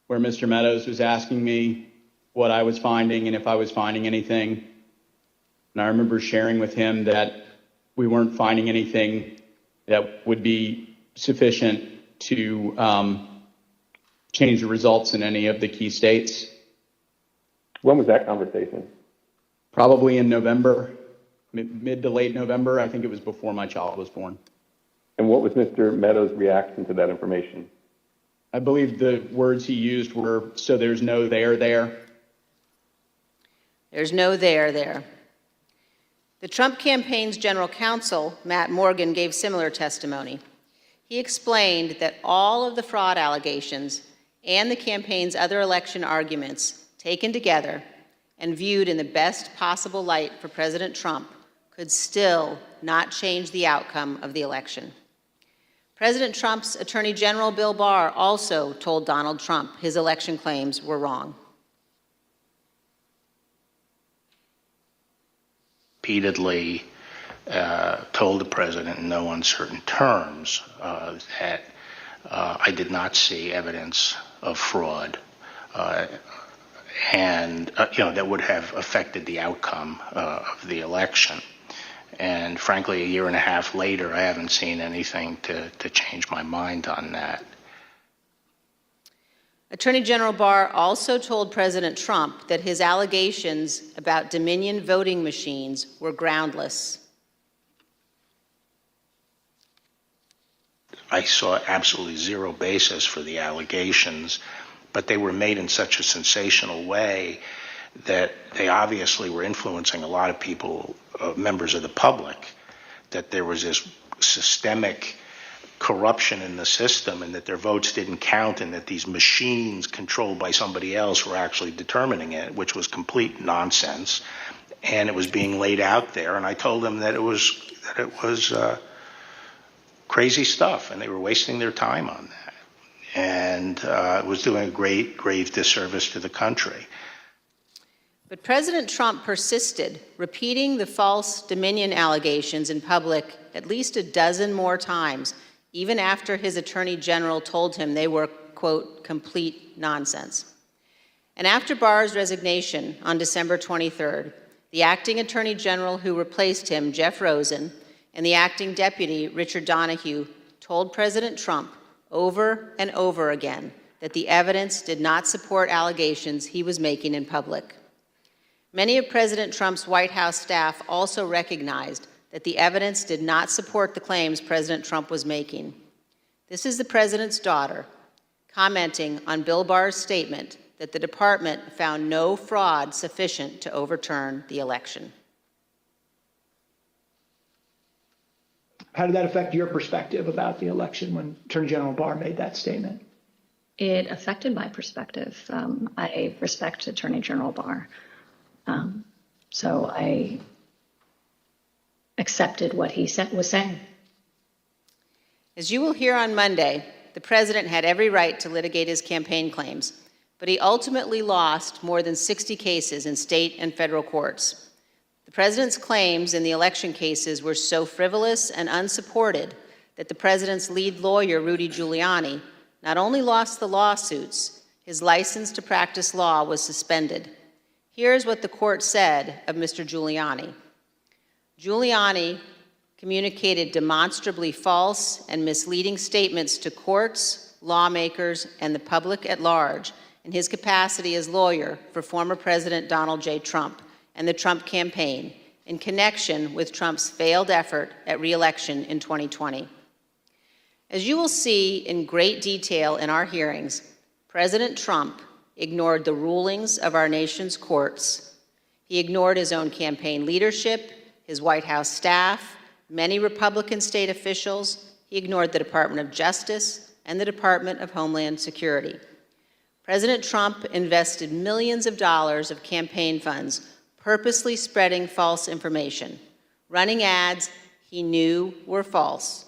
where Mr. Meadows was asking me what I was finding and if I was finding anything. And I remember sharing with him that we weren't finding anything that would be sufficient to change the results in any of the key states. When was that conversation? Probably in November, mid to late November. I think it was before my child was born. And what was Mr. Meadows' reaction to that information? I believe the words he used were, "So there's no there there." There's no there. The Trump campaign's general counsel, Matt Morgan, gave similar testimony. He explained that all of the fraud allegations and the campaign's other election arguments taken together and viewed in the best possible light for President Trump could still not change the outcome of the election. President Trump's Attorney General Bill Barr also told Donald Trump his election claims were wrong. Repeatedly told the president in no uncertain terms that I did not see evidence of fraud and that would have affected the outcome of the election. And frankly, a year and a half later, I haven't seen anything to change my mind on that. Attorney General Barr also told President Trump that his allegations about Dominion voting machines were groundless. I saw absolutely zero basis for the allegations, but they were made in such a sensational way that they obviously were influencing a lot of people, members of the public, that there was this systemic corruption in the system and that their votes didn't count and that these machines controlled by somebody else were actually determining it, which was complete nonsense. And it was being laid out there. And I told them that it was crazy stuff and they were wasting their time on that. And it was doing a grave disservice to the country. But President Trump persisted, repeating the false Dominion allegations in public at least a dozen more times, even after his Attorney General told him they were, quote, complete nonsense. And after Barr's resignation on December 23rd, the acting Attorney General who replaced him, Jeff Rosen, and the acting deputy, Richard Donahue, told President Trump over and over again that the evidence did not support allegations he was making in public. Many of President Trump's White House staff also recognized that the evidence did not support the claims President Trump was making. This is the president's daughter commenting on Bill Barr's statement that the department found no fraud sufficient to overturn the election. How did that affect your perspective about the election when Attorney General Barr made that statement? It affected my perspective. I respect Attorney General Barr. So I accepted what he was saying. As you will hear on Monday, the president had every right to litigate his campaign claims, but he ultimately lost more than 60 cases in state and federal courts. The president's claims in the election cases were so frivolous and unsupported that the president's lead lawyer, Rudy Giuliani, not only lost the lawsuits, his license to practice law was suspended. Here's what the court said of Mr. Giuliani. Giuliani communicated demonstrably false and misleading statements to courts, lawmakers, and the public at large in his capacity as lawyer for former President Donald J. Trump and the Trump campaign in connection with Trump's failed effort at re-election in 2020. As you will see in great detail in our hearings, President Trump ignored the rulings of our nation's courts. He ignored his own campaign leadership, his White House staff, many Republican state officials. He ignored the Department of Justice and the Department of Homeland Security. President Trump invested millions of dollars of campaign funds purposely spreading false information, running ads he knew were false,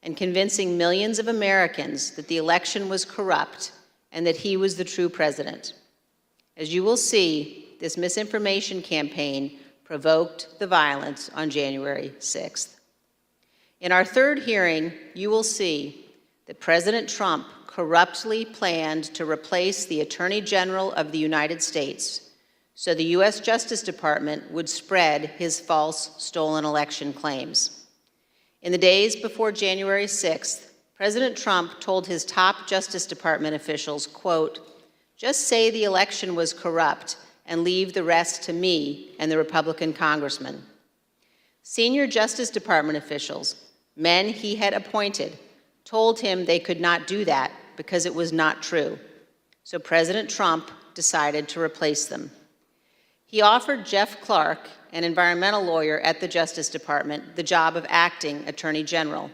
and convincing millions of Americans that the election was corrupt and that he was the true president. As you will see, this misinformation campaign provoked the violence on January 6th. In our third hearing, you will see that President Trump corruptly planned to replace the Attorney General of the United States so the U.S. Justice Department would spread his false stolen election claims. In the days before January 6th, President Trump told his top Justice Department officials, quote, "Just say the election was corrupt and leave the rest to me and the Republican congressman." Senior Justice Department officials, men he had appointed, told him they could not do that because it was not true. So President Trump decided to replace them. He offered Jeff Clark, an environmental lawyer at the Justice Department, the job of acting Attorney General.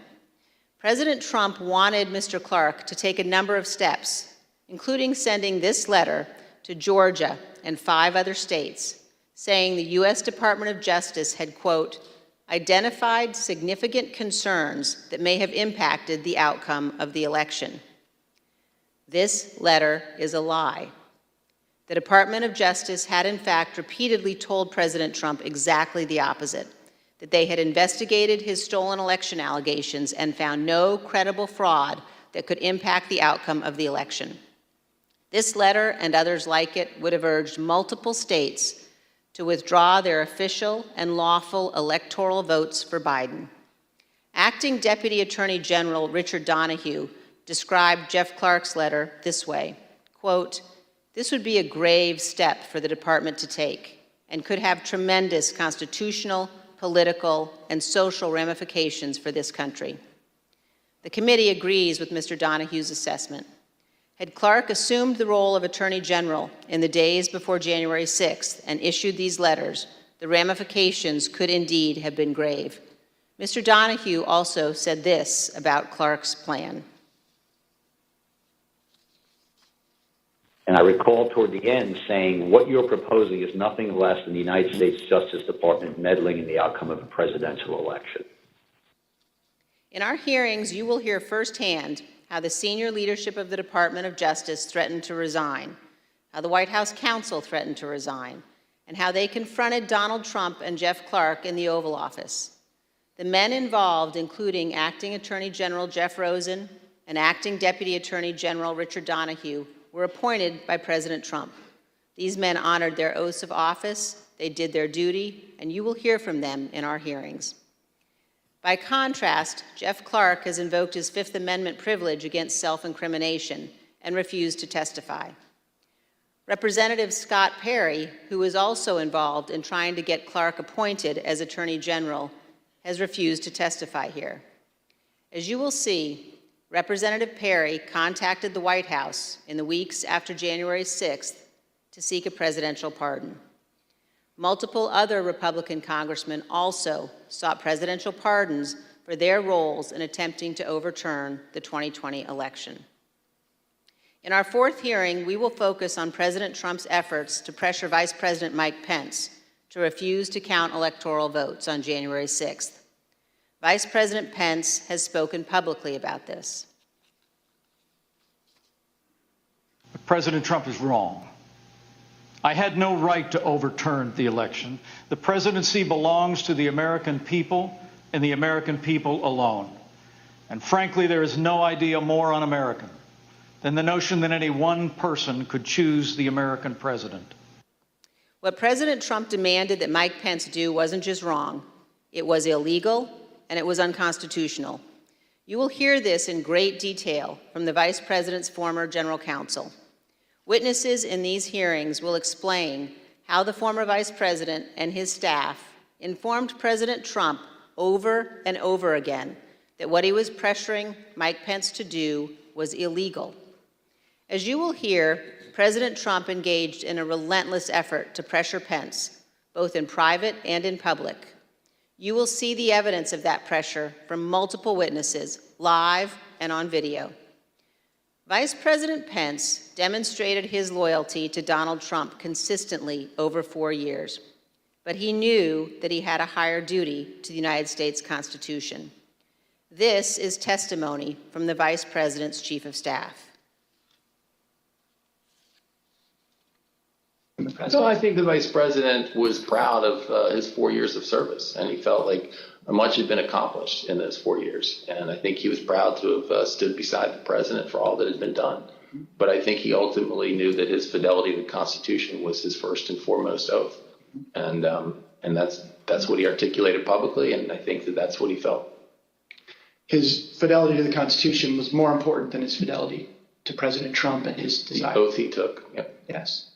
President Trump wanted Mr. Clark to take a number of steps, including sending this letter to Georgia and 5 other states, saying the U.S. Department of Justice had, quote, identified significant concerns that may have impacted the outcome of the election. This letter is a lie. The Department of Justice had, in fact, repeatedly told President Trump exactly the opposite, that they had investigated his stolen election allegations and found no credible fraud that could impact the outcome of the election. This letter and others like it would have urged multiple states to withdraw their official and lawful electoral votes for Biden. Acting Deputy Attorney General Richard Donoghue described Jeff Clark's letter this way, quote, this would be a grave step for the department to take and could have tremendous constitutional, political, and social ramifications for this country. The committee agrees with Mr. Donoghue's assessment. Had Clark assumed the role of Attorney General in the days before January 6th and issued these letters, the ramifications could indeed have been grave. Mr. Donoghue also said this about Clark's plan. And I recall toward the end saying, what you're proposing is nothing less than the United States Justice Department meddling in the outcome of a presidential election. In our hearings, you will hear firsthand how the senior leadership of the Department of Justice threatened to resign, how the White House counsel threatened to resign, and how they confronted Donald Trump and Jeff Clark in the Oval Office. The men involved, including Acting Attorney General Jeff Rosen and Acting Deputy Attorney General Richard Donoghue, were appointed by President Trump. These men honored their oaths of office, they did their duty, and you will hear from them in our hearings. By contrast, Jeff Clark has invoked his Fifth Amendment privilege against self-incrimination and refused to testify. Representative Scott Perry, who is also involved in trying to get Clark appointed as Attorney General, has refused to testify here. As you will see, Representative Perry contacted the White House in the weeks after January 6th to seek a presidential pardon. Multiple other Republican congressmen also sought presidential pardons for their roles in attempting to overturn the 2020 election. In our 4th hearing, we will focus on President Trump's efforts to pressure Vice President Mike Pence to refuse to count electoral votes on January 6th. Vice President Pence has spoken publicly about this. President Trump is wrong. I had no right to overturn the election. The presidency belongs to the American people and the American people alone. And frankly, there is no idea more un-American than the notion that any one person could choose the American president. What President Trump demanded that Mike Pence do wasn't just wrong, it was illegal and it was unconstitutional. You will hear this in great detail from the Vice President's former general counsel. Witnesses in these hearings will explain how the former Vice President and his staff informed President Trump over and over again that what he was pressuring Mike Pence to do was illegal. As you will hear, President Trump engaged in a relentless effort to pressure Pence, both in private and in public. You will see the evidence of that pressure from multiple witnesses, live and on video. Vice President Pence demonstrated his loyalty to Donald Trump consistently over 4 years, but he knew that he had a higher duty to the United States Constitution. This is testimony from the Vice President's Chief of Staff. So I think the Vice President was proud of his 4 years of service, and he felt like much had been accomplished in those 4 years. And I think he was proud to have stood beside the President for all that had been done. But I think he ultimately knew that his fidelity to the Constitution was his first and foremost oath. And that's what he articulated publicly, and I think that that's what he felt. His fidelity to the Constitution was more important than his fidelity to President Trump and his desire. The oath he took. Yep. Yes.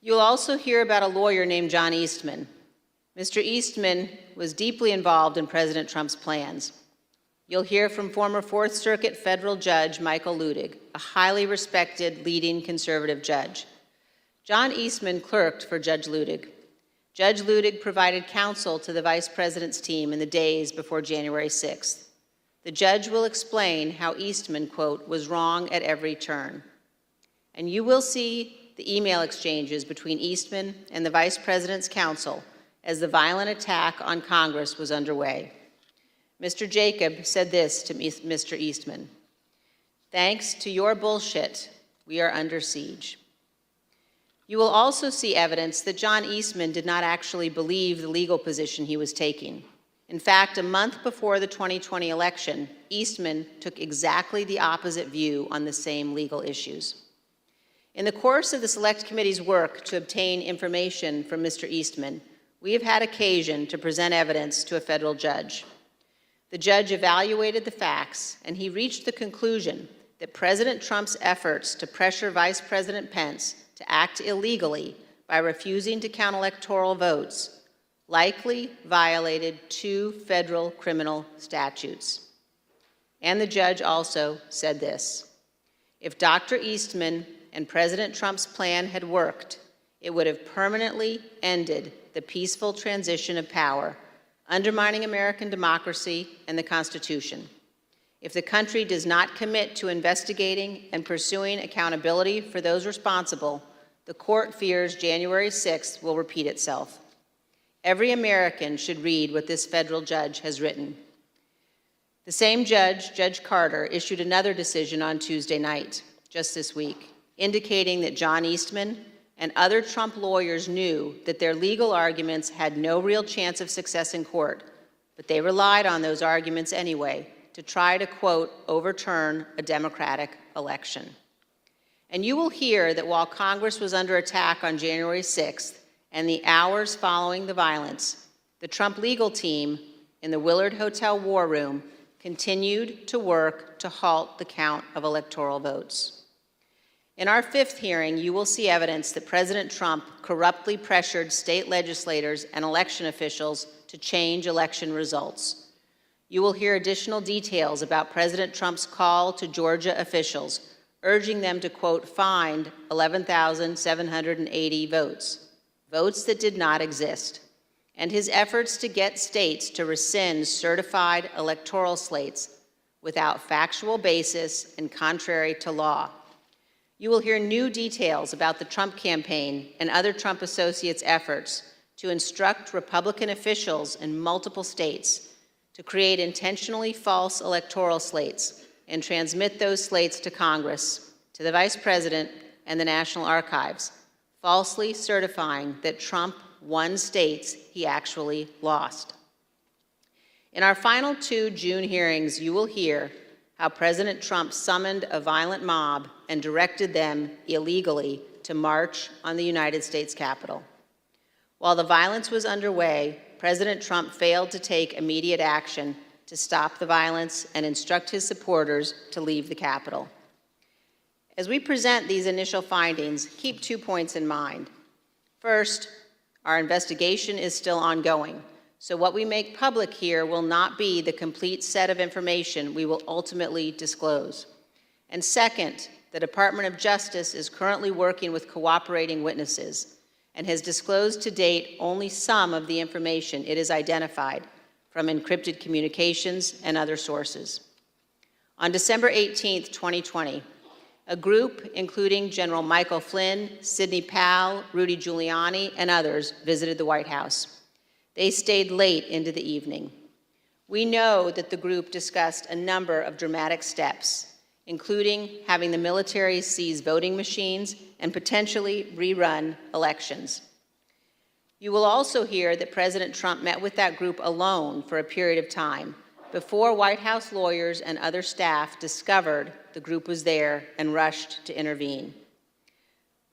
You'll also hear about a lawyer named John Eastman. Mr. Eastman was deeply involved in President Trump's plans. You'll hear from former Fourth Circuit federal judge Michael Ludig, a highly respected leading conservative judge. John Eastman clerked for Judge Ludig. Judge Ludig provided counsel to the Vice President's team in the days before January 6th. The judge will explain how Eastman, quote, was wrong at every turn. And you will see the email exchanges between Eastman and the Vice President's counsel as the violent attack on Congress was underway. Mr. Jacob said this to Mr. Eastman: "Thanks to your bullshit, we are under siege." You will also see evidence that John Eastman did not actually believe the legal position he was taking. In fact, a month before the 2020 election, Eastman took exactly the opposite view on the same legal issues. In the course of the Select Committee's work to obtain information from Mr. Eastman, we have had occasion to present evidence to a federal judge. The judge evaluated the facts, and he reached the conclusion that President Trump's efforts to pressure Vice President Pence to act illegally by refusing to count electoral votes likely violated 2 federal criminal statutes. And the judge also said this: if Dr. Eastman and President Trump's plan had worked, it would have permanently ended the peaceful transition of power, undermining American democracy and the Constitution. If the country does not commit to investigating and pursuing accountability for those responsible, the court fears January 6th will repeat itself. Every American should read what this federal judge has written. The same judge, Judge Carter, issued another decision on Tuesday night, just this week, indicating that John Eastman and other Trump lawyers knew that their legal arguments had no real chance of success in court, but they relied on those arguments anyway to try to, quote, overturn a Democratic election. And you will hear that while Congress was under attack on January 6th and the hours following the violence, the Trump legal team in the Willard Hotel War Room continued to work to halt the count of electoral votes. In our 5th hearing, you will see evidence that President Trump corruptly pressured state legislators and election officials to change election results. You will hear additional details about President Trump's call to Georgia officials, urging them to, quote, find 11,780 votes, votes that did not exist, and his efforts to get states to rescind certified electoral slates without factual basis and contrary to law. You will hear new details about the Trump campaign and other Trump associates' efforts to instruct Republican officials in multiple states to create intentionally false electoral slates and transmit those slates to Congress, to the Vice President, and the National Archives, falsely certifying that Trump won states he actually lost. In our final 2 June hearings, you will hear how President Trump summoned a violent mob and directed them illegally to march on the United States Capitol. While the violence was underway, President Trump failed to take immediate action to stop the violence and instruct his supporters to leave the Capitol. As we present these initial findings, keep 2 points in mind. First, our investigation is still ongoing, so what we make public here will not be the complete set of information we will ultimately disclose. And second, the Department of Justice is currently working with cooperating witnesses and has disclosed to date only some of the information it has identified from encrypted communications and other sources. On December 18, 2020, a group including General Michael Flynn, Sidney Powell, Rudy Giuliani, and others visited the White House. They stayed late into the evening. We know that the group discussed a number of dramatic steps, including having the military seize voting machines and potentially rerun elections. You will also hear that President Trump met with that group alone for a period of time before White House lawyers and other staff discovered the group was there and rushed to intervene.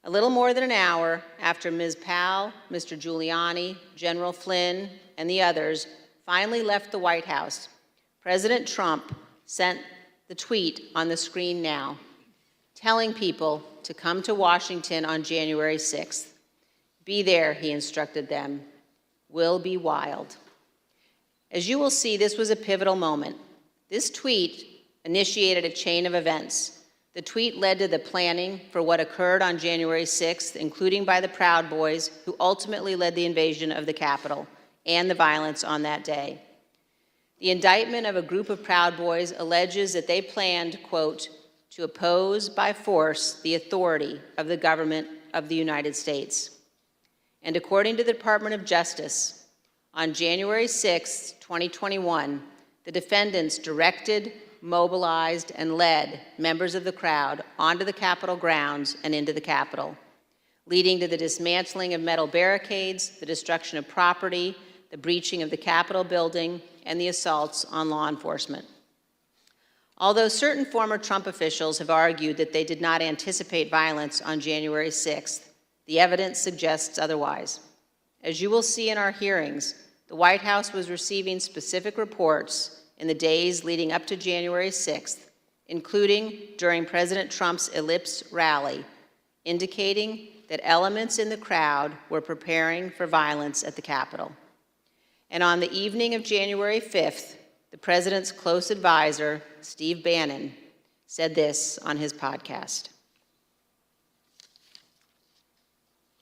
A little more than an hour after Ms. Powell, Mr. Giuliani, General Flynn, and the others finally left the White House, President Trump sent the tweet on the screen now, telling people to come to Washington on January 6th. Be there, he instructed them. Will be wild. As you will see, this was a pivotal moment. This tweet initiated a chain of events. The tweet led to the planning for what occurred on January 6th, including by the Proud Boys, who ultimately led the invasion of the Capitol and the violence on that day. The indictment of a group of Proud Boys alleges that they planned, quote, to oppose by force the authority of the government of the United States. And according to the Department of Justice, on January 6, 2021, the defendants directed, mobilized, and led members of the crowd onto the Capitol grounds and into the Capitol, leading to the dismantling of metal barricades, the destruction of property, the breaching of the Capitol building, and the assaults on law enforcement. Although certain former Trump officials have argued that they did not anticipate violence on January 6th, the evidence suggests otherwise. As you will see in our hearings, the White House was receiving specific reports in the days leading up to January 6th, including during President Trump's Ellipse rally, indicating that elements in the crowd were preparing for violence at the Capitol. And on the evening of January 5th, the president's close advisor, Steve Bannon, said this on his podcast.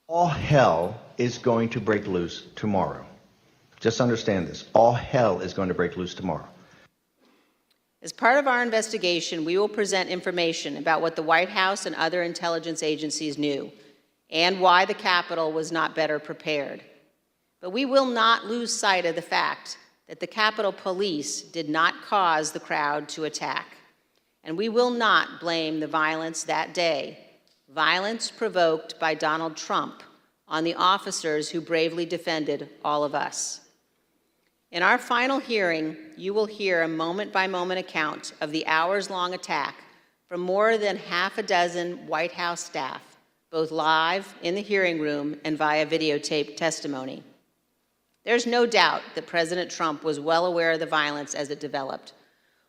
All hell is going to break loose tomorrow. Just understand this. All hell is going to break loose tomorrow. As part of our investigation, we will present information about what the White House and other intelligence agencies knew and why the Capitol was not better prepared. But we will not lose sight of the fact that the Capitol Police did not cause the crowd to attack. And we will not blame the violence that day, violence provoked by Donald Trump, on the officers who bravely defended all of us. In our final hearing, you will hear a moment-by-moment account of the hours-long attack from more than half a dozen White House staff, both live in the hearing room and via videotaped testimony. There's no doubt that President Trump was well aware of the violence as it developed.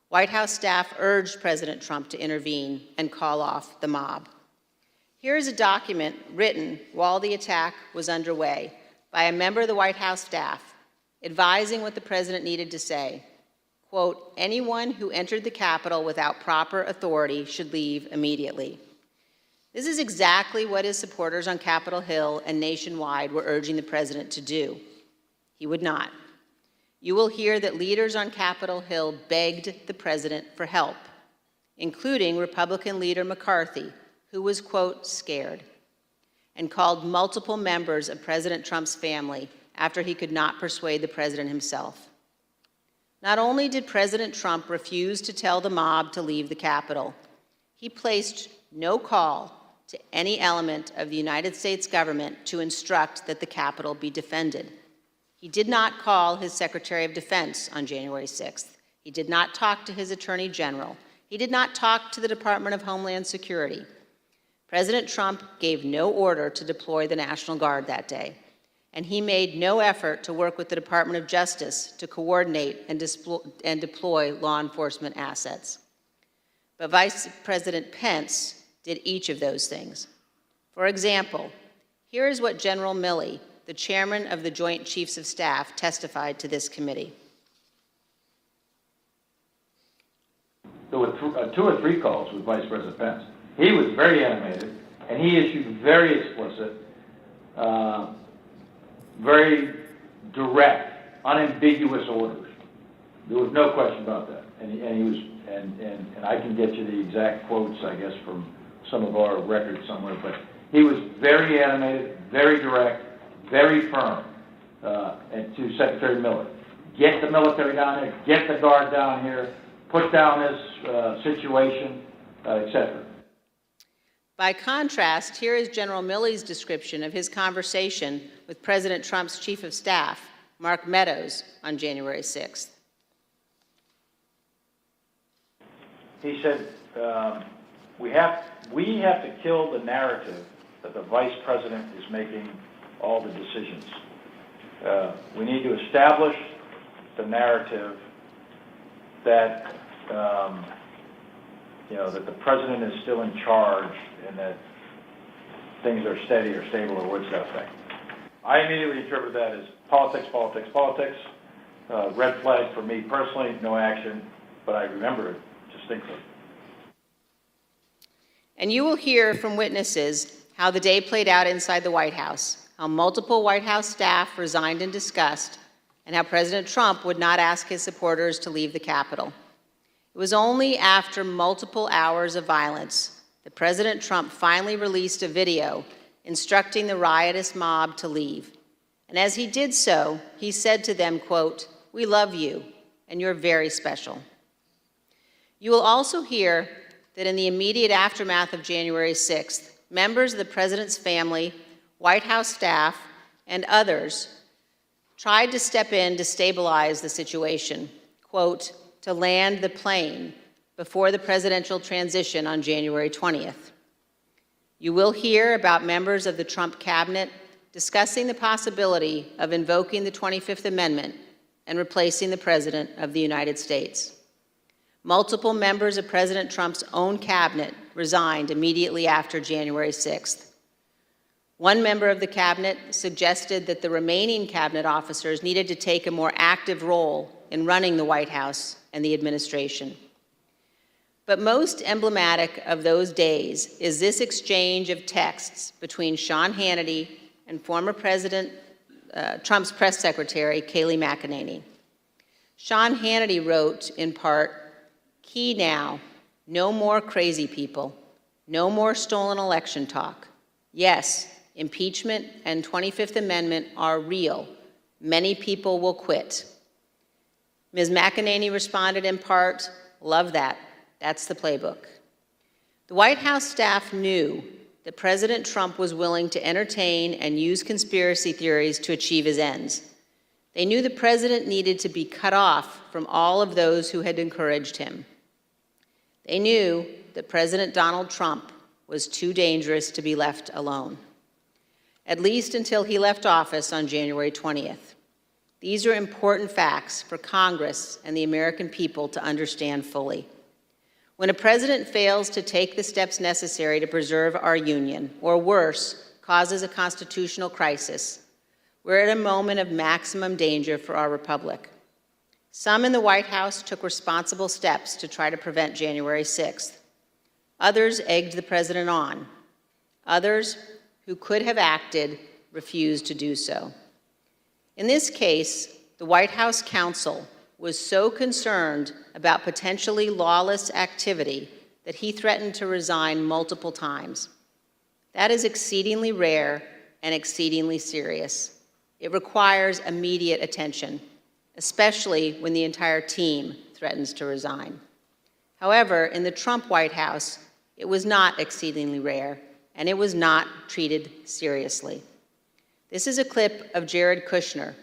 White House staff urged President Trump to intervene and call off the mob. Here is a document written while the attack was underway by a member of the White House staff, advising what the president needed to say. Quote, anyone who entered the Capitol without proper authority should leave immediately. This is exactly what his supporters on Capitol Hill and nationwide were urging the president to do. He would not. You will hear that leaders on Capitol Hill begged the president for help, including Republican leader McCarthy, who was, quote, scared, and called multiple members of President Trump's family after he could not persuade the president himself. Not only did President Trump refuse to tell the mob to leave the Capitol, he placed no call to any element of the United States government to instruct that the Capitol be defended. He did not call his Secretary of Defense on January 6th. He did not talk to his Attorney General. He did not talk to the Department of Homeland Security. President Trump gave no order to deploy the National Guard that day, and he made no effort to work with the Department of Justice to coordinate and deploy law enforcement assets. But Vice President Pence did each of those things. For example, here is what General Milley, the chairman of the Joint Chiefs of Staff, testified to this committee. There were 2 or 3 calls with Vice President Pence. He was very animated, and he issued very explicit, very direct, unambiguous orders. There was no question about that. And I can get you the exact quotes, I guess, from some of our records somewhere, but he was very animated, very direct, very firm, and to Secretary Miller. Get the military down here, get the Guard down here, put down this situation, etc. By contrast, here is General Milley's description of his conversation with President Trump's Chief of Staff, Mark Meadows, on January 6th. He said, we have to kill the narrative that the Vice President is making all the decisions. We need to establish the narrative that that the president is still in charge and that things are steady or stable or what's that thing. I immediately interpret that as politics, politics, politics. Red flag for me personally, no action, but I remember it distinctly. And you will hear from witnesses how the day played out inside the White House, how multiple White House staff resigned in disgust, and how President Trump would not ask his supporters to leave the Capitol. It was only after multiple hours of violence that President Trump finally released a video instructing the riotous mob to leave. And as he did so, he said to them, quote, "We love you, and you're very special." You will also hear that in the immediate aftermath of January 6th, members of the president's family, White House staff, and others tried to step in to stabilize the situation, quote, to land the plane before the presidential transition on January 20th. You will hear about members of the Trump cabinet discussing the possibility of invoking the 25th Amendment and replacing the President of the United States. Multiple members of President Trump's own cabinet resigned immediately after January 6th. One member of the cabinet suggested that the remaining cabinet officers needed to take a more active role in running the White House and the administration. But most emblematic of those days is this exchange of texts between Sean Hannity and former President Trump's press secretary, Kayleigh McEnany. Sean Hannity wrote, in part, "Key now, no more crazy people, no more stolen election talk. Yes, impeachment and 25th Amendment are real. Many people will quit." Ms. McEnany responded in part, "Love that. That's the playbook." The White House staff knew that President Trump was willing to entertain and use conspiracy theories to achieve his ends. They knew the president needed to be cut off from all of those who had encouraged him. They knew that President Donald Trump was too dangerous to be left alone, at least until he left office on January 20th. These are important facts for Congress and the American people to understand fully. When a president fails to take the steps necessary to preserve our union, or worse, causes a constitutional crisis, we're at a moment of maximum danger for our republic. Some in the White House took responsible steps to try to prevent January 6th. Others egged the president on. Others, who could have acted, refused to do so. In this case, the White House counsel was so concerned about potentially lawless activity that he threatened to resign multiple times. That is exceedingly rare and exceedingly serious. It requires immediate attention, especially when the entire team threatens to resign. However, in the Trump White House, it was not exceedingly rare, and it was not treated seriously. This is a clip of Jared Kushner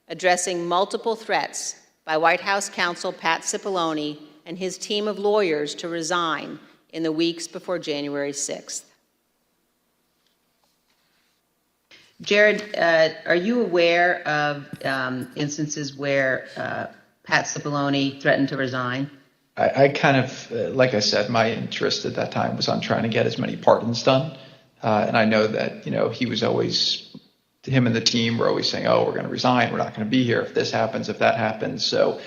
addressing multiple threats by White House counsel Pat Cipollone and his team of lawyers to resign in the weeks before January 6th. Jared, are you aware of instances where Pat Cipollone threatened to resign? I kind of, like I said, my interest at that time was on trying to get as many pardons done. And I know that, he was always, him and the team were always saying, oh, we're going to resign. We're not going to be here if this happens, if that happens. So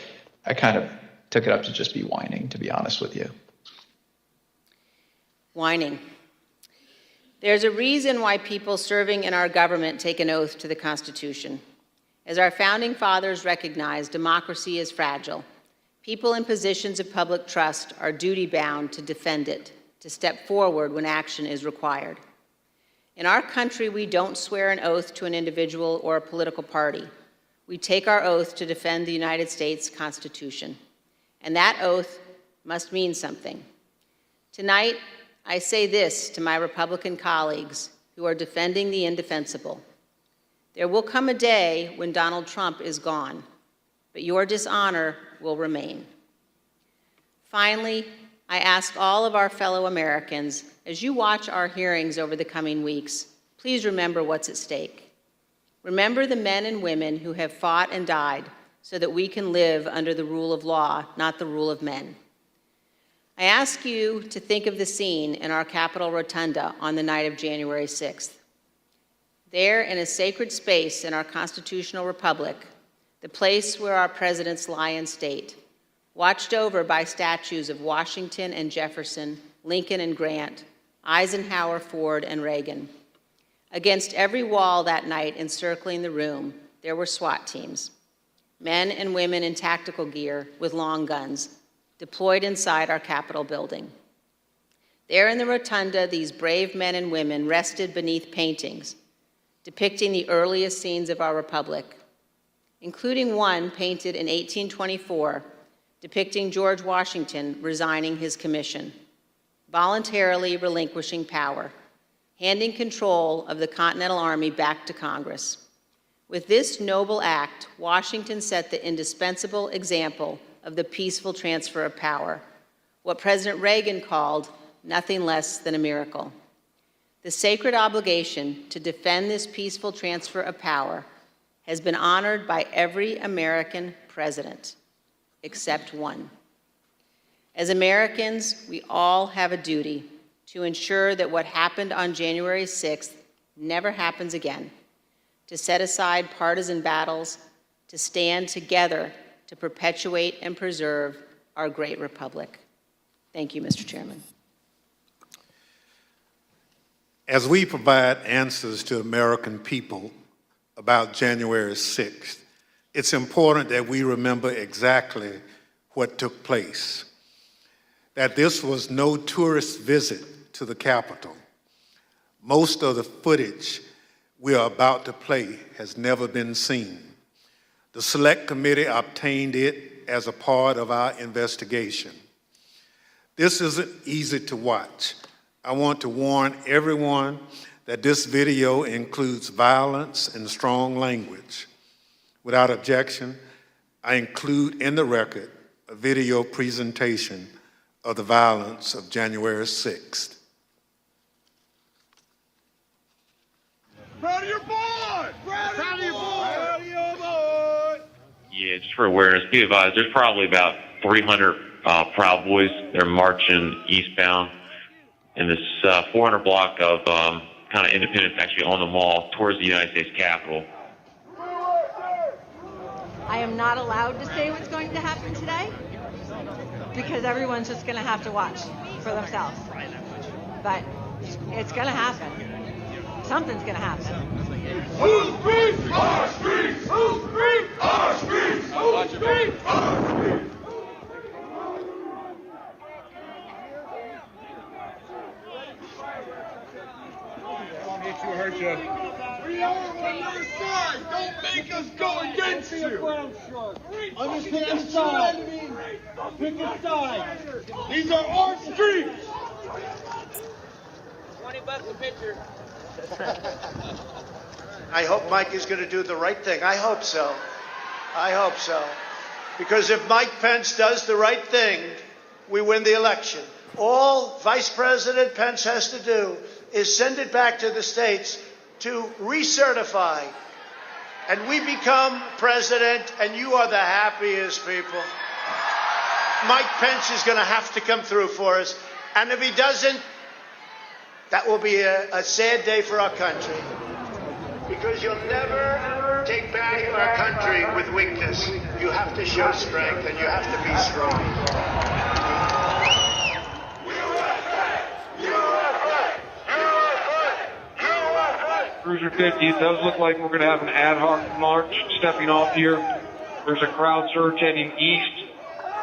I kind of took it up to just be whining, to be honest with you. Whining. There's a reason why people serving in our government take an oath to the Constitution. As our founding fathers recognized, democracy is fragile. People in positions of public trust are duty-bound to defend it, to step forward when action is required. In our country, we don't swear an oath to an individual or a political party. We take our oath to defend the United States Constitution. And that oath must mean something. Tonight, I say this to my Republican colleagues who are defending the indefensible. There will come a day when Donald Trump is gone, but your dishonor will remain. Finally, I ask all of our fellow Americans, as you watch our hearings over the coming weeks, please remember what's at stake. Remember the men and women who have fought and died so that we can live under the rule of law, not the rule of men. I ask you to think of the scene in our Capitol Rotunda on the night of January 6th. There, in a sacred space in our constitutional republic, the place where our presidents lie in state, watched over by statues of Washington and Jefferson, Lincoln and Grant, Eisenhower, Ford, and Reagan. Against every wall that night encircling the room, there were SWAT teams, men and women in tactical gear with long guns, deployed inside our Capitol building. There in the rotunda, these brave men and women rested beneath paintings depicting the earliest scenes of our republic, including one painted in 1824 depicting George Washington resigning his commission, voluntarily relinquishing power, handing control of the Continental Army back to Congress. With this noble act, Washington set the indispensable example of the peaceful transfer of power, what President Reagan called nothing less than a miracle. The sacred obligation to defend this peaceful transfer of power has been honored by every American president, except one. As Americans, we all have a duty to ensure that what happened on January 6th never happens again, to set aside partisan battles, to stand together to perpetuate and preserve our great republic. Thank you, Mr. Chairman. As we provide answers to American people about January 6th, it's important that we remember exactly what took place. That this was no tourist visit to the Capitol. Most of the footage we are about to play has never been seen. The Select Committee obtained it as a part of our investigation. This isn't easy to watch. I want to warn everyone that this video includes violence and strong language. Without objection, I include in the record a video presentation of the violence of January 6th. Proud of your boy! Proud of your boy! Proud of your boy! Yeah, just for awareness, be advised, there's probably about 300 Proud Boys. They're marching eastbound in this 400 block of kind of Independence, actually on the mall towards the United States Capitol. I am not allowed to say what's going to happen today because everyone's just going to have to watch for themselves. But it's going to happen. Something's going to happen. Whose streets? Our streets! Whose streets? Our streets! Whose streets? Our streets! Hurt you. We are on your side. Don't make us go against you. Understand the side. Pick a side. These are our streets. $20 a picture. I hope Mike is going to do the right thing. I hope so. I hope so. Because if Mike Pence does the right thing, we win the election. All Vice President Pence has to do is send it back to the states to recertify. And we become president, and you are the happiest people. Mike Pence is going to have to come through for us. And if he doesn't, that will be a sad day for our country. Because you'll never, ever take back our country with weakness. You have to show strength, and you have to be strong. Cruiser 50, it does look like we're going to have an ad hoc march stepping off here. There's a crowd surge heading east.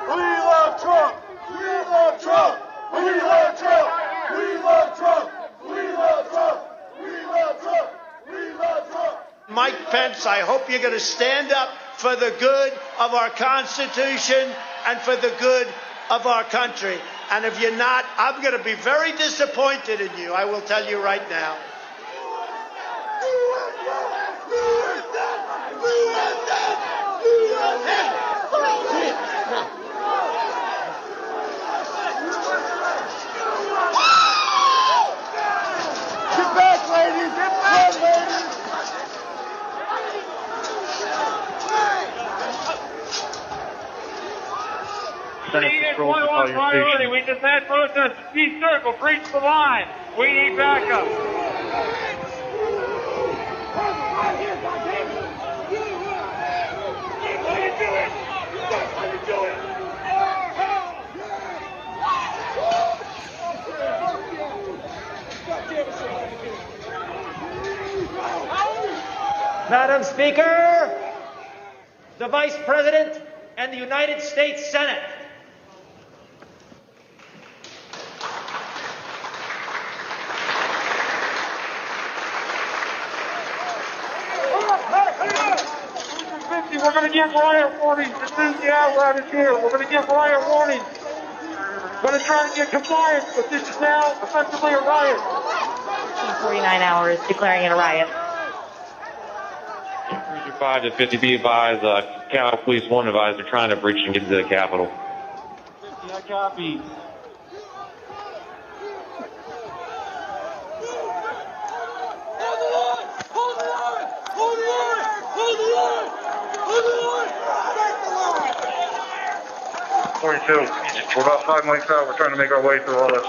We love Trump! We love Trump! We love Trump! We love Trump! We love Trump! We love Trump! We love Trump! Mike Pence, I hope you're going to stand up for the good of our Constitution and for the good of our country. And if you're not, I'm going to be very disappointed in you. I will tell you right now. Get back, ladies! Get back, ladies! Priority. We just had protesters. Peace circle, breach the line. We need backup. Madam Speaker, the Vice President and the United States Senate. We're going to give riot warnings as soon as the outlet is here. We're going to give riot warnings. We're going to try to get compliance, but this is now effectively a riot. 49 hours declaring it a riot. 5 to 50 be advised, Capitol Police 1 advised they're trying to breach and get into the Capitol. I copy. Hold the line! Hold the line! Hold the line! Hold the line! Hold the line! 42. We're about 5 miles out. We're trying to make our way through all this.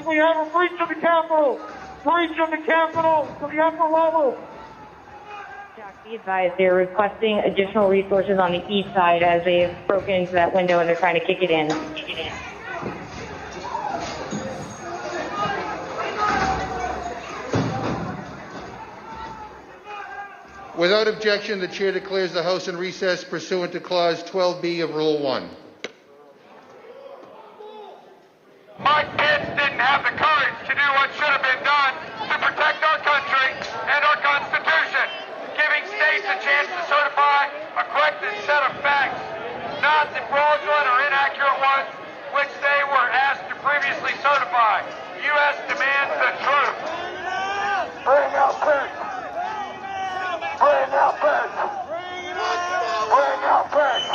We have a breach of the Capitol! Breach of the Capitol to the upper level! Be advised, they're requesting additional resources on the east side as they've broken into that window and they're trying to kick it in. Without objection, the chair declares the House in recess pursuant to Clause 12B of Rule 1. Mike Pence didn't have the courage to do what should have been done to protect our country and our Constitution, giving states a chance to certify a corrected set of facts, not the fraudulent or inaccurate ones which they were asked to previously certify. U.S. demands the truth. Bring out Pence. Bring out Pence. Bring out Pence.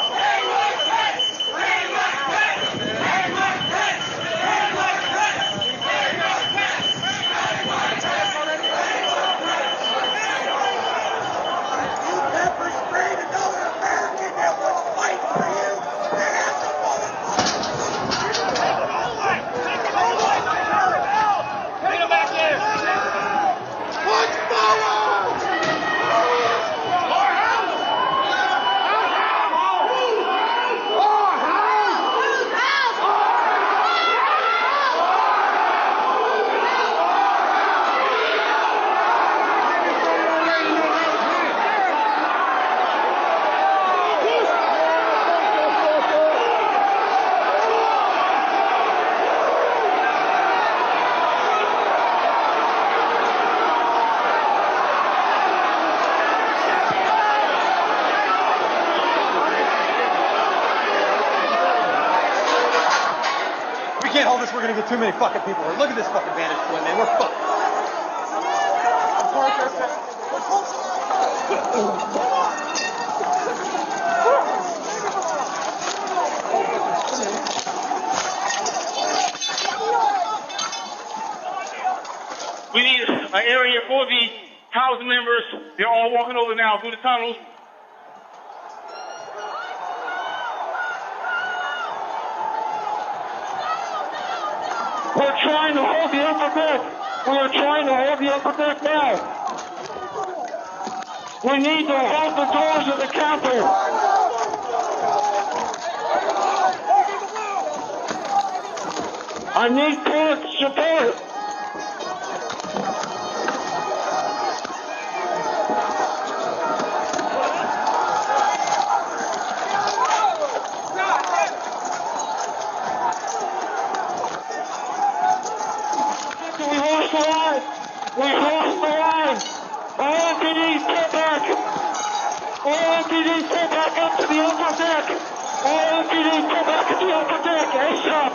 Can't hold this, we're gonna get too many fucking people. Look at this fucking vantage point, man. We're fucked. We need an area for the House members. They're all walking over now through the tunnels. We're trying to hold the upper deck. We are trying to hold the upper deck now. We need to hold the doors of the Capitol. I need court support. We lost the line. All MPDs get back. All MPDs get back up to the upper deck. All MPDs get back to the upper deck. ASAP.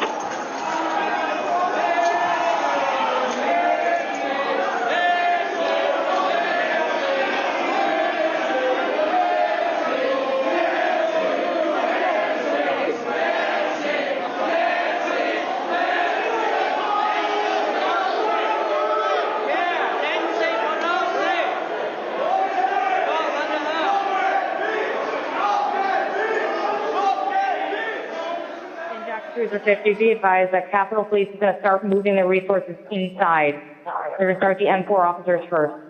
Cruiser 50, be advised that Capitol Police is going to start moving their resources inside. They're going to start the M4 officers first.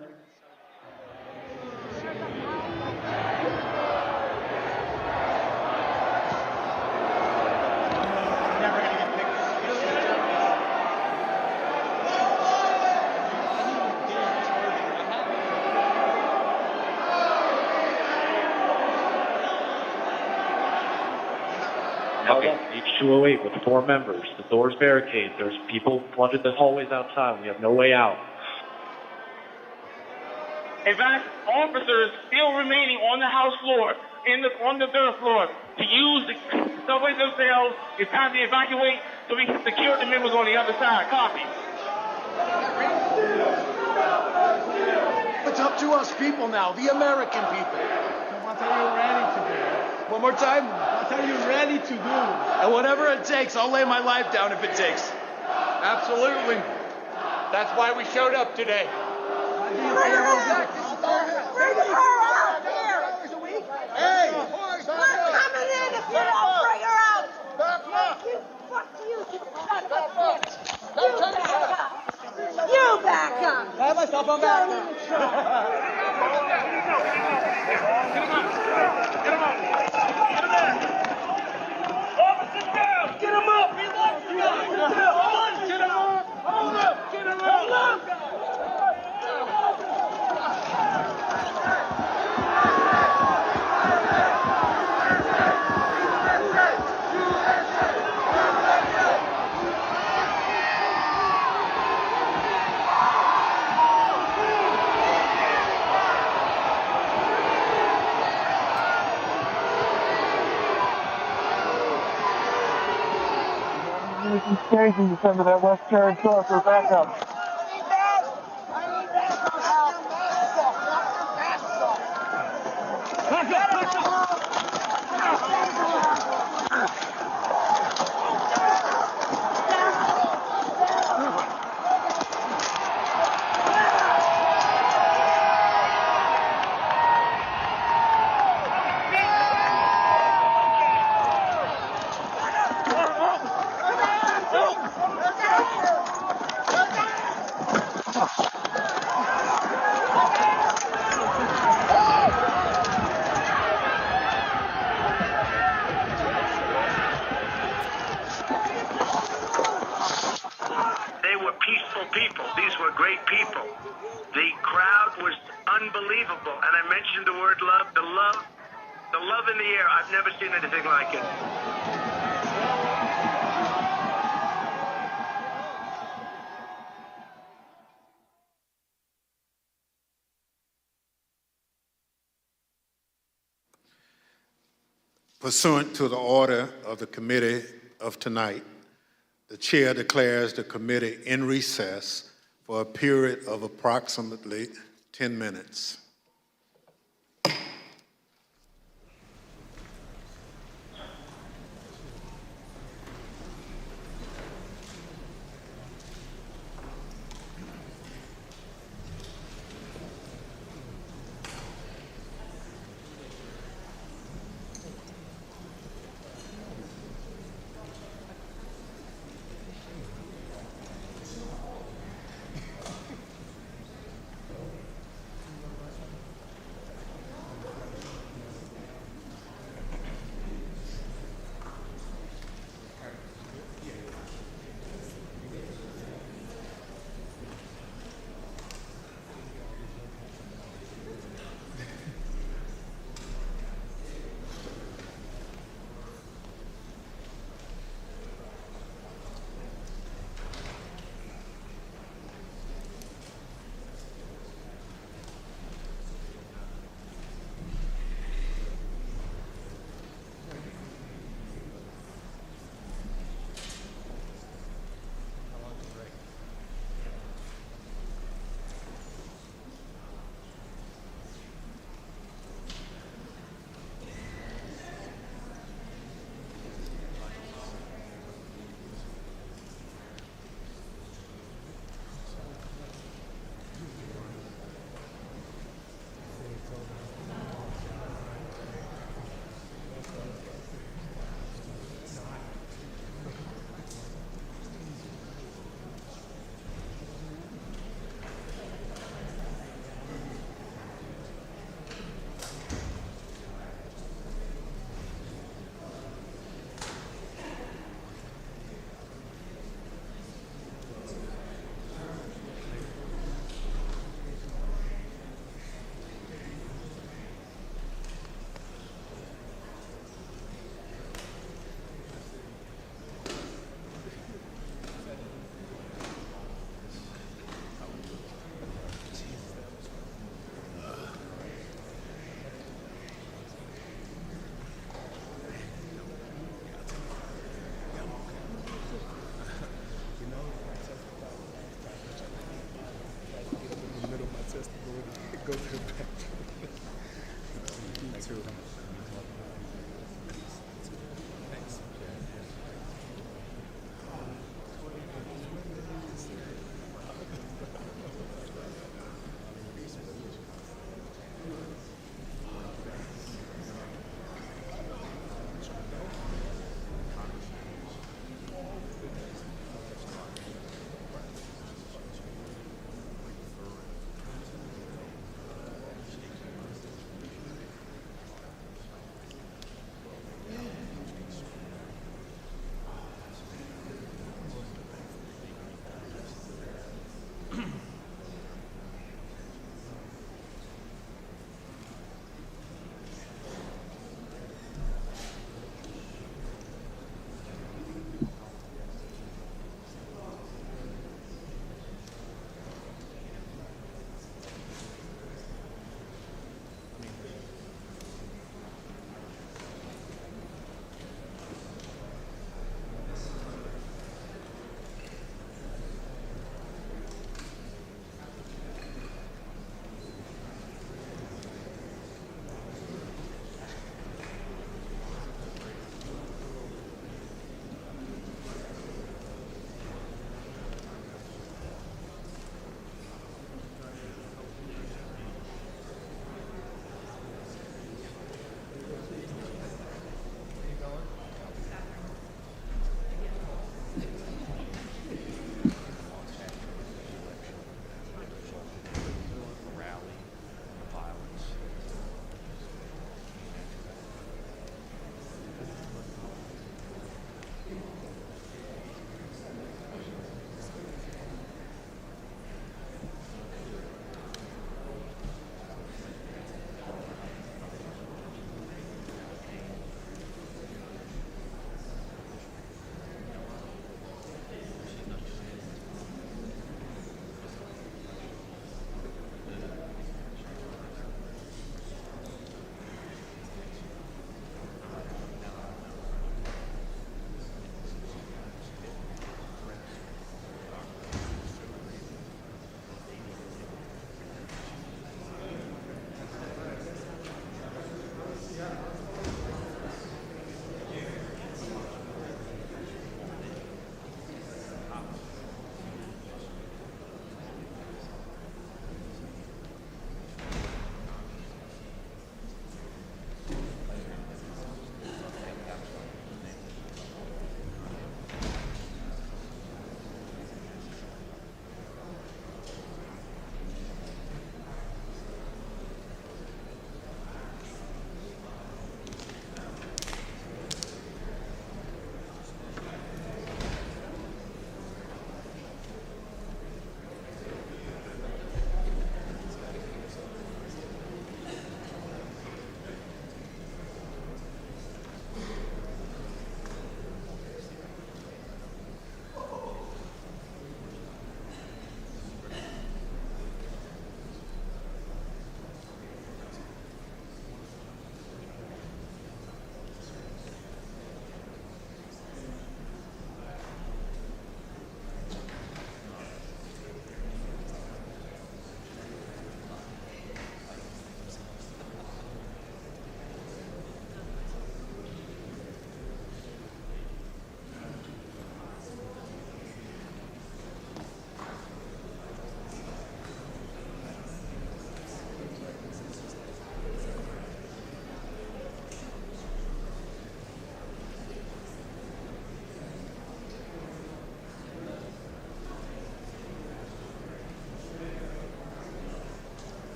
Okay, H208 with 4 members. The door's barricaded. There's people flooded the hallways outside. We have no way out. In fact, officers still remaining on the house floor, on the third floor, to use the subways themselves. It's time to evacuate so we can secure the members on the other side. Copy. It's up to us people now, the American people. What are you ready to do? One more time. What are you ready to do? And whatever it takes, I'll lay my life down if it takes. Absolutely. That's why we showed up today. Bring her out here! Hey! We're coming in if you don't bring her out! Fuck you, son of a bitch! You back up! I have myself on back. Don't even try. Get him up! Get him up! Officers down! Get him up! Get him up! Get him up! Hold up! Get him up! Staging to some of that West Karen store for backup. People. These were great people. The crowd was unbelievable, and I mentioned the word love. The love in the air. I've never seen anything like it. Pursuant to the order of the committee of tonight, the chair declares the committee in recess for a period of approximately 10 minutes.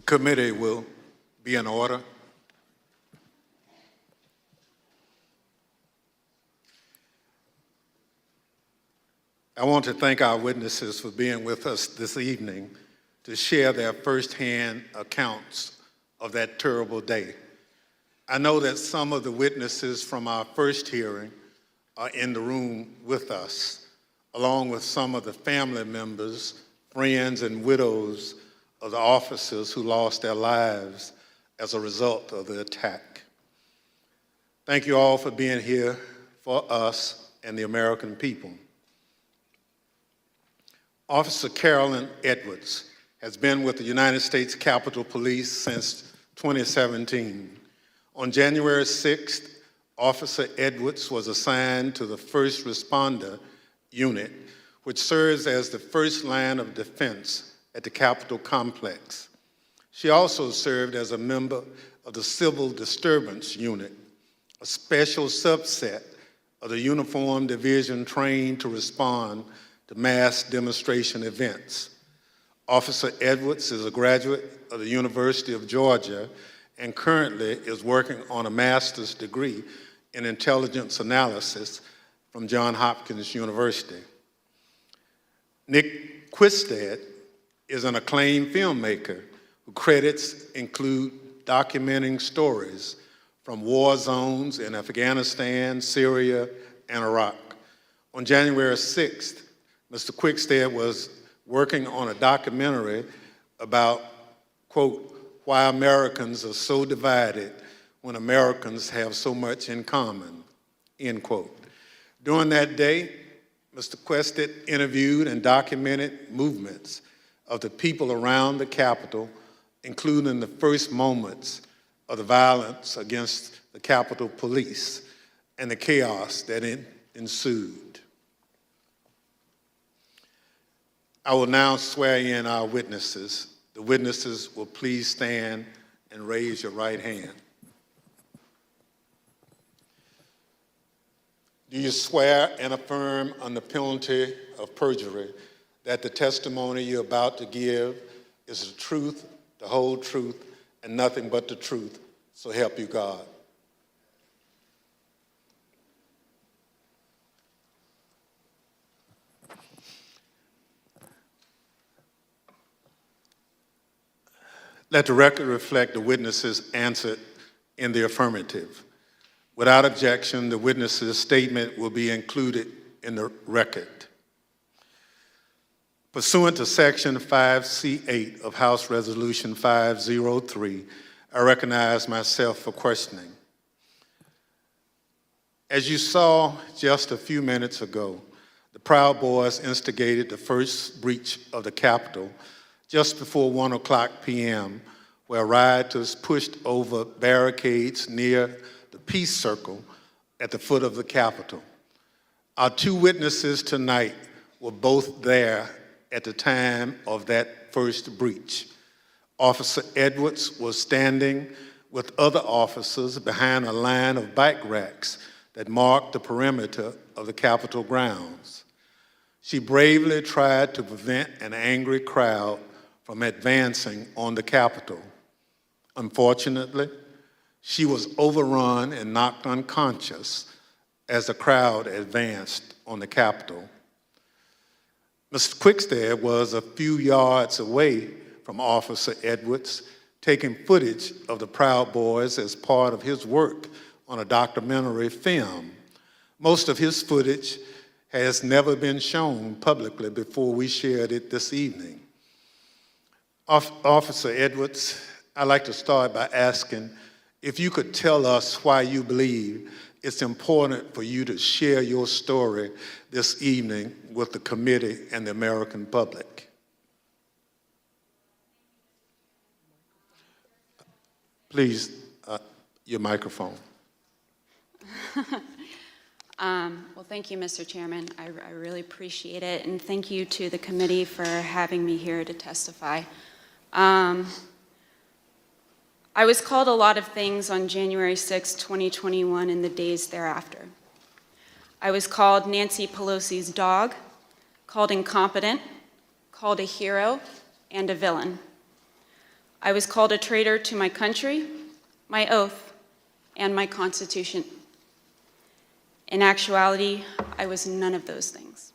committee will be in order. I want to thank our witnesses for being with us this evening to share their firsthand accounts of that terrible day. I know that some of the witnesses from our first hearing are in the room with us, along with some of the family members, friends, and widows of the officers who lost their lives as a result of the attack. Thank you all for being here for us and the American people. Officer Carolyn Edwards has been with the United States Capitol Police since 2017. On January 6th, Officer Edwards was assigned to the First Responder Unit, which serves as the first line of defense at the Capitol complex. She also served as a member of the Civil Disturbance Unit, a special subset of the uniformed division trained to respond to mass demonstration events. Officer Edwards is a graduate of the University of Georgia and currently is working on a master's degree in intelligence analysis from Johns Hopkins University. Nick Quistad is an acclaimed filmmaker whose credits include documenting stories from war zones in Afghanistan, Syria, and Iraq. On January 6th, Mr. Quickstead was working on a documentary about, quote, why Americans are so divided when Americans have so much in common, end quote. During that day, Mr. Quickstead interviewed and documented movements of the people around the Capitol, including the first moments of the violence against the Capitol Police and the chaos that ensued. I will now swear in our witnesses. The witnesses will please stand and raise your right hand. Do you swear and affirm under penalty of perjury that the testimony you're about to give is the truth, the whole truth, and nothing but the truth, so help you God? Let the record reflect the witnesses answered in the affirmative. Without objection, the witness's statement will be included in the record. Pursuant to Section 5C8 of House Resolution 503, I recognize myself for questioning. As you saw just a few minutes ago, the Proud Boys instigated the first breach of the Capitol just before 1:00 p.m., where rioters pushed over barricades near the Peace Circle at the foot of the Capitol. Our two witnesses tonight were both there at the time of that first breach. Officer Edwards was standing with other officers behind a line of bike racks that marked the perimeter of the Capitol grounds. She bravely tried to prevent an angry crowd from advancing on the Capitol. Unfortunately, she was overrun and knocked unconscious as the crowd advanced on the Capitol. Mr. Quickstead was a few yards away from Officer Edwards, taking footage of the Proud Boys as part of his work on a documentary film. Most of his footage has never been shown publicly before we shared it this evening. Officer Edwards, I'd like to start by asking if you could tell us why you believe it's important for you to share your story this evening with the committee and the American public. Please, your microphone. Well, thank you, Mr. Chairman. I really appreciate it, and thank you to the committee for having me here to testify. I was called a lot of things on January 6, 2021 and the days thereafter. I was called Nancy Pelosi's dog, called incompetent, called a hero, and a villain. I was called a traitor to my country, my oath, and my Constitution. In actuality, I was none of those things.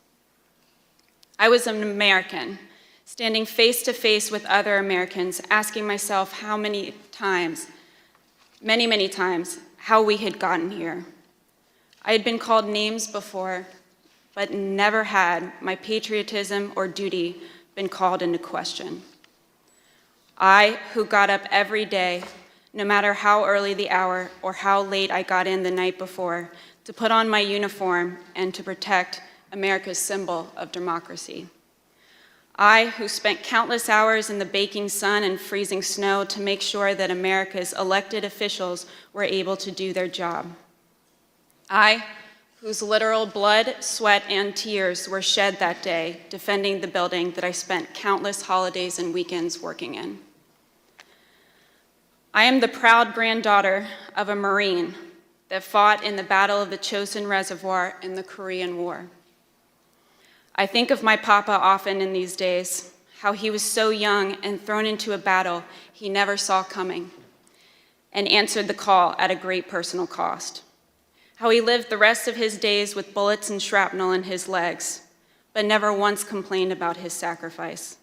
I was an American, standing face to face with other Americans, asking myself how many times, many times, how we had gotten here. I had been called names before, but never had my patriotism or duty been called into question. I, who got up every day, no matter how early the hour or how late I got in the night before, to put on my uniform and to protect America's symbol of democracy. I, who spent countless hours in the baking sun and freezing snow to make sure that America's elected officials were able to do their job. I, whose literal blood, sweat, and tears were shed that day defending the building that I spent countless holidays and weekends working in. I am the proud granddaughter of a Marine that fought in the Battle of the Chosin Reservoir in the Korean War. I think of my papa often in these days, how he was so young and thrown into a battle he never saw coming and answered the call at a great personal cost. How he lived the rest of his days with bullets and shrapnel in his legs, but never once complained about his sacrifice.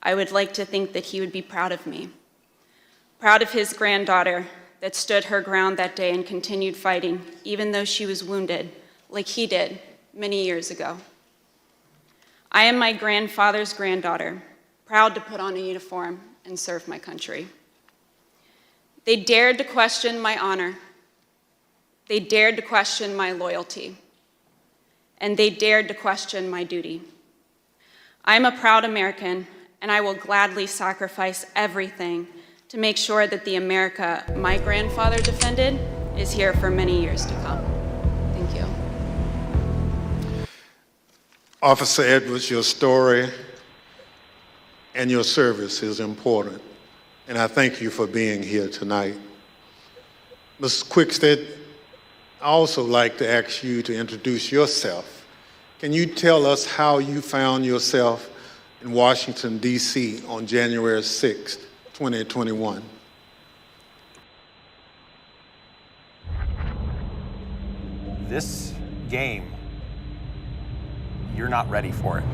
I would like to think that he would be proud of me, proud of his granddaughter that stood her ground that day and continued fighting, even though she was wounded, like he did many years ago. I am my grandfather's granddaughter, proud to put on a uniform and serve my country. They dared to question my honor. They dared to question my loyalty. And they dared to question my duty. I am a proud American, and I will gladly sacrifice everything to make sure that the America my grandfather defended is here for many years to come. Thank you. Officer Edwards, your story and your service is important, and I thank you for being here tonight. Ms. Quickstead, I also like to ask you to introduce yourself. Can you tell us how you found yourself in Washington, D.C. on January 6th, 2021? This game, you're not ready for it.